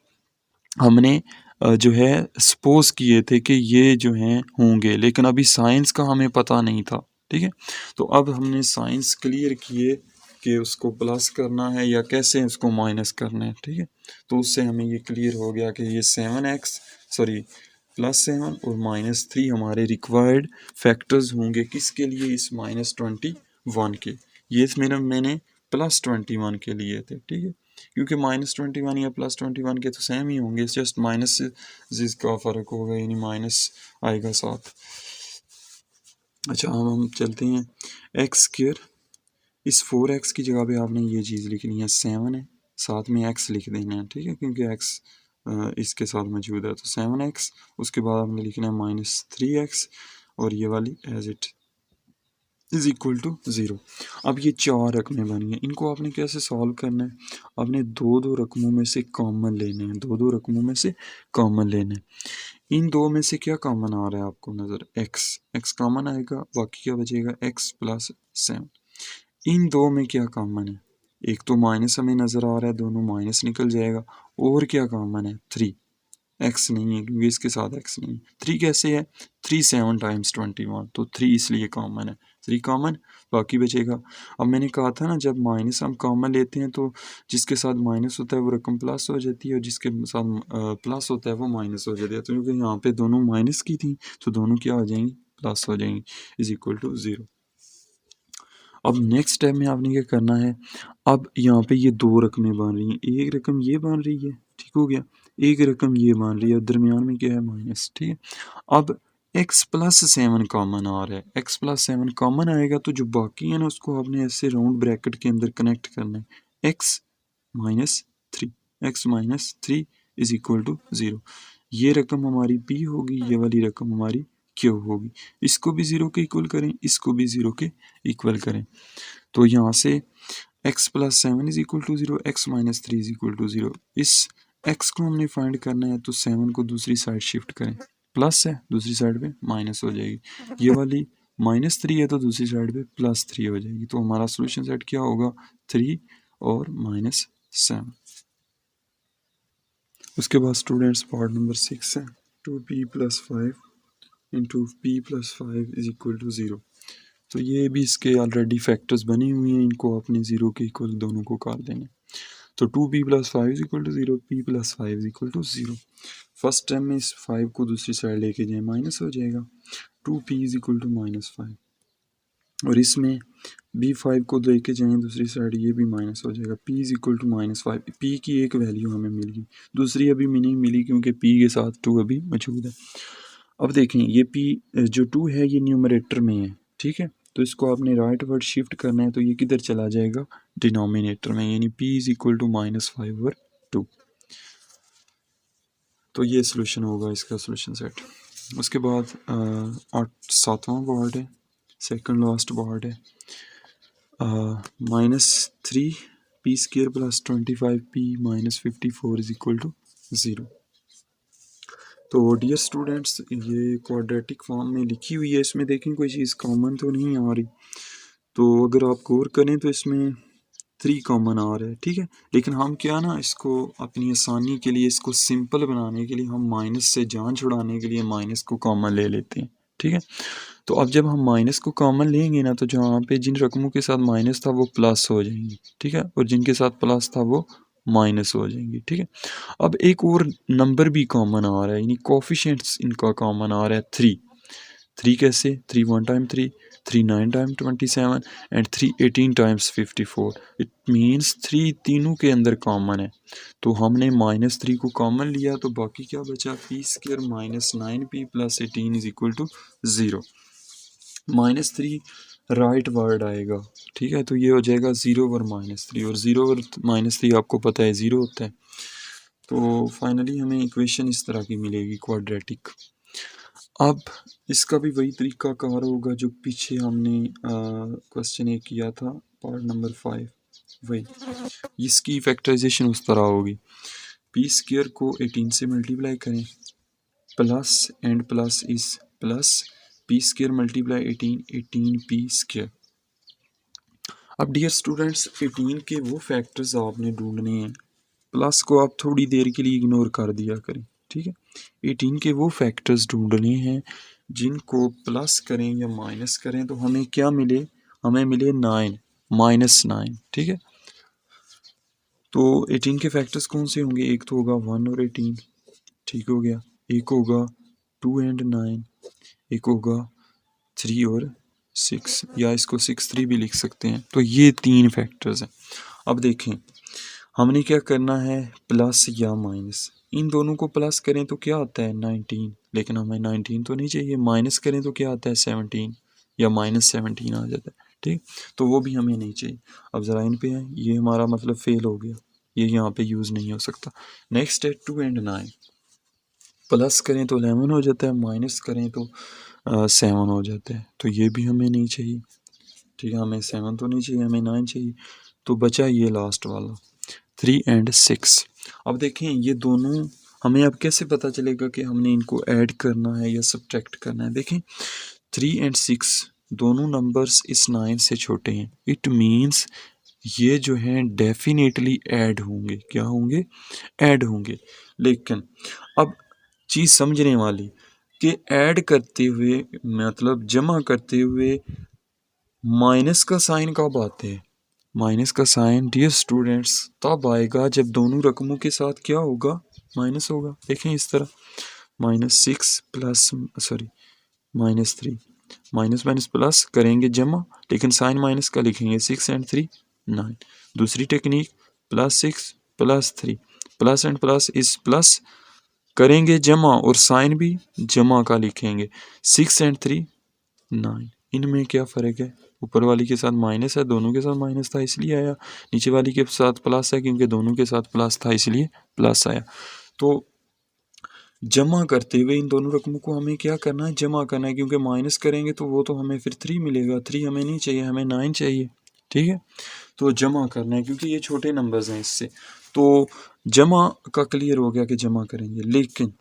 हमने जो है सपोज किए थे कि ये जो हैं होंगे, लेकिन अभी साइंस का हमें पता नहीं था। ठीक है, तो अब हमने साइंस क्लियर किए कि उसको प्लस करना है या कैसे उसको माइनस करना है। ठीक है, तो उससे हमें ये क्लियर हो गया कि ये 7x +7 और -3 हमारे रिक्वायर्ड फैक्टर्स होंगे किसके लिए, इस -21 के। ये मैंने +21 के लिए थे, ठीक है, क्योंकि -21 या +21 के तो सेम ही होंगे, जस्ट माइनस जिसका फ़र्क होगा, यानी माइनस आएगा साथ। अच्छा, हम चलते हैं x²। इस 4x की जगह पे आपने ये चीज़ लिखनी है, 7 है, साथ में x लिख देना है, ठीक है, क्योंकि x इसके साथ मौजूद है, तो 7x। उसके बाद आपने लिखना है -3x और ये वाली as it is equal to 0। अब ये 4 रकमें बनी हैं, इनको आपने कैसे सॉल्व करना है, आपने दो दो रकमों में से कॉमन लेने हैं, दो दो रकमों में से कॉमन लेने हैं। इन दो में से क्या कॉमन आ रहा है आपको नज़र, x कॉमन आएगा, बाकी क्या बचेगा x + 7। इन दो में क्या कॉमन है, एक तो माइनस हमें नज़र आ रहा है, दोनों माइनस निकल जाएगा, और क्या कॉमन है 3, x नहीं है क्योंकि इसके साथ x नहीं है। 3 कैसे है, 3 7 टाइम्स 21, तो 3 इसलिए कॉमन है, 3 कॉमन, बाकी बचेगा। अब मैंने कहा था ना, जब माइनस हम कॉमन लेते हैं तो जिसके साथ माइनस होता है वो रकम प्लस हो जाती है, और जिसके साथ प्लस होता है वो माइनस हो जाती है, तो क्योंकि यहाँ पे दोनों माइनस की थी तो दोनों क्या हो जाएंगी, प्लस हो जाएंगी, इज इक्वल टू 0। अब नेक्स्ट स्टेप में आपने क्या करना है, अब यहाँ पे ये दो रकमें बन रही हैं, एक रकम ये बन रही है, ठीक हो गया, एक रकम ये बन रही है, दरमियान में क्या है, माइनस, ठीक है। अब x + 7 कॉमन आ रहा है, x + 7 कॉमन आएगा तो जो बाकी है ना उसको आपने ऐसे राउंड ब्रैकेट के अंदर कनेक्ट करना है, x - 3, x - 3 is equal to 0। ये रकम हमारी p होगी, ये वाली रकम हमारी q होगी। इसको भी 0 के इक्वल करें, इसको भी 0 के इक्वल करें, तो यहाँ से x + 7 is equal to 0, x - 3 is equal to 0। इस x को हमने फाइंड करना है, तो 7 को दूसरी साइड शिफ्ट करें, प्लस है दूसरी साइड पे माइनस हो जाएगी, ये वाली -3 है तो दूसरी साइड पे +3 हो जाएगी, तो हमारा सोल्यूशन सेट क्या होगा, 3 और -7। उसके बाद स्टूडेंट्स पार्ट नंबर 6 है, 2p + 5 into p + 5 is equal to 0। तो ये भी इसके ऑलरेडी फैक्टर्स बने हुए हैं, इनको अपने 0 के इक्वल दोनों को कर देना। तो 2p + 5 is equal to 0, p + 5 is equal to 0। First time में इस 5 को दूसरी साइड लेके जाए, माइनस हो जाएगा, 2p इज इक्वल टू -5, और इसमें b5 को लेके जाएँ दूसरी साइड, ये भी माइनस हो जाएगा, p is equal to -5। p की एक वैल्यू हमें मिल गई, दूसरी अभी नहीं मिली क्योंकि p के साथ 2 अभी मौजूद है। अब देखें, ये p जो 2 है ये न्यूमरेटर में है, ठीक है, तो इसको आपने राइट वर्ड शिफ्ट करना है, तो ये किधर चला जाएगा, डिनोमिनेटर में, यानी p इज इक्वल टू -5 और 2। तो ये सोल्यूशन होगा इसका सोल्यूशन सेट। उसके बाद 7वां पार्ट है, सेकंड लास्ट पार्ट है, -3 p² + 25p - 54 is equal to 0। तो डियर स्टूडेंट्स, ये क्वाड्रेटिक फॉर्म में लिखी हुई है, इसमें देखें कोई चीज़ कॉमन तो नहीं आ रही, तो अगर आप गौर करें तो इसमें 3 कॉमन आ रहा है, ठीक है, लेकिन हम क्या ना, इसको अपनी आसानी के लिए, इसको सिंपल बनाने के लिए, हम माइनस से जान छुड़ाने के लिए माइनस को कॉमन ले लेते हैं, ठीक है। तो अब जब हम माइनस को कॉमन लेंगे ना, तो जहाँ पे जिन रकमों के साथ माइनस था वो प्लस हो जाएंगी, ठीक है, और जिनके साथ प्लस था वो माइनस हो जाएंगी, ठीक है। अब एक और नंबर भी कॉमन आ रहा है, यानी कोफिशिएंट्स इनका कॉमन आ रहा है 3 कैसे, 3 1 time 3, 3 9 time 27 and 3 18 times 54। It means 3 तीनों के अंदर कॉमन है, तो हमने -3 को कॉमन लिया, तो बाकी क्या बचा, p² - 9p + 18 is equal to 0। -3 right word आएगा, ठीक है, तो ये हो जाएगा 0 और -3, और 0 और -3 आपको पता है 0 होता है। तो फाइनली हमें इक्वेशन इस तरह की मिलेगी क्वाड्रेटिक। अब इसका भी वही तरीका कार होगा जो पीछे हमने क्वेश्चन एक किया था, पार्ट नंबर 5, वही इसकी फैक्टराइजेशन उस तरह होगी, p² को 18 से मल्टीप्लाई करें, प्लस एंड प्लस इस प्लस p² × 18 18p²। अब डियर स्टूडेंट्स, 18 के वो फैक्टर्स आपने ढूंढने हैं, प्लस को आप थोड़ी देर के लिए इग्नोर कर दिया करें, ठीक है। 18 के वो फैक्टर्स ढूंढने हैं जिनको प्लस करें या माइनस करें तो हमें क्या मिले, हमें मिले 9 -9, ठीक है। तो 18 के फैक्टर्स कौन से होंगे, एक तो होगा 1 और 18, ठीक हो गया, एक होगा 2 एंड 9, एक होगा 3 और 6, या इसको 6 3 भी लिख सकते हैं। तो ये 3 फैक्टर्स हैं। अब देखें हमने क्या करना है, प्लस या माइनस। इन दोनों को प्लस करें तो क्या आता है 19, लेकिन हमें 19 तो नहीं चाहिए। माइनस करें तो क्या आता है 17 या -17 आ जाता है, ठीक। तो वो भी हमें नहीं चाहिए। अब ज़रा इन पे है, ये हमारा मतलब फेल हो गया, ये यहाँ पे यूज़ नहीं हो सकता। नेक्स्ट है 2 एंड 9, प्लस करें तो 11 हो जाता है, माइनस करें तो 7 हो जाता है। तो ये भी हमें नहीं चाहिए, ठीक है। हमें 7 तो नहीं चाहिए, हमें 9 चाहिए। तो बचा ये लास्ट वाला 3 एंड 6। अब देखें ये दोनों, हमें अब कैसे पता चलेगा कि हमने इनको ऐड करना है या सब्ट्रैक्ट करना है। देखें 3 एंड 6 दोनों नंबर्स इस 9 से छोटे हैं। इट मीन्स ये जो हैं डेफिनेटली ऐड होंगे। क्या होंगे? ऐड होंगे। लेकिन अब चीज़ समझने वाली कि ऐड करते हुए मतलब जमा करते हुए माइनस का साइन कब आते हैं? माइनस का साइन डियर स्टूडेंट्स तब आएगा जब दोनों रकमों के साथ क्या होगा? माइनस होगा। देखें इस तरह -6 plus sorry -3, minus minus plus करेंगे जमा, लेकिन साइन माइनस का लिखेंगे। 6 एंड 3 9। दूसरी टेक्निक +6 +3, प्लस एंड प्लस इस प्लस करेंगे जमा और साइन भी जमा का लिखेंगे। 6 एंड 3 9। इनमें क्या फ़र्क है? ऊपर वाली के साथ माइनस है, दोनों के साथ माइनस था इसलिए आया। नीचे वाली के साथ प्लस है क्योंकि दोनों के साथ प्लस था इसलिए प्लस आया। तो जमा करते हुए इन दोनों रकमों को हमें क्या करना है? जमा करना है, क्योंकि माइनस करेंगे तो वो तो हमें फिर 3 मिलेगा। 3 हमें नहीं चाहिए, हमें 9 चाहिए, ठीक है। तो जमा करना है क्योंकि ये छोटे नंबर्स हैं इससे। तो जमा का क्लियर हो गया कि जमा करेंगे। लेकिन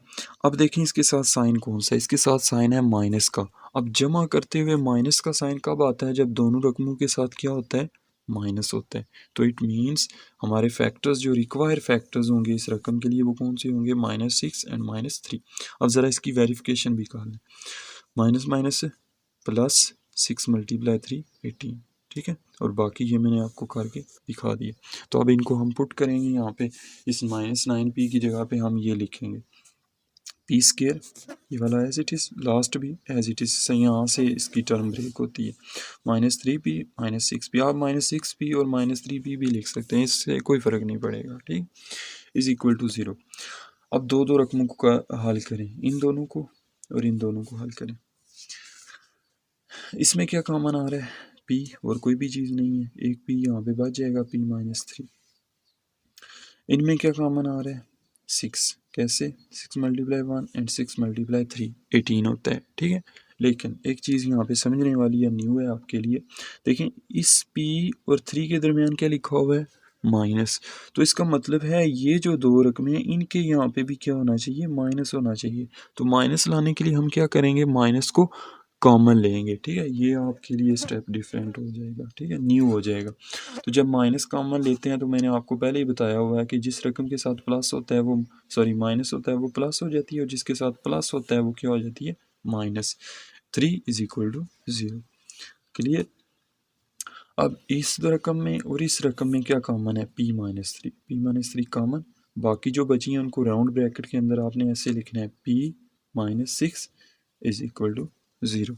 अब देखें इसके साथ साइन कौन सा है? इसके साथ साइन है माइनस का। अब जमा करते हुए माइनस का साइन कब आता है? जब दोनों रकमों के साथ क्या होता है? माइनस होता है। तो इट मीन्स हमारे फैक्टर्स जो रिक्वायर फैक्टर्स होंगे इस रकम के लिए वो कौन से होंगे? -6 एंड -3। अब ज़रा इसकी वेरिफिकेशन भी कर लें। माइनस माइनस प्लस 6 × 3 18, ठीक है। और बाकी ये मैंने आपको करके दिखा दिया। तो अब इनको हम पुट करेंगे यहाँ पे, इस -9p की जगह पे हम ये लिखेंगे p², ये वाला एज इट इज़, लास्ट भी एज इट इज़। यहाँ से इसकी टर्म ब्रेक होती है। -3p -6p, आप -6p और -3p भी लिख सकते हैं, इससे कोई फ़र्क नहीं पड़ेगा, ठीक। Is equal to 0। अब दो रकमों को हल करें, इन दोनों को और इन दोनों को हल करें। इसमें क्या कॉमन आ रहा है? p, और कोई भी चीज़ नहीं है। एक p यहाँ पे बच जाएगा, p -3। इनमें क्या कॉमन आ रहा है? 6। कैसे? 6 × 1 एंड 6 × 3 18 होता है, ठीक है। लेकिन एक चीज़ यहाँ पे समझने वाली है, न्यू है आपके लिए। देखें इस p और 3 के दरमियान क्या लिखा हुआ है? माइनस। तो इसका मतलब है ये जो दो रकमें हैं इनके यहाँ पे भी क्या होना चाहिए? माइनस होना चाहिए। तो माइनस लाने के लिए हम क्या करेंगे? माइनस को कॉमन लेंगे, ठीक है। ये आपके लिए स्टेप डिफरेंट हो जाएगा, ठीक है, न्यू हो जाएगा। तो जब माइनस कॉमन लेते हैं तो मैंने आपको पहले ही बताया हुआ है कि जिस रकम के साथ प्लस होता है वो सॉरी माइनस होता है वो प्लस हो जाती है, और जिसके साथ प्लस होता है वो क्या हो जाती है? -3 = 0। क्लियर? अब इस रकम में और इस रकम में क्या कॉमन है? p -3 common. बाकी जो बची हैं उनको राउंड ब्रैकेट के अंदर आपने ऐसे लिखना है p -6 = 0।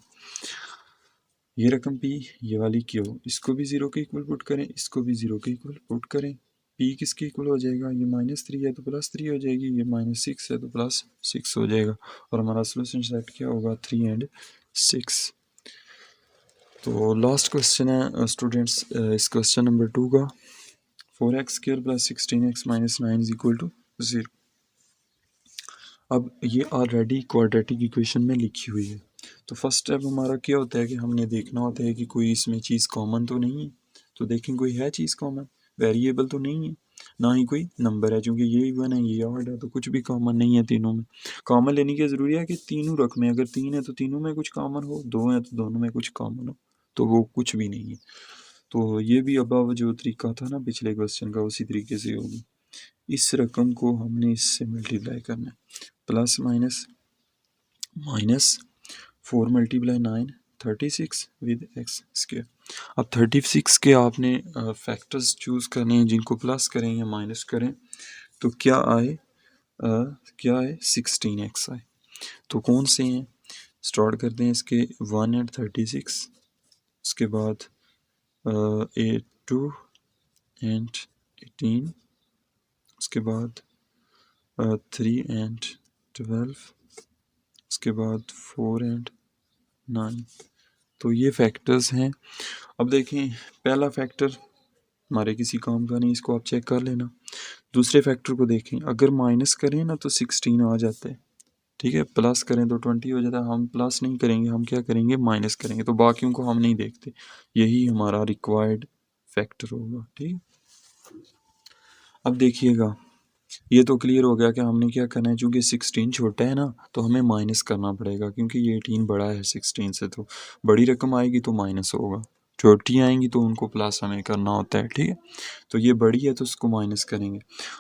ये रकम p, ये वाली q, इसको भी 0 के इक्वल पुट करें, इसको भी 0 के इक्वल पुट करें। p किसके इक्वल हो जाएगा? ये -3 है तो +3 हो जाएगी, ये -6 है तो +6 हो जाएगा। और हमारा सोल्यूशन सेट क्या होगा? 3 एंड 6। तो लास्ट क्वेश्चन है स्टूडेंट्स, इस क्वेश्चन नंबर 2 का 4x² + 16x - 9 = 0। अब ये ऑलरेडी क्वाड्रेटिक इक्वेशन में लिखी हुई है। तो फर्स्ट स्टेप हमारा क्या होता है कि हमने देखना होता है कि कोई इसमें चीज़ कॉमन तो नहीं है। तो देखें कोई है चीज़ कॉमन? वेरिएबल तो नहीं है, ना ही कोई नंबर है, क्योंकि ये इवन है ये ऑड है, तो कुछ भी कॉमन नहीं है तीनों में। कॉमन लेने की ज़रूरी है कि तीनों रकमें, अगर 3 है तो तीनों में कुछ कॉमन हो, 2 है तो दोनों में कुछ कॉमन हो, तो वो कुछ भी नहीं है। तो ये भी अब जो तरीका था ना पिछले क्वेश्चन का उसी तरीके से होगी। इस रकम को हमने इससे मल्टीप्लाई करना है, प्लस माइनस -4 × 9 36 विद x²। अब 36 के आपने फैक्टर्स चूज़ करने हैं जिनको प्लस करें या माइनस करें तो क्या आए 16x आए। तो कौन से हैं, स्टार्ट करते हैं इसके 1 एंड 36, उसके बाद 2 एंड 18, उसके बाद 3 एंड 12, उसके बाद 4 एंड 9। तो ये फैक्टर्स हैं। अब देखें, पहला फैक्टर हमारे किसी काम का नहीं, इसको आप चेक कर लेना। दूसरे फैक्टर को देखें, अगर माइनस करें ना तो 16 आ जाता है, ठीक है, प्लस करें तो 20 हो जाता है। हम प्लस नहीं करेंगे, हम क्या करेंगे, माइनस करेंगे, तो बाकियों को हम नहीं देखते, यही हमारा रिक्वायर्ड फैक्टर होगा, ठीक है। अब देखिएगा, ये तो क्लियर हो गया कि हमने क्या करना है, चूँकि 16 छोटा है ना तो हमें माइनस करना पड़ेगा, क्योंकि ये 18 बड़ा है 16 से, तो बड़ी रकम आएगी तो माइनस होगा, छोटी आएंगी तो उनको प्लस हमें करना होता है, ठीक है। तो ये बड़ी है तो उसको माइनस करेंगे।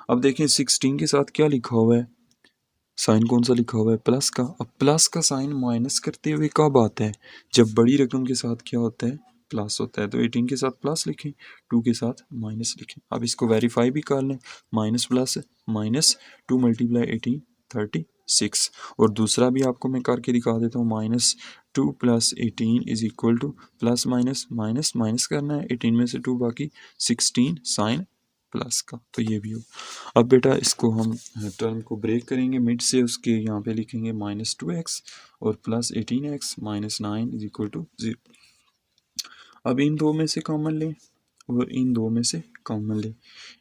अब देखें 16 के साथ क्या लिखा हुआ है, साइन कौन सा लिखा हुआ है, प्लस का। अब प्लस का साइन माइनस करते हुए कब आता है, जब बड़ी रकम के साथ क्या होता है, प्लस होता है। तो 18 के साथ प्लस लिखें, 2 के साथ माइनस लिखें। अब इसको वेरीफाई भी कर लें, माइनस प्लस माइनस 2 मल्टीप्लाई 18 36। और दूसरा भी आपको मैं करके दिखा देता हूँ, -2 + 18 is equal to plus minus minus minus करना है, 18 में से 2 बाकी 16 साइन प्लस का, तो ये भी हो। अब बेटा इसको हम टर्म को ब्रेक करेंगे मिड से, उसके यहाँ पे लिखेंगे -2x और +18x -9 इज इक्वल टू 0। अब इन दो में से कॉमन लें और इन दो में से कॉमन लें।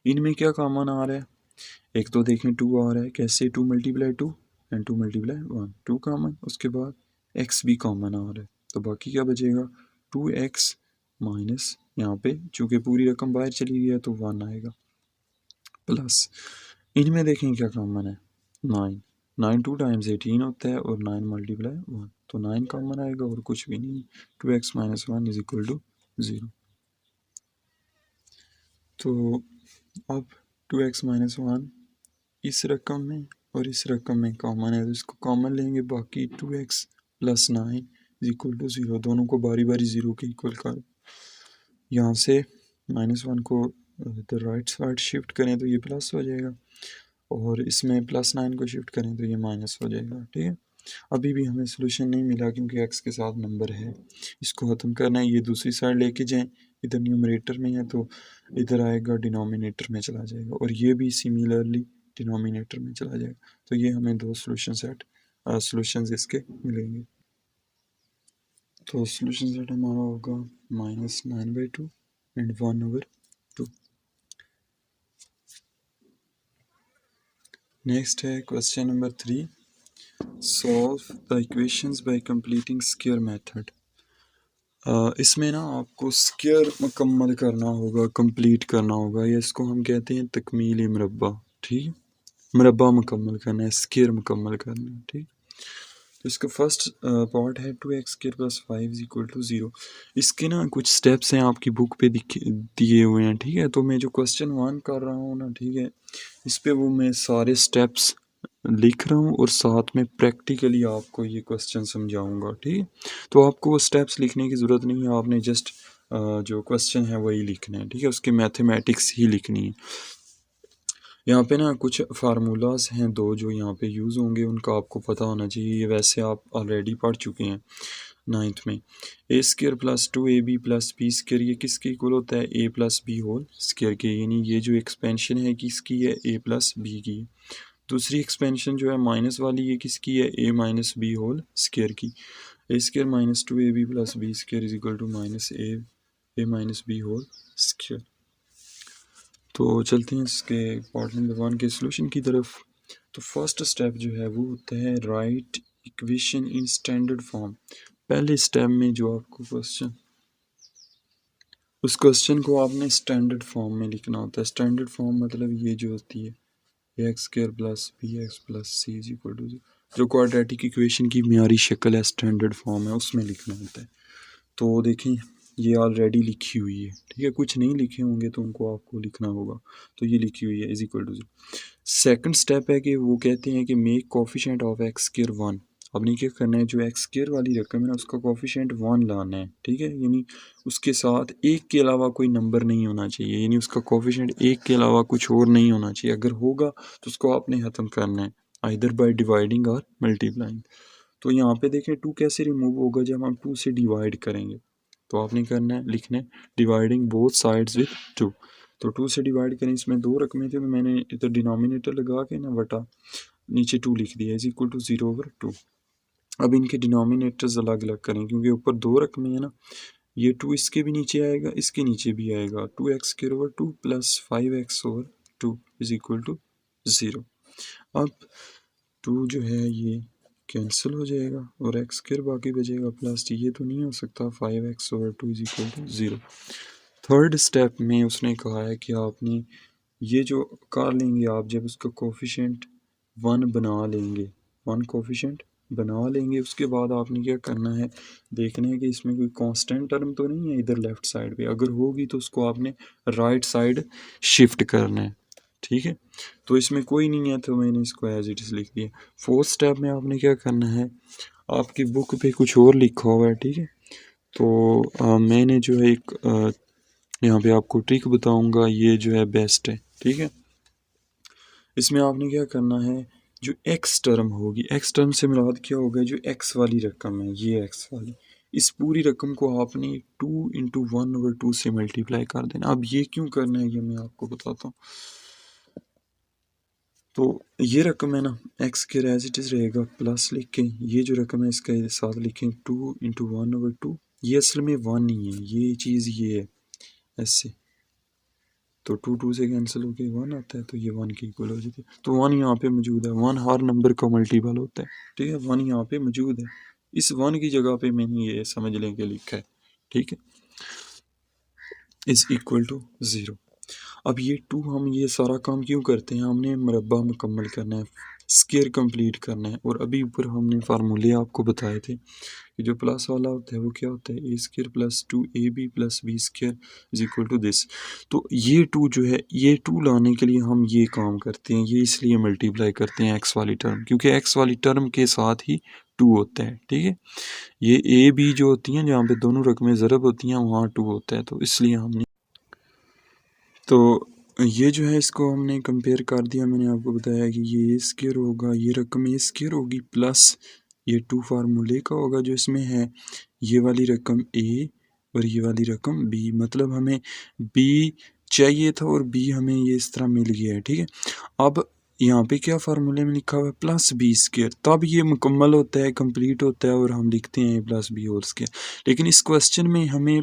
इनमें क्या कॉमन आ रहा है, एक तो देखें 2 आ रहा है, कैसे 2 × 2 एंड 2 × 1, 2 कॉमन, उसके बाद x भी कॉमन आ रहा है, तो बाकी क्या बचेगा 2x माइनस, यहाँ पे चूँकि पूरी रकम बाहर चली गई है तो 1 आएगा, प्लस इनमें देखें क्या कॉमन है, 9, 9 2 टाइम्स 18 होता है और 9 × 1, तो 9 कॉमन आएगा और कुछ भी नहीं। 2x - 1 is equal to 0। तो अब 2x - 1 इस रकम में और इस रकम में कॉमन है, तो इसको कॉमन लेंगे, बाकी 2x + 9 इज इक्वल टू 0। दोनों को बारी बारी 0 के इक्वल कर, यहाँ से -1 को इधर राइट साइड शिफ्ट करें तो ये प्लस हो जाएगा, और इसमें +9 को शिफ्ट करें तो ये माइनस हो जाएगा, ठीक है। अभी भी हमें सोल्यूशन नहीं मिला क्योंकि x के साथ नंबर है, इसको ख़त्म करना है। ये दूसरी साइड लेके जाएं, इधर न्यूमरेटर में है तो इधर आएगा डिनोमिनेटर में चला जाएगा, और ये भी सिमिलरली डिनोमिनेटर में चला जाएगा। तो ये हमें दो सोल्यूशन इसके मिलेंगे। तो सोल्यूशन सेट हमारा होगा -9/2 एंड 1/2। नेक्स्ट है question number 3, solve the equations bye completing square method. इसमें ना आपको स्क्वायर मुकम्मल करना होगा, कंप्लीट करना होगा, या इसको हम कहते हैं तकमील मुरब्बा, ठीक है, मुरब्बा मुकम्मल करना है, स्क्वायर मुकम्मल करना है, ठीक। तो इसका फर्स्ट पार्ट है 2x² + 5 इज इक्वल टू 0। इसके ना कुछ स्टेप्स हैं आपकी बुक पे दिए हुए हैं, ठीक है। तो मैं जो क्वेश्चन 1 कर रहा हूँ ना, ठीक है, इस पे वो मैं सारे स्टेप्स लिख रहा हूँ और साथ में प्रैक्टिकली आपको ये क्वेश्चन समझाऊंगा, ठीक है। तो आपको वो स्टेप्स लिखने की ज़रूरत नहीं है, आपने जस्ट जो क्वेश्चन है वही लिखना है, ठीक है, उसकी मैथमेटिक्स ही लिखनी है। यहाँ पे ना कुछ फार्मूलाज हैं दो जो यहाँ पे यूज़ होंगे, उनका आपको पता होना चाहिए, ये वैसे आप ऑलरेडी पढ़ चुके हैं 9th में। a² + 2ab + b², ये किसके इक्वल होता है, a + b होल स्क्वायर के, यानी ये जो एक्सपेंशन है किसकी है, a + b की। दूसरी एक्सपेंशन जो है माइनस वाली, ये किसकी है, a - b होल स्क्वायर की। a² - 2ab + b² is equal to -a - b whole square. तो चलते हैं इसके पार्ट नंबर 1 के सोल्यूशन की तरफ। तो फर्स्ट स्टेप जो है वो होता है right equation in standard form. पहले स्टेप में जो आपको क्वेश्चन, उस क्वेश्चन को आपने स्टैंडर्ड फॉर्म में लिखना होता है। स्टैंडर्ड फॉर्म मतलब ये जो होती है x² + bx + c is equal to 0, जो क्वाड्रेटिक इक्वेशन की मियारी शक्ल है, स्टैंडर्ड फॉर्म है, उसमें लिखना होता है। तो देखें ये ऑलरेडी लिखी हुई है, ठीक है, कुछ नहीं लिखे होंगे तो उनको आपको लिखना होगा। तो ये लिखी हुई है is equal to 0। Second step है कि वो कहते हैं कि मेक कोफिशिएंट ऑफ x² 1। आपने क्या करना है, जो x² वाली रकम है ना उसका कोफिशिएंट 1 लाना है, ठीक है, यानी उसके साथ एक के अलावा कोई नंबर नहीं होना चाहिए, यानी उसका कोफिशिएंट एक के अलावा कुछ और नहीं होना चाहिए। अगर होगा तो उसको आपने ख़त्म करना है, आइदर बाय डिवाइडिंग और मल्टीप्लाइंग। तो यहाँ पे देखें 2 कैसे रिमूव होगा, जब हम 2 से डिवाइड करेंगे। तो आपने करना है, लिखना है डिवाइडिंग बोथ साइड्स विथ 2। तो 2 से डिवाइड करें, इसमें 2 रकमें थे तो मैंने इधर डिनोमिनेटर लगा के ना वटा नीचे 2 लिख दिया, इज इक्वल टू 0/2। अब इनके डिनोमिनेटर्स अलग अलग करें क्योंकि ऊपर 2 रकमें हैं ना, ये 2 इसके भी नीचे आएगा, इसके नीचे भी आएगा। 2x² plus 5x/2 is equal to 0। अब 2 जो है ये कैंसिल हो जाएगा और x² बाकी बचेगा प्लस, ये तो नहीं हो सकता, 5x/2 is equal to 0। Third step में उसने कहा है कि आपने ये जो कर लेंगे आप, जब उसका कोफिशिएंट 1 बना लेंगे, 1 कोफिशिएंट बना लेंगे, उसके बाद आपने क्या करना है, देखना है कि इसमें कोई कांस्टेंट टर्म तो नहीं है इधर लेफ्ट साइड पे। अगर होगी तो उसको आपने राइट साइड शिफ्ट करना है, ठीक है। तो इसमें कोई नहीं है तो मैंने इसको एज इट इज़ लिख दिया। फोर्थ स्टेप में आपने क्या करना है, आपकी बुक पे कुछ और लिखा हुआ है, ठीक है। तो मैंने जो है एक यहाँ पे आपको ट्रिक बताऊंगा, ये जो है बेस्ट है, ठीक है। इसमें आपने क्या करना है, जो एक्स टर्म होगी, एक्स टर्म से मुराद क्या होगा, जो एक्स वाली रकम है, ये एक्स वाली, इस पूरी रकम को आपने 2 × 1/2 से मल्टीप्लाई कर देना। अब ये क्यों करना है ये मैं आपको बताता हूँ। तो ये रकम है ना, एक्स के एज इट इज़ रहेगा, प्लस लिख के ये जो रकम है इसका साथ लिखें 2 × 1/2। ये असल में 1 नहीं है, ये चीज़ ये है ऐसे, तो 2 से कैंसिल होके 1 आता है, तो ये 1 के इक्वल हो जाती है। तो 1 यहाँ पे मौजूद है, 1 हर नंबर का मल्टीपल होता है, ठीक है। 1 यहाँ पे मौजूद है, इस 1 की जगह पे मैंने ये समझ लें कि लिखा है, ठीक है, इज इक्वल टू 0। अब ये 2, हम ये सारा काम क्यों करते हैं, हमने मरबा मुकम्मल करना है, स्क्वायर कंप्लीट करना है। और अभी ऊपर हमने फार्मूले आपको बताए थे कि जो प्लस वाला होता है वो क्या होता है, a² plus 2ab plus b² is equal to this. तो ये 2 जो है, ये 2 लाने के लिए हम ये काम करते हैं, ये इसलिए मल्टीप्लाई करते हैं एक्स वाली टर्म, क्योंकि एक्स वाली टर्म के साथ ही 2 होता है, ठीक है। ये a b जो होती हैं, जहाँ पे दोनों रकमें ज़रब होती हैं, वहाँ 2 होता है, तो इसलिए हमने, तो ये जो है इसको हमने कंपेयर कर दिया। मैंने आपको बताया कि ये a² होगा, ये रकम a² होगी, प्लस ये 2 फार्मूले का होगा जो इसमें है, ये वाली रकम a और ये वाली रकम b। मतलब हमें b चाहिए था और b हमें ये इस तरह मिल गया है, ठीक है। अब यहाँ पे क्या फार्मूले में लिखा हुआ है, प्लस b², तब ये मुकम्मल होता है, कंप्लीट होता है, और हम लिखते हैं प्लस b होल स्क्वायर। लेकिन इस क्वेश्चन में हमें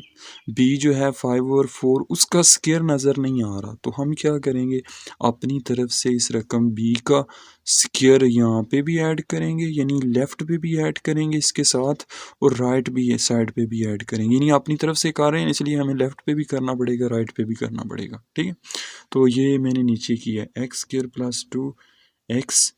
b जो है 5 और 4 उसका स्क्वायर नज़र नहीं आ रहा, तो हम क्या करेंगे, अपनी तरफ से इस रकम b का स्क्वायर यहाँ पे भी ऐड करेंगे, यानी लेफ़्ट पे भी ऐड करेंगे इसके साथ, और राइट भी साइड पे भी ऐड करेंगे। यानी अपनी तरफ से कर रहे हैं इसलिए हमें लेफ़्ट पे भी करना पड़ेगा, राइट पे भी करना पड़ेगा, ठीक है। तो ये मैंने नीचे किया, x² plus 2x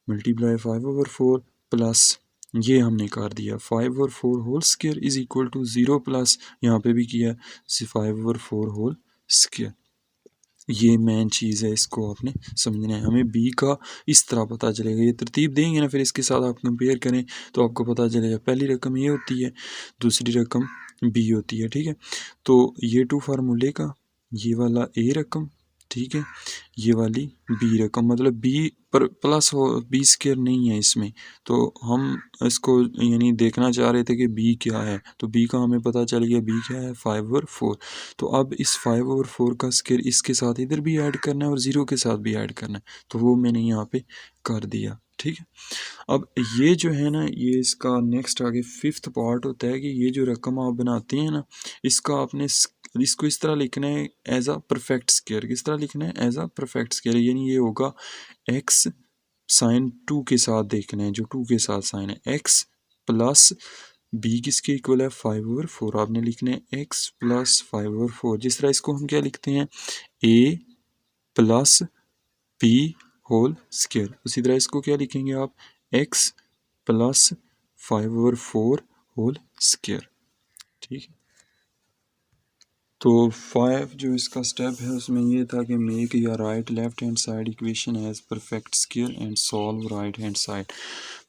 multiply 5/4 plus ये हमने कर दिया 5/4 whole square is equal to 0, plus यहाँ पे भी किया 5/4 होल स्क्वायर। ये मेन चीज़ है, इसको आपने समझना है। हमें b का इस तरह पता चलेगा, ये तरतीब देंगे ना, फिर इसके साथ आप कंपेयर करें तो आपको पता चलेगा, पहली रकम ये होती है, दूसरी रकम b होती है, ठीक है। तो ये 2 फार्मूले का, ये वाला a रकम, ठीक है, ये वाली b रकम, मतलब b पर प्लस हो, b² नहीं है इसमें, तो हम इसको यानी देखना चाह रहे थे कि b क्या है, तो b का हमें पता चल गया, b क्या है 5/4। तो अब इस 5/4 का स्क्वायर इसके साथ इधर भी ऐड करना है और 0 के साथ भी ऐड करना है, तो वो मैंने यहाँ पे कर दिया, ठीक है। अब ये जो है ना, ये इसका नेक्स्ट आगे 5th पार्ट होता है कि ये जो रकम आप बनाते हैं ना, इसका आपने इसको इस तरह लिखना है एज अ परफेक्ट स्क्वायर। किस तरह लिखना है, एज अ परफेक्ट स्क्वायर, यानी ये होगा x साइन 2 के साथ देखना है, जो 2 के साथ साइन है, x प्लस b किसके इक्वल है 5/4, आपने लिखना है x प्लस 5/4। जिस तरह इसको हम क्या लिखते हैं, a plus b whole square, उसी तरह इसको क्या लिखेंगे आप, x प्लस 5/4 होल स्क्वायर, ठीक है। तो 5 जो इसका स्टेप है उसमें ये था कि मेक या right left hand side equation as perfect square and solve right hand side.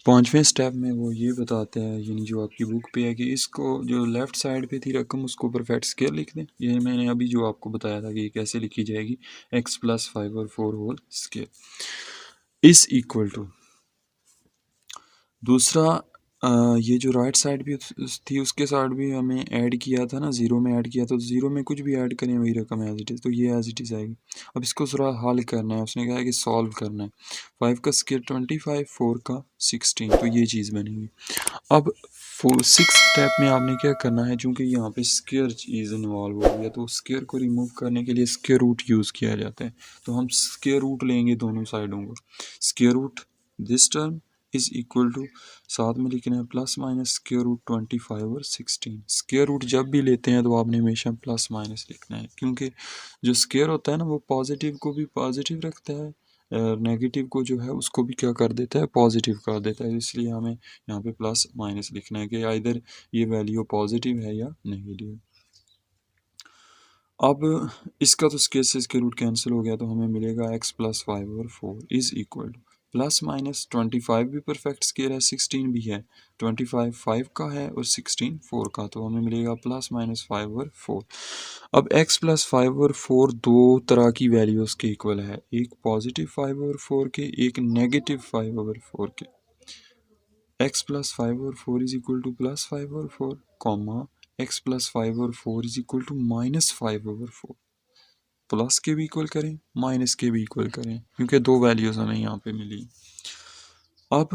5वें स्टेप में वो ये बताते हैं, यानी जो आपकी बुक पे है, कि इसको जो लेफ्ट साइड पे थी रकम उसको परफेक्ट स्क्वायर लिख दें। ये मैंने अभी जो आपको बताया था कि ये कैसे लिखी जाएगी, x plus 5/4 whole square is equal to, दूसरा ये जो राइट साइड भी थी उसके साइड भी हमें ऐड किया था ना, ज़ीरो में ऐड किया था, तो ज़ीरो में कुछ भी ऐड करें वही रकम एज इट इज़, तो ये एज इट इज़ आएगी। अब इसको थोड़ा हल करना है, उसने कहा है कि सॉल्व करना है। 5 का स्क्वायर 25, 4 का 16, तो ये चीज़ बनेगी। अब 6 स्टेप में आपने क्या करना है, चूँकि यहाँ पे स्क्वायर चीज़ इन्वॉल्व हो गई है तो स्क्वायर को रिमूव करने के लिए स्क्वायर रूट यूज़ किया जाता है। तो हम स्क्वायर रूट लेंगे दोनों साइडों को। Square root this term is equal to, साथ में लिखना है प्लस माइनस स्क्वायर रूट 25 और 16। स्क्वायर रूट जब भी लेते हैं तो आपने हमेशा प्लस माइनस लिखना है, क्योंकि जो स्क्वायर होता है ना वो पॉजिटिव को भी पॉजिटिव रखता है, नेगेटिव को जो है उसको भी क्या कर देता है, पॉजिटिव कर देता है। इसलिए हमें यहाँ पे प्लस माइनस लिखना है कि आइदर ये वैल्यू पॉजिटिव है या नेगेटिव। अब इसका तो स्क्वायर से इसके रूट कैंसिल हो गया, तो हमें मिलेगा x प्लस 5 और 4 is equal to plus minus 25 भी परफेक्ट स्क्वायर है, 16 भी है, 25 5 का है और 16 4 का, तो हमें मिलेगा प्लस माइनस 5 और 4। अब x प्लस 5 और 4 दो तरह की वैल्यूज़ के इक्वल है, एक पॉजिटिव 5 और 4 के, एक नेगेटिव 5 और 4 के। x प्लस 5 और 4 इज इक्वल टू प्लस 5 और 4, कॉमा x प्लस 5 और 4 इज इक्वल टू माइनस 5 और 4। प्लस के भी इक्वल करें, माइनस के भी इक्वल करें, क्योंकि दो वैल्यूज़ हमें यहाँ पे मिली। अब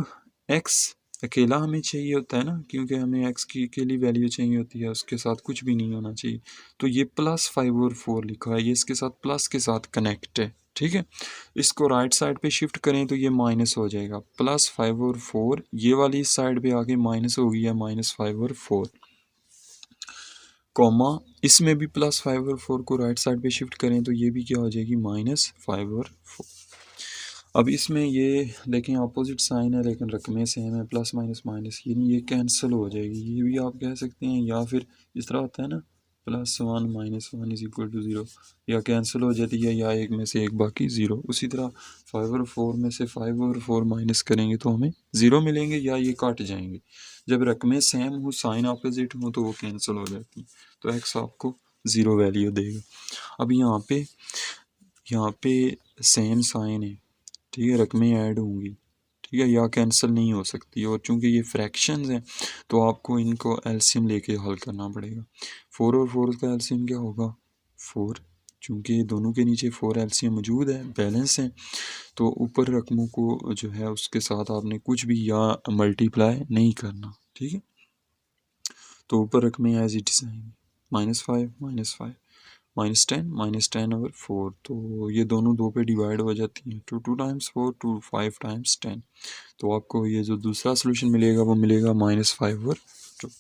x अकेला हमें चाहिए होता है ना, क्योंकि हमें x की अकेली वैल्यू चाहिए होती है, उसके साथ कुछ भी नहीं होना चाहिए। तो ये प्लस 5 और 4 लिखा है, ये इसके साथ प्लस के साथ कनेक्ट है, ठीक है। इसको राइट साइड पे शिफ्ट करें तो ये माइनस हो जाएगा, प्लस 5 और 4, ये वाली साइड पे आके माइनस हो गई है, माइनस 5 और 4, कॉमा इसमें भी प्लस 5 और 4 को राइट साइड पे शिफ्ट करें तो ये भी क्या हो जाएगी, माइनस 5 और 4। अब इसमें ये देखें अपोजिट साइन है लेकिन रकमें सेम है, प्लस माइनस माइनस, यानी ये कैंसिल हो जाएगी। ये भी आप कह सकते हैं, या फिर इस तरह होता है ना, plus 1 minus 1 is equal to 0, या कैंसिल हो जाती है, या एक में से एक बाकी 0। उसी तरह 5 और 4 में से 5 और 4 माइनस करेंगे तो हमें 0 मिलेंगे, या ये कट जाएंगे। जब रकमें सेम हो, साइन अपोजिट हो, तो वो कैंसिल हो जाती हैं, तो एक्स आपको 0 वैल्यू देगा। अब यहाँ पे सेम साइन है, ठीक है, रकमें ऐड होंगी, ठीक है, या कैंसिल नहीं हो सकती, और चूंकि ये फ्रैक्शंस हैं तो आपको इनको एलसीएम लेके हल करना पड़ेगा। 4 और 4 का एलसीएम क्या होगा, 4, चूंकि दोनों के नीचे 4 एलसीएम मौजूद है, बैलेंस है, तो ऊपर रकमों को जो है उसके साथ आपने कुछ भी या मल्टीप्लाई नहीं करना, ठीक है। तो ऊपर रकमें एज इट इज आएंगी, -5 -5 -10 और 4, तो ये दोनों दो पे डिवाइड हो जाती हैं, 2 टाइम्स 4 2 5 टाइम्स 10, तो आपको ये जो दूसरा सोल्यूशन मिलेगा वो मिलेगा -5 और 2।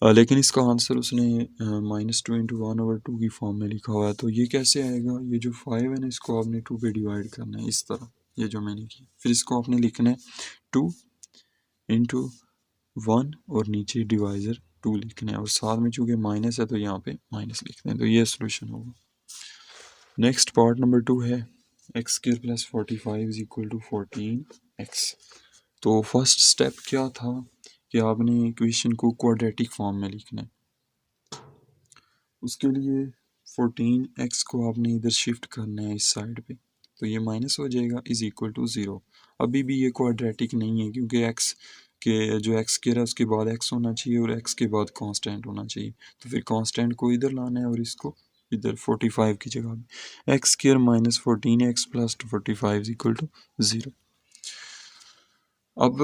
लेकिन इसका आंसर उसने -2 इंटू 1/2 की फॉर्म में लिखा हुआ है, तो ये कैसे आएगा, ये जो 5 है ना इसको आपने 2 पे डिवाइड करना है, इस तरह, ये जो मैंने किया, फिर इसको आपने लिखना है 2 इंटू 1 और नीचे डिवाइज़र 2 लिखना है, और साथ में चूँकि माइनस है तो यहाँ पे माइनस लिखना है, तो ये सोल्यूशन होगा। नेक्स्ट पार्ट नंबर 2 है x square plus 45 is equal to 14x। तो फर्स्ट स्टेप क्या था कि आपने इक्वेशन को क्वाड्रेटिक फॉर्म में लिखना है। उसके लिए 14x को आपने इधर शिफ्ट करना है इस साइड पे, तो ये माइनस हो जाएगा, इज इक्वल टू 0। अभी भी ये क्वाड्रेटिक नहीं है, क्योंकि x के जो एक्स स्क्वायर है उसके बाद x होना चाहिए और x के बाद कांस्टेंट होना चाहिए, तो फिर कांस्टेंट को इधर लाना है और इसको इधर 45 की जगह में, x square minus 14x plus 45 equal to 0। अब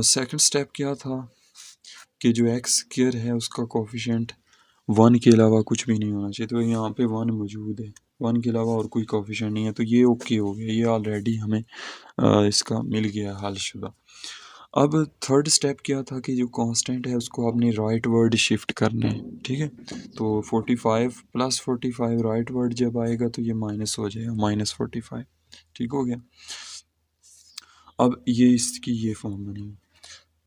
सेकंड स्टेप क्या था कि जो एक्स स्क्वायर है उसका कोफिशिएंट 1 के अलावा कुछ भी नहीं होना चाहिए, तो यहाँ पे 1 मौजूद है, 1 के अलावा और कोई कोफिशिएंट नहीं है, तो ये ओके हो गया, ये ऑलरेडी हमें इसका मिल गया हलशुदा। अब थर्ड स्टेप क्या था कि जो कांस्टेंट है उसको आपने राइट वर्ड शिफ्ट करना है, ठीक है। तो 45 प्लस 45 राइट वर्ड जब आएगा तो ये माइनस हो जाएगा, -45, ठीक हो गया। अब ये इसकी ये फॉर्म बनेगी।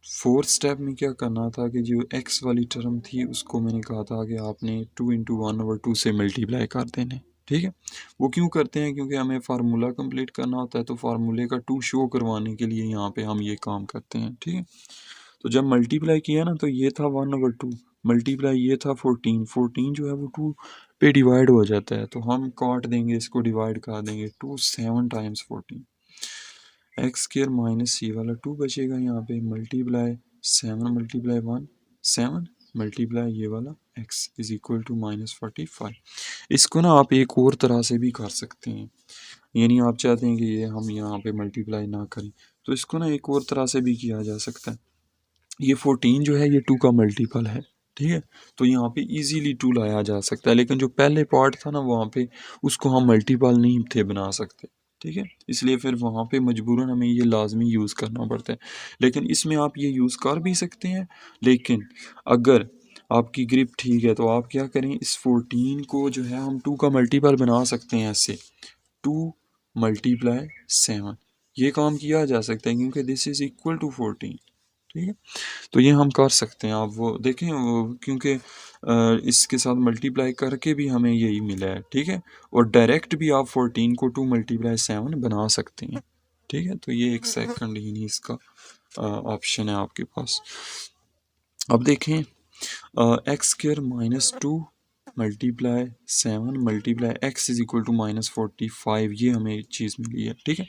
फोर्थ स्टेप में क्या करना था कि जो x वाली टर्म थी उसको मैंने कहा था कि आपने 2 इंटू 1/2 से मल्टीप्लाई कर देने, ठीक है। वो क्यों करते हैं, क्योंकि हमें फार्मूला कंप्लीट करना होता है, तो फार्मूले का 2 शो करवाने के लिए यहाँ पे हम ये काम करते हैं, ठीक है। तो जब मल्टीप्लाई किया ना तो ये था 1/2, मल्टीप्लाई ये था 14 जो है वो 2 पे डिवाइड हो जाता है, तो हम काट देंगे इसको, डिवाइड कर देंगे, 2 7 टाइम्स 14, एक्स स्क्र माइनस ये वाला 2 बचेगा यहाँ पे, मल्टीप्लाई 7 मल्टीप्लाई 1 7 मल्टीप्लाई ये वाला x इज इक्वल टू -45। इसको ना आप एक और तरह से भी कर सकते हैं, यानी आप चाहते हैं कि ये हम यहाँ पे मल्टीप्लाई ना करें, तो इसको ना एक और तरह से भी किया जा सकता है। ये 14 जो है ये 2 का मल्टीपल है, ठीक है, तो यहाँ पे इजीली 2 लाया जा सकता है, लेकिन जो पहले पार्ट था ना वहाँ पे उसको हम मल्टीपल नहीं थे बना सकते, ठीक है, इसलिए फिर वहाँ पे मजबूरन हमें ये लाजमी यूज़ करना पड़ता है। लेकिन इसमें आप ये यूज़ कर भी सकते हैं, लेकिन अगर आपकी ग्रिप ठीक है तो आप क्या करें, इस 14 को जो है हम 2 का मल्टीपल बना सकते हैं ऐसे, 2 मल्टीप्लाई 7, ये काम किया जा सकता है क्योंकि दिस इज़ इक्वल टू 14, ठीक है, तो ये हम कर सकते हैं। आप वो देखें वो क्योंकि इसके साथ मल्टीप्लाई करके भी हमें यही मिला है, ठीक है, और डायरेक्ट भी आप 14 को 2 मल्टीप्लाई 7 बना सकते हैं, ठीक है, तो ये एक सेकंड ही नहीं इसका ऑप्शन है आपके पास। अब देखें x square minus 2 multiply 7 multiply x is equal to -45, ये हमें चीज़ मिली है, ठीक है।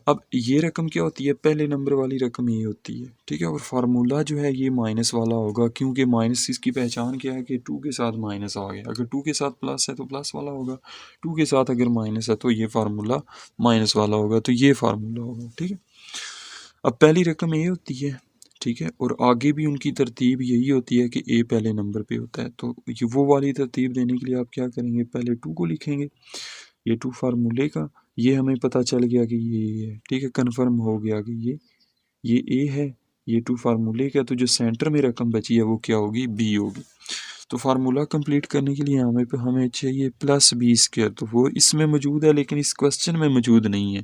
अब ये रकम क्या होती है, पहले नंबर वाली रकम ये होती है, ठीक है, और फार्मूला जो है ये माइनस वाला होगा, क्योंकि माइनस इसकी पहचान क्या है कि 2 के साथ माइनस आ गया, अगर 2 के साथ प्लस है तो प्लस वाला होगा, 2 के साथ अगर माइनस है तो ये फार्मूला माइनस वाला होगा, तो ये फार्मूला होगा, ठीक है। अब पहली रकम ये होती है, ठीक है, और आगे भी उनकी तरतीब यही होती है कि ए पहले नंबर पे होता है, तो ये वो वाली तरतीब देने के लिए आप क्या करेंगे, पहले 2 को लिखेंगे, ये 2 फार्मूले का, ये हमें पता चल गया कि ये है, ठीक है, कन्फर्म हो गया कि ये ए है, ये 2 फार्मूले का, तो जो सेंटर में रकम बची है वो क्या होगी, बी होगी। तो फार्मूला कंप्लीट करने के लिए हमें चाहिए प्लस बी स्क्वायर, तो वो इसमें मौजूद है लेकिन इस क्वेश्चन में मौजूद नहीं है।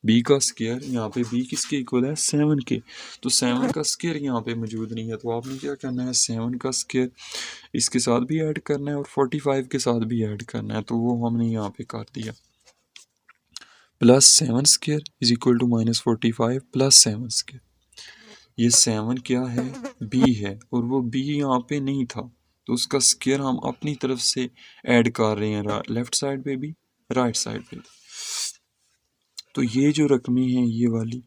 बी का स्क्वायर यहाँ पे बी किसके इक्वल है, 7 के, तो 7 का स्क्वायर यहाँ पे मौजूद नहीं है, तो आपने क्या करना है, 7 का स्क्वायर इसके साथ भी ऐड करना है और 45 के साथ भी ऐड करना है, तो वो हमने यहाँ पे कर दिया। Plus 7 square is equal to -45 plus 7 square, ये 7 क्या है, बी है, और वो बी यहाँ पे नहीं था, तो उसका स्क्वायर हम अपनी तरफ से ऐड कर रहे हैं, लेफ्ट साइड पे भी राइट साइड पे भी। तो ये जो रकमें हैं ये वाली,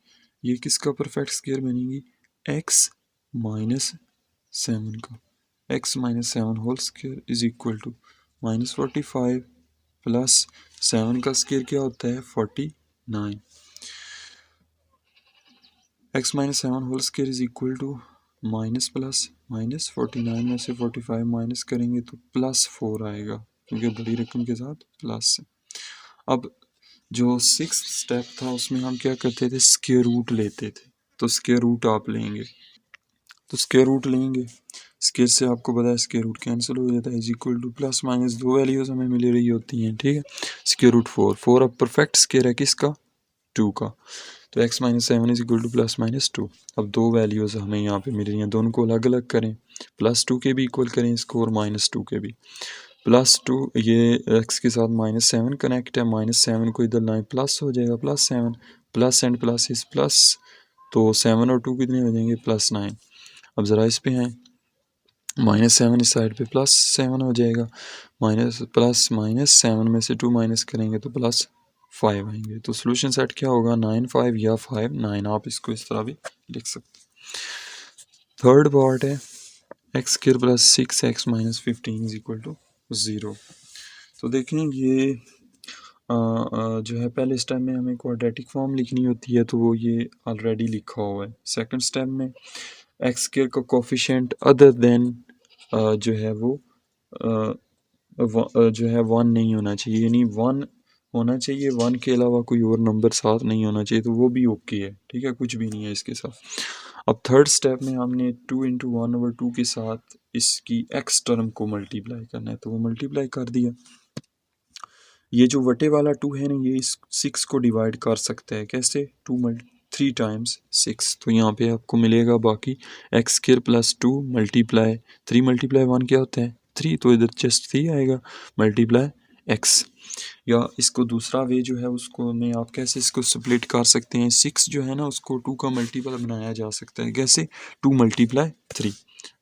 ये किसका परफेक्ट स्क्वायर बनेगी, x माइनस 7 का, x minus 7 whole square is equal to -45 plus 7 का स्क्वायर क्या होता है, 49, x minus 7 whole square is equal to minus plus minus 49 में से 45 माइनस करेंगे तो +4 आएगा, क्योंकि बड़ी रकम के साथ प्लस है। अब जो 6th स्टेप था उसमें हम क्या करते थे, स्क्वायर रूट लेते थे, तो स्क्वायर रूट आप लेंगे, तो स्क्वायर रूट लेंगे, स्क्वायर से आपको पता है स्क्वायर रूट कैंसिल हो जाता है, is equal to plus minus 2 values हमें मिल रही होती हैं, ठीक है, स्क्वायर रूट 4 अब परफेक्ट स्क्वायर है किसका, 2 का, तो x minus 7 is equal to plus minus 2। अब दो वैल्यूज़ हमें यहाँ पे मिल रही हैं, दोनों को अलग अलग करें, +2 के भी इक्वल करें इसको और -2 के भी, +2 ये x के साथ -7 कनेक्ट है, -7 को इधर लाएं प्लस हो जाएगा, +7 plus and plus is plus, तो 7 और 2 कितने हो जाएंगे, +9। अब ज़रा इस पे हैं, -7 इस साइड पे +7 हो जाएगा, -7 में से 2 माइनस करेंगे तो +5 आएंगे, तो सोल्यूशन सेट क्या होगा, 9 5 या 5 9, आप इसको इस तरह भी लिख सकते हैं। थर्ड पार्ट है x square plus 6x minus 15 is equal to 0। तो देखें ये जो है पहले स्टेप में हमें क्वाड्रेटिक फॉर्म लिखनी होती है, तो वो ये ऑलरेडी लिखा हुआ है। सेकंड स्टेप में एक्स स्क्वायर का कोफिशिएंट अदर देन जो है वो जो है 1 नहीं होना चाहिए, यानी 1 होना चाहिए, 1 के अलावा कोई और नंबर साथ नहीं होना चाहिए, तो वो भी ओके है, ठीक है, कुछ भी नहीं है इसके साथ। अब थर्ड स्टेप में हमने 2 × 1/2 के साथ इसकी x टर्म को मल्टीप्लाई करना है, तो वो मल्टीप्लाई कर दिया। ये जो वटे वाला 2 है ना, ये इस 6 को डिवाइड कर सकता है, कैसे, 3 टाइम्स 6, तो यहाँ पे आपको मिलेगा बाकी x square plus 2 multiply 3 multiply 1 क्या होता है 3, तो इधर जस्ट 3 आएगा मल्टीप्लाई एक्स। या इसको दूसरा वे जो है उसको में आप कैसे इसको स्प्लिट कर सकते हैं, 6 जो है ना उसको 2 का मल्टीपल बनाया जा सकता है, कैसे, 2 multiply 3,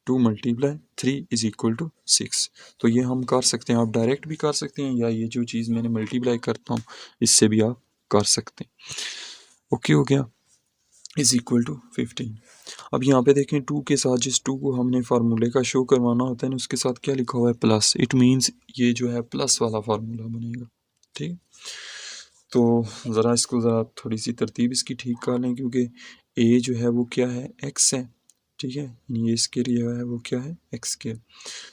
2 multiply 3 is equal to 6, तो ये हम कर सकते हैं, आप डायरेक्ट भी कर सकते हैं या ये जो चीज़ मैंने मल्टीप्लाई करता हूँ इससे भी आप कर सकते हैं। ओके हो गया, इज इक्वल टू 15। अब यहाँ पे देखें 2 के साथ जिस 2 को हमने फार्मूले का शो करवाना होता है ना उसके साथ क्या लिखा हुआ है प्लस, इट मीन्स ये जो है प्लस वाला फार्मूला बनेगा। ठीक, तो ज़रा इसको ज़रा थोड़ी सी तरतीब इसकी ठीक कर लें क्योंकि ए जो है वो क्या है एक्स है, ठीक है, ये स्केयर जो है वो क्या है एक्स स्केयर,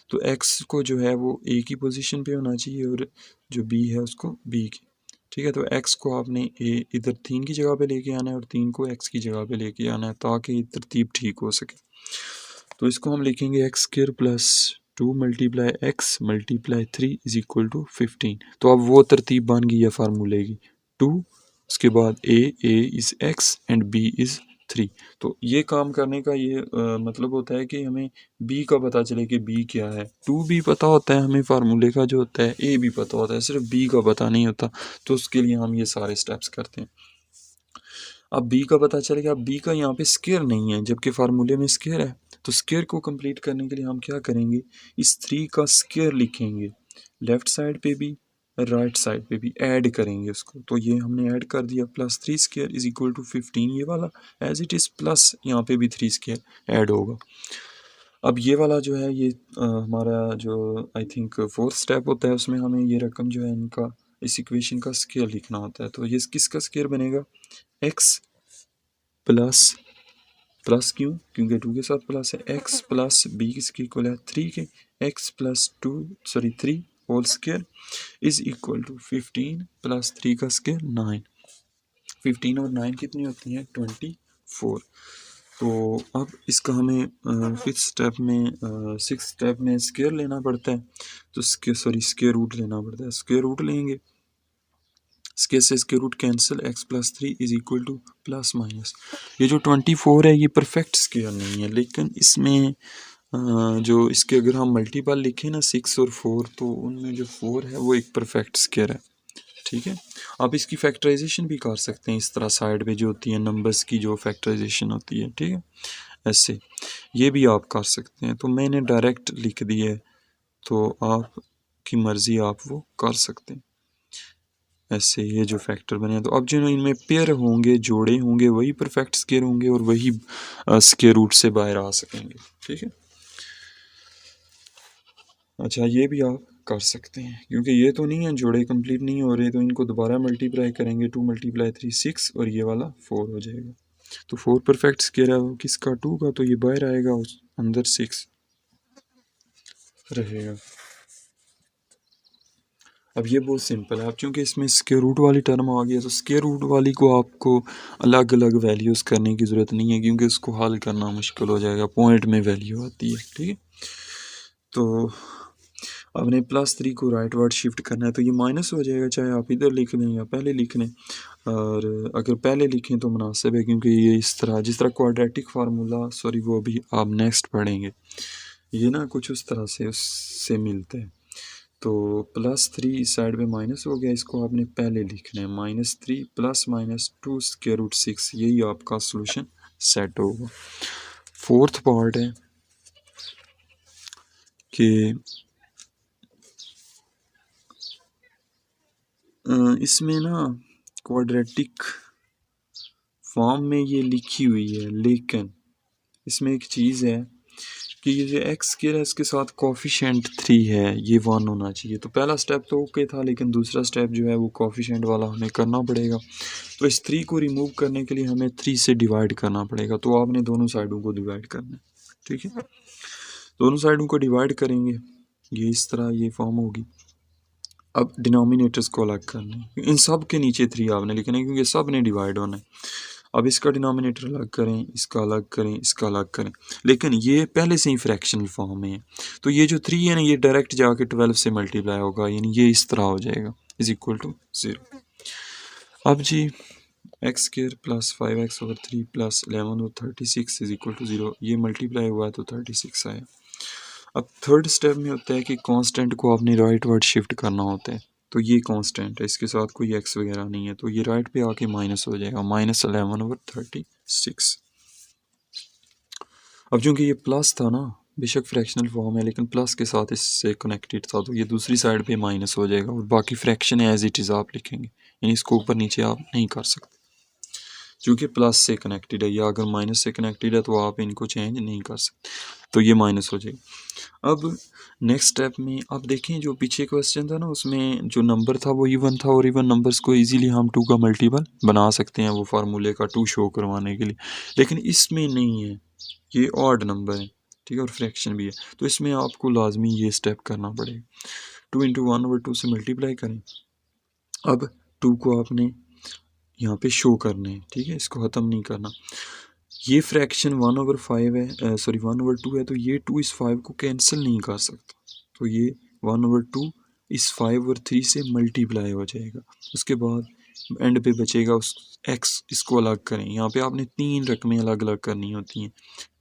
तो एक्स को जो है वो ए की पोजीशन पे होना चाहिए और जो बी है उसको बी की। ठीक है, तो एक्स को आपने ए इधर 3 की जगह पे लेके आना है और 3 को एक्स की जगह पे लेके आना है ताकि तरतीब ठीक हो सके। तो इसको हम लिखेंगे x square plus 2 multiply x multiply 3 is equal to 15। तो अब वो तरतीब बन गई है फार्मूले की, 2 उसके बाद a is x and b is 3। तो ये काम करने का ये मतलब होता है कि हमें बी का पता चले कि बी क्या है, 2 भी पता होता है हमें फार्मूले का जो होता है, ए भी पता होता है, सिर्फ बी का पता नहीं होता। तो उसके लिए हम ये सारे स्टेप्स करते हैं। अब बी का पता चलेगा, अब बी का यहाँ पे स्केयर नहीं है जबकि फार्मूले में स्केयर है, तो स्केयर को कंप्लीट करने के लिए हम क्या करेंगे, इस 3 का स्केयर लिखेंगे, लेफ्ट साइड पे भी राइट साइड पे भी ऐड करेंगे उसको। तो ये हमने ऐड कर दिया, plus 3 square is equal to 15 ये वाला एज इट इज़, प्लस यहाँ पे भी 3 स्केयर ऐड होगा। अब ये वाला जो है ये हमारा जो आई थिंक 4th स्टेप होता है उसमें हमें ये रकम जो है इनका इस इक्वेशन का स्केयर लिखना होता है। तो ये किसका स्केयर बनेगा, एक्स प्लस, प्लस क्यों, क्योंकि 2 के साथ प्लस है, एक्स प्लस बी किसके इक्वल है 3 के, x plus 3 whole square is equal to 15 plus 3 का स्केयर 9। 15 और 9 कितनी होती हैं 24। तो अब इसका हमें 5th स्टेप में 6th स्टेप में स्केयर लेना पड़ता है, तो स्केयर रूट लेना पड़ता है, स्केयर रूट लेंगे, स्केयर से square root cancel, x plus 3 is equal to plus minus, ये जो 24 है ये परफेक्ट स्केयर नहीं है, लेकिन इसमें जो इसके अगर हम मल्टीपल लिखें ना 6 और 4 तो उनमें जो 4 है वो एक परफेक्ट स्केयर है। ठीक है, आप इसकी फैक्टराइजेशन भी कर सकते हैं इस तरह, साइड पे जो होती है नंबर्स की जो फैक्टराइजेशन होती है, ठीक है, ऐसे ये भी आप कर सकते हैं। तो मैंने डायरेक्ट लिख दी है, तो आपकी मर्ज़ी आप वो कर सकते हैं ऐसे, ये जो फैक्टर बने। तो अब जो इनमें पेयर होंगे, जोड़े होंगे, वही परफेक्ट स्केयर होंगे और वही स्केयर रूट से बाहर आ सकेंगे। ठीक है, अच्छा ये भी आप कर सकते हैं क्योंकि ये तो नहीं है, जोड़े कंप्लीट नहीं हो रहे, तो इनको दोबारा मल्टीप्लाई करेंगे, 2 मल्टीप्लाई 3 6 और ये वाला 4 हो जाएगा। तो 4 परफेक्ट स्केयर है वो किसका 2 का, तो ये बाहर आएगा, उस अंदर 6 रहेगा। अब ये बहुत सिंपल है, अब चूँकि इसमें स्क्वायर रूट वाली टर्म आ गई है तो स्क्वायर रूट वाली को आपको अलग अलग वैल्यूज़ करने की ज़रूरत नहीं है क्योंकि उसको हल करना मुश्किल हो जाएगा, पॉइंट में वैल्यू आती है। ठीक है, तो आपने +3 को राइट वर्ड शिफ्ट करना है तो ये माइनस हो जाएगा, चाहे आप इधर लिख लें या पहले लिख लें, और अगर पहले लिखें तो मुनासिब है क्योंकि ये इस तरह, जिस तरह क्वाड्रेटिक फार्मूला, सॉरी वो अभी आप नेक्स्ट पढ़ेंगे, ये ना कुछ उस तरह से उससे मिलते हैं। तो +3 इस साइड पे माइनस हो गया, इसको आपने पहले लिखना है, -3 प्लस माइनस 2 स्क्वायर रूट 6, यही आपका सोल्यूशन सेट होगा। 4th पार्ट है कि इसमें ना क्वाड्रेटिक फॉर्म में ये लिखी हुई है, लेकिन इसमें एक चीज़ है कि ये जो एक्स स्क्वायर है इसके साथ कोफिशिएंट 3 है, ये 1 होना चाहिए। तो पहला स्टेप तो ओके था, लेकिन दूसरा स्टेप जो है वो कोफिशिएंट वाला हमें करना पड़ेगा। तो इस 3 को रिमूव करने के लिए हमें 3 से डिवाइड करना पड़ेगा, तो आपने दोनों साइडों को डिवाइड करना है। ठीक है, दोनों साइडों को डिवाइड करेंगे, ये इस तरह ये फॉर्म होगी। अब डिनोमिनेटर्स को अलग करना है, इन सब के नीचे 3 आपने लिखना है क्योंकि सब ने डिवाइड होना है। अब इसका डिनोमिनेटर अलग करें, इसका अलग करें, इसका अलग करें, लेकिन ये पहले से ही फ्रैक्शनल फॉर्म में है, तो ये जो 3 है ना ये डायरेक्ट जाके 12 से मल्टीप्लाई होगा, यानी ये इस तरह हो जाएगा इज इक्वल टू 0। अब जी x square plus 5x/3 plus 11 और 36 इज इक्वल टू 0, ये मल्टीप्लाई हुआ है तो 36 आया। अब 3rd स्टेप में होता है कि कांस्टेंट को आपने राइट वर्ड शिफ्ट करना होता है, तो ये कांस्टेंट है, इसके साथ कोई एक्स वगैरह नहीं है, तो ये राइट पे आके माइनस हो जाएगा, -11/36। अब चूंकि ये प्लस था ना, बेशक फ्रैक्शनल फॉर्म है लेकिन प्लस के साथ इससे कनेक्टेड था, तो ये दूसरी साइड पे माइनस हो जाएगा और बाकी फ्रैक्शन एज इट इज़ आप लिखेंगे, यानी इसको ऊपर नीचे आप नहीं कर सकते। क्योंकि प्लस से कनेक्टेड है, या अगर माइनस से कनेक्टेड है तो आप इनको चेंज नहीं कर सकते, तो ये माइनस हो जाएगा। अब नेक्स्ट स्टेप में आप देखें, जो पीछे क्वेश्चन था ना उसमें जो नंबर था वो इवन था, और इवन नंबर्स को इजीली हम 2 का मल्टीपल बना सकते हैं वो फार्मूले का 2 शो करवाने के लिए, लेकिन इसमें नहीं है, ये ऑड नंबर है, ठीक है, और फ्रैक्शन भी है, तो इसमें आपको लाजमी ये स्टेप करना पड़ेगा, 2 इंटू 1/2 से मल्टीप्लाई करें। अब 2 को आपने यहाँ पे शो करना है, ठीक है, इसको ख़त्म नहीं करना। ये फ्रैक्शन 1/5 है, सॉरी 1/2 है, तो ये 2 इस 5 को कैंसिल नहीं कर सकता, तो ये 1/2 इस 5 और 3 से मल्टीप्लाई हो जाएगा। उसके बाद एंड पे बचेगा उस x, इसको अलग करें, यहाँ पे आपने 3 रकमें अलग अलग करनी होती हैं,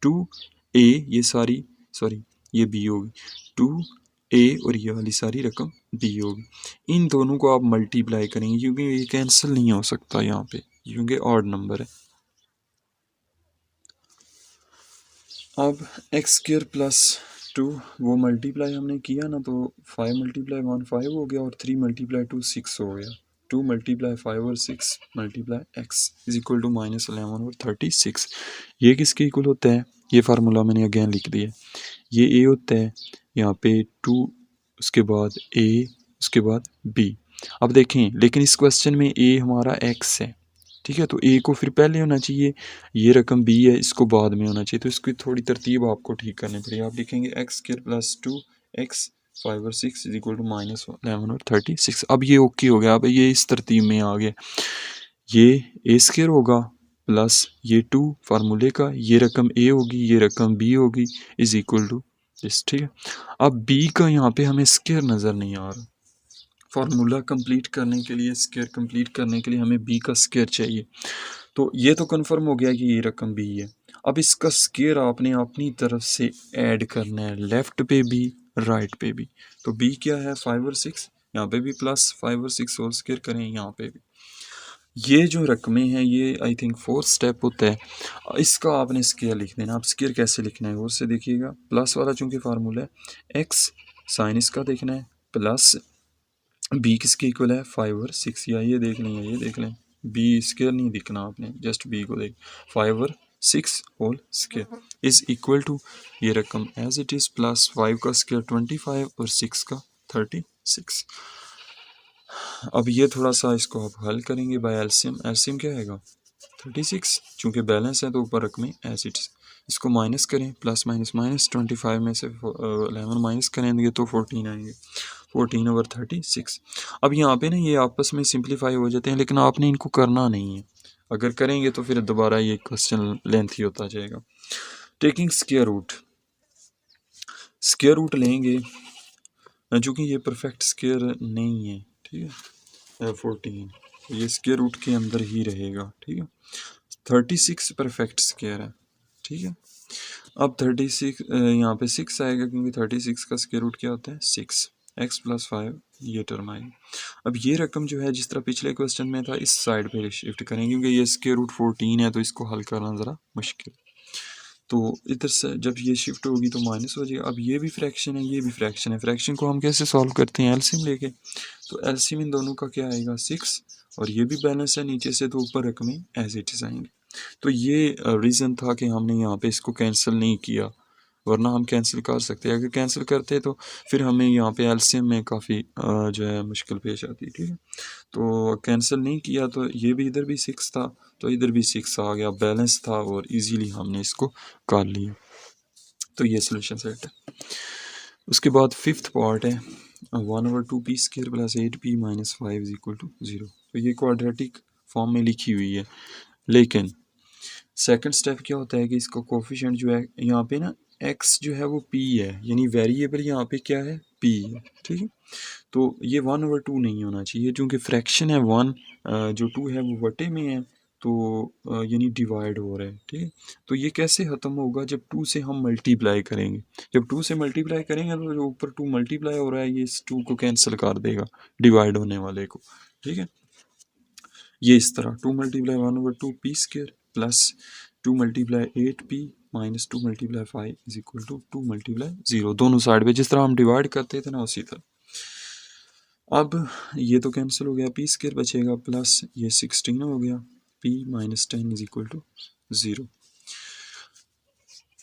2a, ये सारी, सॉरी ये b होगी, 2a और ये वाली सारी रकम b होगी। इन दोनों को आप मल्टीप्लाई करेंगे क्योंकि ये कैंसिल नहीं हो सकता यहाँ पे, क्योंकि ऑड नंबर है। अब x² प्लस 2 वो मल्टीप्लाई हमने किया ना, तो 5 × 1 5 हो गया, और 3 × 2 6 हो गया, 2 × 5 और 6 × x इज इक्वल टू -11 और 36। ये किसके इक्वल होता है, ये फार्मूला मैंने अगेन लिख दिया, ये a होता है, यहाँ पे 2, उसके बाद a, उसके बाद b। अब देखें, लेकिन इस क्वेश्चन में a हमारा x है, ठीक है, तो a को फिर पहले होना चाहिए, ये रकम b है, इसको बाद में होना चाहिए, तो इसकी थोड़ी तरतीब आपको ठीक करनी पड़ेगी। आप लिखेंगे x² प्लस 2x 5 और 6 इज इक्वल टू -11 और 36। अब ये ओके हो गया, अब ये इस तरतीब में आ गया, ये a² होगा प्लस ये 2 फार्मूले का, ये रकम a होगी, ये रकम b होगी, इज इक्वल टू दिस, ठीक है। अब b का यहाँ पे हमें स्क्वायर नज़र नहीं आ रहा, फार्मूला कंप्लीट करने के लिए, स्क्वायर कंप्लीट करने के लिए हमें b का स्क्वायर चाहिए, तो ये तो कंफर्म हो गया कि ये रकम b है। अब इसका स्क्वायर आपने अपनी तरफ से ऐड करना है, लेफ्ट पे भी राइट पे भी, तो b क्या है 5 और 6, यहाँ पे भी प्लस 5 और 6 होल स्क्वायर करें, यहाँ पे भी। ये जो रकमें हैं ये आई थिंक 4th स्टेप होता है, इसका आपने स्क्वायर लिख देना। आप स्क्वायर कैसे लिखना है उससे देखिएगा, प्लस वाला चूँकि फार्मूला है, x साइन इसका देखना है, प्लस b किसके इक्वल है 5 और 6, या ये देख लें, ये देख लें, b स्क्वायर नहीं दिखना आपने, जस्ट b को देख, 5 और 6 whole square is equal to ये रकम एज इट इज़, प्लस 5 का स्क्वायर 25 और 6 का 36। अब ये थोड़ा सा इसको आप हल करेंगे बाय एलसीएम, एलसीएम क्या आएगा 36, चूँकि बैलेंस है तो ऊपर रकमें एज इट इज़, इसको माइनस करें, प्लस माइनस माइनस, 25 में से 11 माइनस करेंगे तो 14 आएंगे, 14 ओवर 36। अब यहाँ पे ना ये आपस में सिंप्लीफाई हो जाते हैं, लेकिन आपने इनको करना नहीं है, अगर करेंगे तो फिर दोबारा ये क्वेश्चन लेंथी होता जाएगा। Taking square root, square root लेंगे, चूँकि ये परफेक्ट स्क्वायर नहीं है, ठीक है, 14 ये स्क्वायर रूट के अंदर ही रहेगा, ठीक है। 36 परफेक्ट स्क्वायर है, ठीक है। अब 36 यहाँ पे 6 आएगा, क्योंकि 36 का स्क्वायर रूट क्या होता है 6, x प्लस 5 ये टर्म आएगी। अब ये रकम जो है जिस तरह पिछले क्वेश्चन में था, इस साइड पे शिफ्ट करेंगे, क्योंकि ये स्क्वायर रूट 14 है, तो इसको हल करना ज़रा मुश्किल, तो इधर से जब ये शिफ्ट होगी तो माइनस हो जाएगा। अब ये भी फ्रैक्शन है, ये भी फ्रैक्शन है, फ्रैक्शन को हम कैसे सॉल्व करते हैं एलसीएम लेके, तो एलसीएम इन दोनों का क्या आएगा 6, और ये भी बैलेंस है नीचे से, तो ऊपर रकमें एज इट इज़ आएंगे। तो ये रीज़न था कि हमने यहाँ पे इसको कैंसिल नहीं किया, वरना हम कैंसिल कर सकते हैं, अगर कैंसिल करते तो फिर हमें यहाँ पे एलसीएम में काफ़ी जो है मुश्किल पेश आती, ठीक है। तो कैंसिल नहीं किया, तो ये भी इधर भी 6 था, तो इधर भी 6 आ गया, बैलेंस था और इजीली हमने इसको कर लिया, तो ये सोल्यूशन सेट है। उसके बाद 5th पार्ट है 1/2p² plus 8p minus 5 is equal to 0, तो ये क्वाड्रेटिक फॉर्म में लिखी हुई है, लेकिन सेकंड स्टेप क्या होता है कि इसका कोफिशिएंट जो है यहाँ पे ना x जो है वो p है, यानी वेरिएबल यहाँ पे क्या है p है, ठीक है। तो ये 1/2 नहीं होना चाहिए, क्योंकि फ्रैक्शन है 1, जो 2 है वो वटे में है, तो यानी डिवाइड हो रहा है, ठीक है। तो ये कैसे ख़त्म होगा, जब 2 से हम मल्टीप्लाई करेंगे, जब 2 से मल्टीप्लाई करेंगे तो जो ऊपर 2 मल्टीप्लाई हो रहा है ये इस 2 को कैंसिल कर देगा, डिवाइड होने वाले को, ठीक है। ये इस तरह 2 × 1/2p² plus 2 × 8p minus 2 × 5 is equal to 2 × 0, दोनों साइड पे जिस तरह हम डिवाइड करते थे ना उसी तरह। अब ये तो कैंसिल हो गया, p² बचेगा, प्लस ये 16 हो गया, p minus 10 is equal to 0।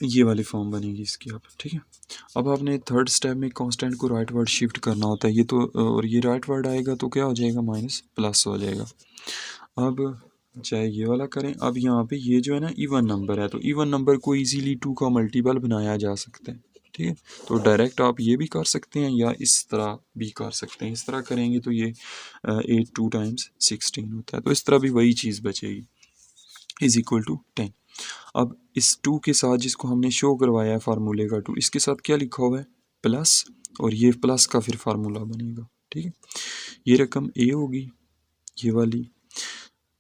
ये वाली फॉर्म बनेगी इसकी आप, ठीक है। अब आपने थर्ड स्टेप में कांस्टेंट को राइट वर्ड शिफ्ट करना होता है, ये तो और ये राइट वर्ड आएगा तो क्या हो जाएगा, माइनस प्लस हो जाएगा। अब चाहे ये वाला करें, अब यहाँ पे ये जो है ना इवन नंबर है, तो इवन नंबर को इजीली 2 का मल्टीपल बनाया जा सकता है, ठीक है। तो डायरेक्ट आप ये भी कर सकते हैं या इस तरह भी कर सकते हैं। इस तरह करेंगे तो ये 8 2 टाइम्स 16 होता है, तो इस तरह भी वही चीज़ बचेगी, इज इक्वल टू 10। अब इस 2 के साथ जिसको हमने शो करवाया है फार्मूले का 2, इसके साथ क्या लिखा हुआ है, प्लस, और ये प्लस का फिर फार्मूला बनेगा, ठीक है। ये रकम ए होगी, ये वाली,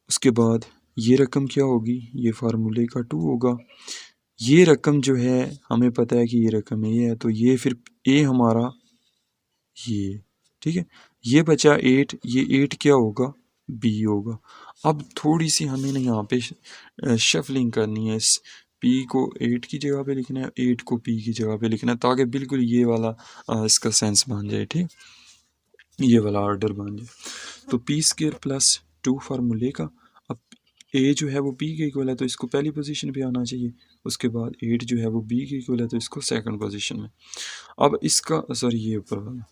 उसके बाद ये रकम क्या होगी, ये फार्मूले का 2 होगा। ये रकम जो है हमें पता है कि ये रकम ए है, तो ये फिर ए हमारा ये, ठीक है। ये बचा 8, ये 8 क्या होगा, बी होगा। अब थोड़ी सी हमें ना यहाँ पे शफलिंग करनी है, इस पी को 8 की जगह पे लिखना है, 8 को पी की जगह पे लिखना है, ताकि बिल्कुल ये वाला इसका सेंस बन जाए, ठीक, ये वाला ऑर्डर बन जाए। तो पी स्क्वायर प्लस 2 फार्मूले का, अब ए जो है वो पी के इक्वल है तो इसको पहली पोजीशन पे आना चाहिए, उसके बाद 8 जो है वो बी के इक्वल है तो इसको सेकंड पोजीशन में। अब इसका सॉरी ये ऊपर वाला,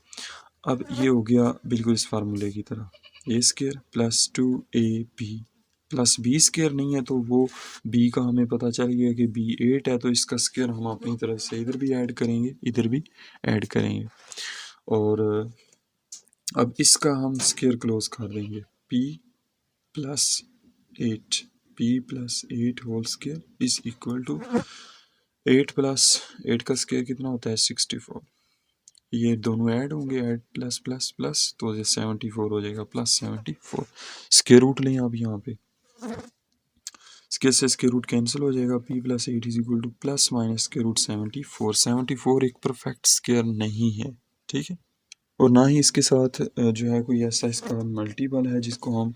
अब ये हो गया बिल्कुल इस फार्मूले की तरह, a square plus 2ab plus b square नहीं है तो वो बी का हमें पता चल गया कि बी 8 है, तो इसका स्क्वायर हम अपनी तरफ से इधर भी ऐड करेंगे, इधर भी ऐड करेंगे, और अब इसका हम स्क्वायर क्लोज कर देंगे, p plus 8, p plus 8 whole square is equal to 8 plus 8 का स्क्वायर कितना होता है, 64। ये दोनों ऐड होंगे, ऐड प्लस प्लस प्लस, तो ये 74 हो जाएगा, प्लस 74। स्क्वायर रूट लें आप यहाँ पे, स्क्वायर से स्क्वायर रूट कैंसिल हो जाएगा, p plus 8 is equal to plus minus square root 74। 74 एक परफेक्ट स्क्वायर नहीं है, ठीक है, और ना ही इसके साथ जो है कोई ऐसा इसका मल्टीपल है जिसको हम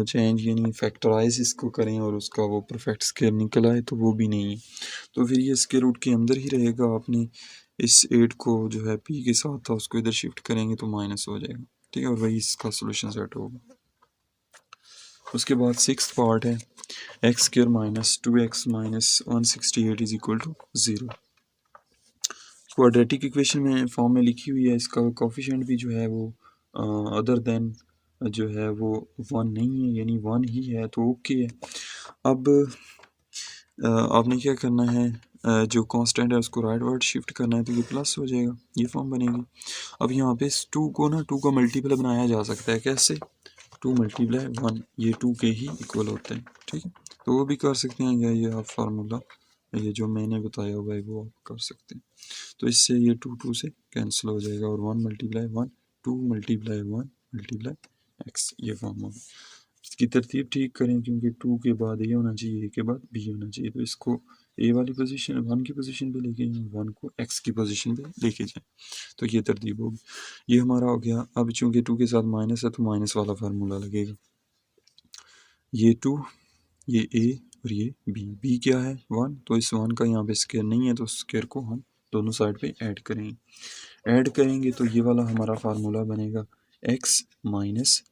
चेंज यानी फैक्टराइज इसको करें और उसका वो परफेक्ट स्क्वायर निकल आए, तो वो भी नहीं है। तो फिर ये स्क्वायर रूट के अंदर ही रहेगा, आपने इस 8 को जो है p के साथ था उसको इधर शिफ्ट करेंगे तो माइनस हो जाएगा, ठीक है, और वही इसका सोल्यूशन सेट होगा। उसके बाद 6th पार्ट है x square minus 2x minus 168 is equal to 0। Quadratic equation में फॉर्म में लिखी हुई है, इसका कोफिशिएंट भी जो है वो अदर देन जो है वो 1 नहीं है, यानी 1 ही है, तो ओके है। अब आपने क्या करना है, जो कांस्टेंट है उसको राइट वर्ड शिफ्ट करना है, तो ये प्लस हो जाएगा, ये फॉर्म बनेगी। अब यहाँ पे इस 2 को ना 2 का मल्टीपल बनाया जा सकता है, कैसे, 2 मल्टीप्लाई 1, ये 2 के ही इक्वल होते हैं, ठीक है, तो वो भी कर सकते हैं, या ये आप फार्मूला ये जो मैंने बताया हुआ है वो आप कर सकते हैं। तो इससे ये 2 2 से कैंसिल हो जाएगा, और 1 मल्टीप्लाई 1, 2 मल्टीप्लाई 1 मल्टीप्लाई x, ये फॉर्म होगा। इसकी तरतीब ठीक करें, क्योंकि 2 के बाद ए होना चाहिए, a के बाद b होना चाहिए, तो इसको a वाली पोजीशन 1 की पोजीशन पे लेके जाएं, 1 को x की पोजीशन पे लेके जाएं, तो ये तरतीब होगी। ये हमारा हो गया। अब चूंकि 2 के साथ माइनस है तो माइनस वाला फार्मूला लगेगा, ये 2, ये a और ये b क्या है 1, तो इस 1 का यहाँ पे स्क्वायर नहीं है, तो स्क्वायर को हम दोनों साइड पे ऐड करेंगे तो ये वाला हमारा फार्मूला बनेगा x minus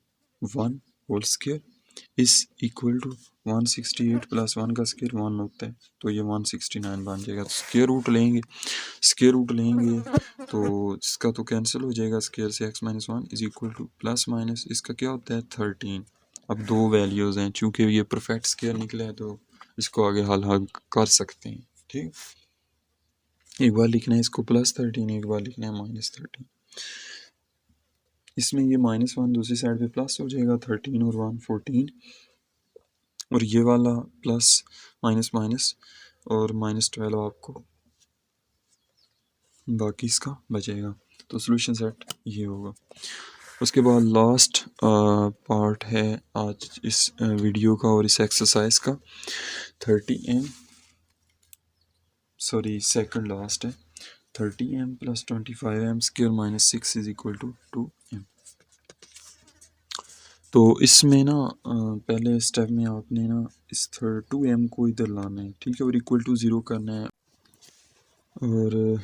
1 whole square is equal to 168 plus 1 का स्क्वायर 1 होता है, तो ये 169 बन जाएगा। तो स्क्वायर रूट लेंगे तो इसका तो कैंसिल हो जाएगा, स्क्वायर से x minus 1 is equal to plus minus इसका क्या होता है 13। अब दो वैल्यूज़ हैं, चूँकि ये परफेक्ट स्क्वायर निकला है तो इसको आगे हल कर सकते हैं, ठीक। एक बार लिखना है इसको +13, एक बार लिखना है -13। इसमें ये -1 दूसरी साइड पे प्लस हो जाएगा, 13 और 1 14, और ये वाला प्लस माइनस माइनस और -12 आपको बाकी इसका बचेगा। तो सोल्यूशन सेट ये होगा। उसके बाद लास्ट पार्ट है आज इस वीडियो का और इस एक्सरसाइज का 30m, सॉरी सेकंड लास्ट है, 30m plus 25m square minus 6 is equal to 2m। तो इसमें ना पहले स्टेप में आपने ना इस 2m को इधर लाना है, ठीक है, और इक्वल टू 0 करना है, और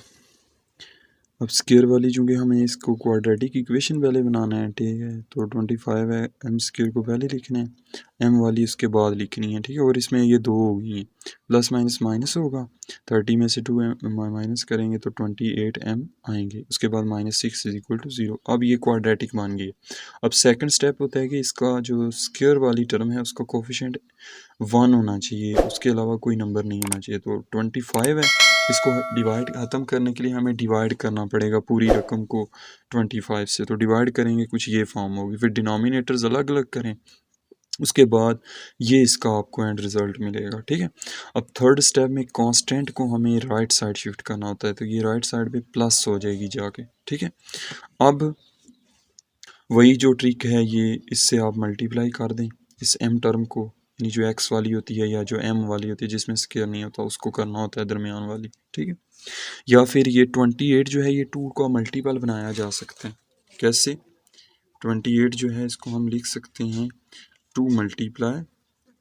अब स्क्वायर वाली चूँकि हमें इसको क्वाड्रेटिक इक्वेशन पहले बनाना है, ठीक है, तो 25 है, एम स्क्वायर को पहले लिखना है, एम वाली उसके बाद लिखनी है, ठीक है। और इसमें ये दो हो गई हैं, प्लस माइनस माइनस होगा, 30 में से 2 माइनस करेंगे तो 28 एम आएंगे, उसके बाद -6 इज इक्वल टू 0। अब ये क्वाड्रेटिक बन गई। अब सेकंड स्टेप होता है कि इसका जो स्क्वायर वाली टर्म है उसका कोफिशिएंट 1 होना चाहिए, उसके अलावा कोई नंबर नहीं होना चाहिए। तो 25 है, इसको डिवाइड ख़त्म करने के लिए हमें डिवाइड करना पड़ेगा पूरी रकम को 25 से। तो डिवाइड करेंगे कुछ ये फॉर्म होगी, फिर डिनोमिनेटर्स अलग अलग करें, उसके बाद ये इसका आपको एंड रिज़ल्ट मिलेगा, ठीक है। अब थर्ड स्टेप में कांस्टेंट को हमें राइट साइड शिफ्ट करना होता है, तो ये राइट साइड पे प्लस हो जाएगी जाके, ठीक है। अब वही जो ट्रिक है, ये इससे आप मल्टीप्लाई कर दें इस एम टर्म को, यानी जो एक्स वाली होती है या जो एम वाली होती है जिसमें स्क्वायर नहीं होता, उसको करना होता है दरमियान वाली, ठीक है। या फिर ये 28 जो है ये 2 का मल्टीपल बनाया जा सकता है। कैसे? 28 जो है इसको हम लिख सकते हैं 2 मल्टीप्लाई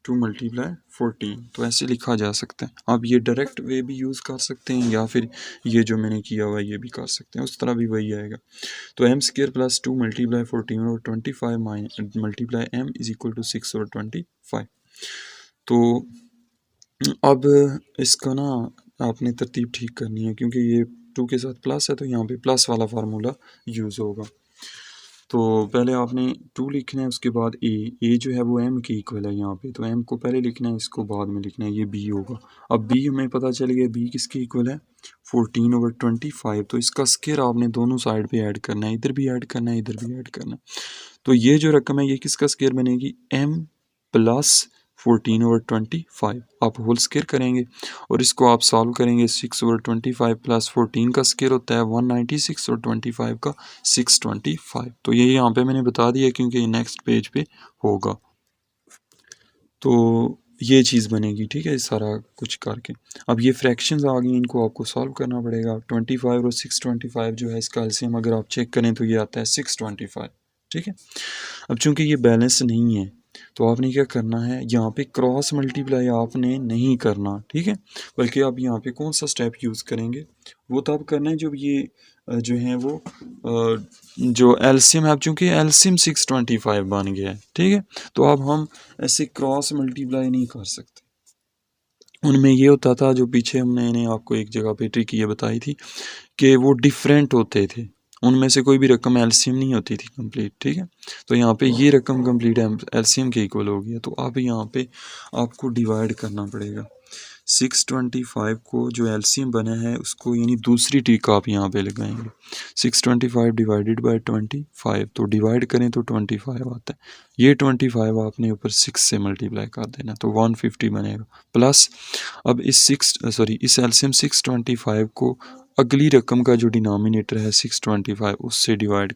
14, तो ऐसे लिखा जा सकता है। आप ये डायरेक्ट वे भी यूज़ कर सकते हैं या फिर ये जो मैंने किया हुआ ये भी कर सकते हैं, उस तरह भी वही आएगा। तो एम स्क्र प्लस 2 मल्टीप्लाई 14 और 25 multiply m is equal to 6 और 25। तो अब इसका ना आपने तरतीब ठीक करनी है, क्योंकि ये 2 के साथ प्लस है तो यहाँ पे प्लस वाला फार्मूला यूज़ होगा। तो पहले आपने 2 लिखना है, उसके बाद ए जो है वो एम के इक्वल है यहाँ पे, तो एम को पहले लिखना है, इसको बाद में लिखना है, ये बी होगा। अब बी हमें पता चल गया, बी किसके इक्वल है 14/25। तो इसका स्क्वायर आपने दोनों साइड पे ऐड करना है, इधर भी ऐड करना है, इधर भी ऐड करना है। तो ये जो रकम है ये किसका स्क्वायर बनेगी, एम प्लस 14/25। आप होल स्क्वायर करेंगे और इसको आप सॉल्व करेंगे, 6/25 प्लस 14 का स्क्वायर होता है 196 और 25 का 625। तो ये यहाँ पे मैंने बता दिया क्योंकि नेक्स्ट पेज पे होगा। तो ये चीज़ बनेगी, ठीक है, सारा कुछ करके। अब ये फ्रैक्शंस आ गई, इनको आपको सॉल्व करना पड़ेगा। 25 और 625 जो है इसका एलसीएम अगर आप चेक करें तो ये आता है 625, ठीक है। अब चूंकि ये बैलेंस नहीं है तो आपने क्या करना है, यहाँ पे क्रॉस मल्टीप्लाई आपने नहीं करना, ठीक है, बल्कि आप यहाँ पे कौन सा स्टेप यूज़ करेंगे, वो तब करना है जब ये जो है वो जो एलसीएम है, चूँकि एलसीएम 625 बन गया है, ठीक है, तो अब हम ऐसे क्रॉस मल्टीप्लाई नहीं कर सकते। उनमें ये होता था, जो पीछे हमने आपको एक जगह पे ट्रिक ये बताई थी कि वो डिफरेंट होते थे, उनमें से कोई भी रकम एलसीएम नहीं होती थी कंप्लीट, ठीक है। तो यहाँ पे ये रकम कंप्लीट एलसीएम के इक्वल हो गई है, तो अब यहाँ पे आपको डिवाइड करना पड़ेगा 625 को, जो एलसीएम बना है उसको, यानी दूसरी ट्रिक आप यहाँ पे लगाएंगे 625 डिवाइडेड बाय 25, तो डिवाइड करें तो 25 आता है, ये 25 आपने ऊपर 6 से मल्टीप्लाई कर देना तो 150 बनेगा, प्लस अब इस इस एलसीएम 625 को अगली रकम का जो डिनोमिनेटर है 625 उससे डिवाइड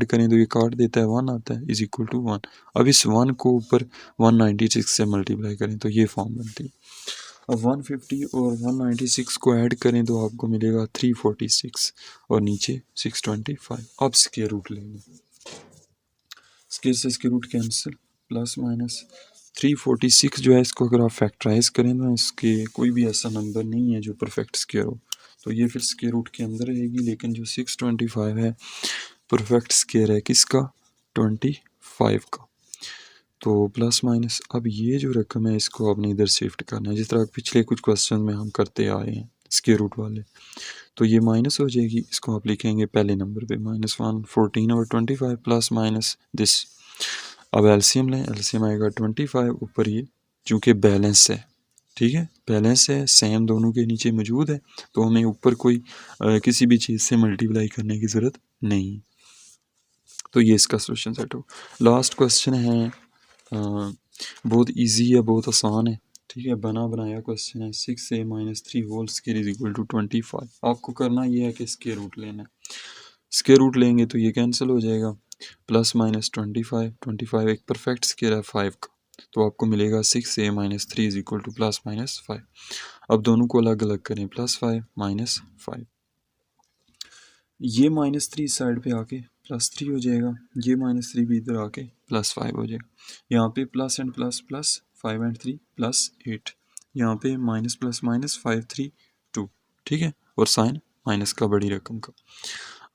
करें तो ये काट देता है 1 आता है, इज इक्वल टू 1। अब इस 1 को ऊपर 196 से मल्टीप्लाई करें तो ये फॉर्म बनती है। अब 150 और 196 को ऐड करें तो आपको मिलेगा 346 और नीचे 625। अब स्क्वायर रूट लेंगे, स्क्वायर से square root cancel, plus minus 346 जो है इसको अगर आप फैक्टराइज करें तो इसके कोई भी ऐसा नंबर नहीं है जो परफेक्ट स्क्वायर हो, तो ये फिर स्क्वायर रूट के अंदर रहेगी। लेकिन जो 625 है परफेक्ट स्क्वायर है किसका, 25 का। तो प्लस माइनस, अब ये जो रकम है इसको आपने इधर शिफ्ट करना है, जिस तरह पिछले कुछ क्वेश्चन में हम करते आए हैं स्क्वायर रूट वाले। तो ये माइनस हो जाएगी, इसको आप लिखेंगे पहले नंबर पे -1 14/25 प्लस माइनस दिस। अब एलसीएम लें, एलसीएम आएगा 25 ऊपर, ये चूँकि बैलेंस है, ठीक है, बैलेंस है, सेम दोनों के नीचे मौजूद है, तो हमें ऊपर कोई किसी भी चीज़ से मल्टीप्लाई करने की ज़रूरत नहीं। तो ये इसका सोल्यूशन सेट हो। लास्ट क्वेश्चन है, बहुत इजी है, बहुत आसान है, ठीक है, बना बनाया क्वेश्चन है। 6a - 3 whole square is equal to 25। आपको करना ये है कि स्क्वायर रूट लेना है, स्क्वायर रूट लेंगे तो ये कैंसिल हो जाएगा, प्लस माइनस 25 एक परफेक्ट स्क्वायर है 5 का, तो आपको मिलेगा 6a - 3 is equal to plus minus 5। अब दोनों को अलग अलग करें, +5 -5, ये -3 साइड पे आके +3 हो जाएगा, ये -3 भी इधर आके +5 हो जाएगा। यहाँ पे plus and plus plus 5 and 3 +8, यहाँ पे माइनस प्लस माइनस 5 3 2, ठीक है, और साइन माइनस का बड़ी रकम का।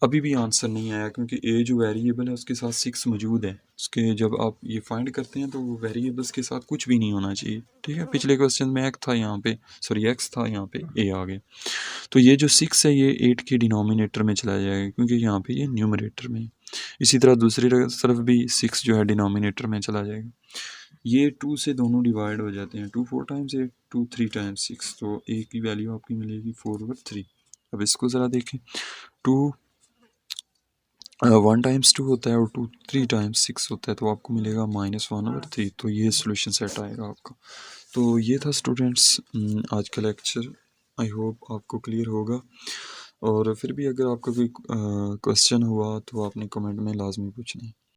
अभी भी आंसर नहीं आया क्योंकि ए जो वेरिएबल है उसके साथ 6 मौजूद है। उसके जब आप ये फाइंड करते हैं तो वो वेरिएबल्स के साथ कुछ भी नहीं होना चाहिए, ठीक है। पिछले क्वेश्चन में एक्स था, यहाँ पे एक्स था, यहाँ पे ए आ गया। तो ये जो 6 है ये 8 के डिनोमिनेटर में चला जाएगा क्योंकि यहाँ पे ये न्यूमरेटर में। इसी तरह दूसरी तरफ भी 6 जो है डिनोमिनेटर में चला जाएगा। ये 2 से दोनों डिवाइड हो जाते हैं, 2 4 टाइम्स 8, 2 3 टाइम्स 6, तो ए की वैल्यू आपकी मिलेगी 4/3। अब इसको ज़रा देखें, 2 1 टाइम्स 2 होता है और 2 3 टाइम्स 6 होता है, तो आपको मिलेगा -1/3। तो ये सोल्यूशन सेट आएगा आपका। तो ये था स्टूडेंट्स आज का लेक्चर। आई होप आपको क्लियर होगा, और फिर भी अगर आपका कोई क्वेश्चन हुआ तो आपने कमेंट में लाजमी पूछना है।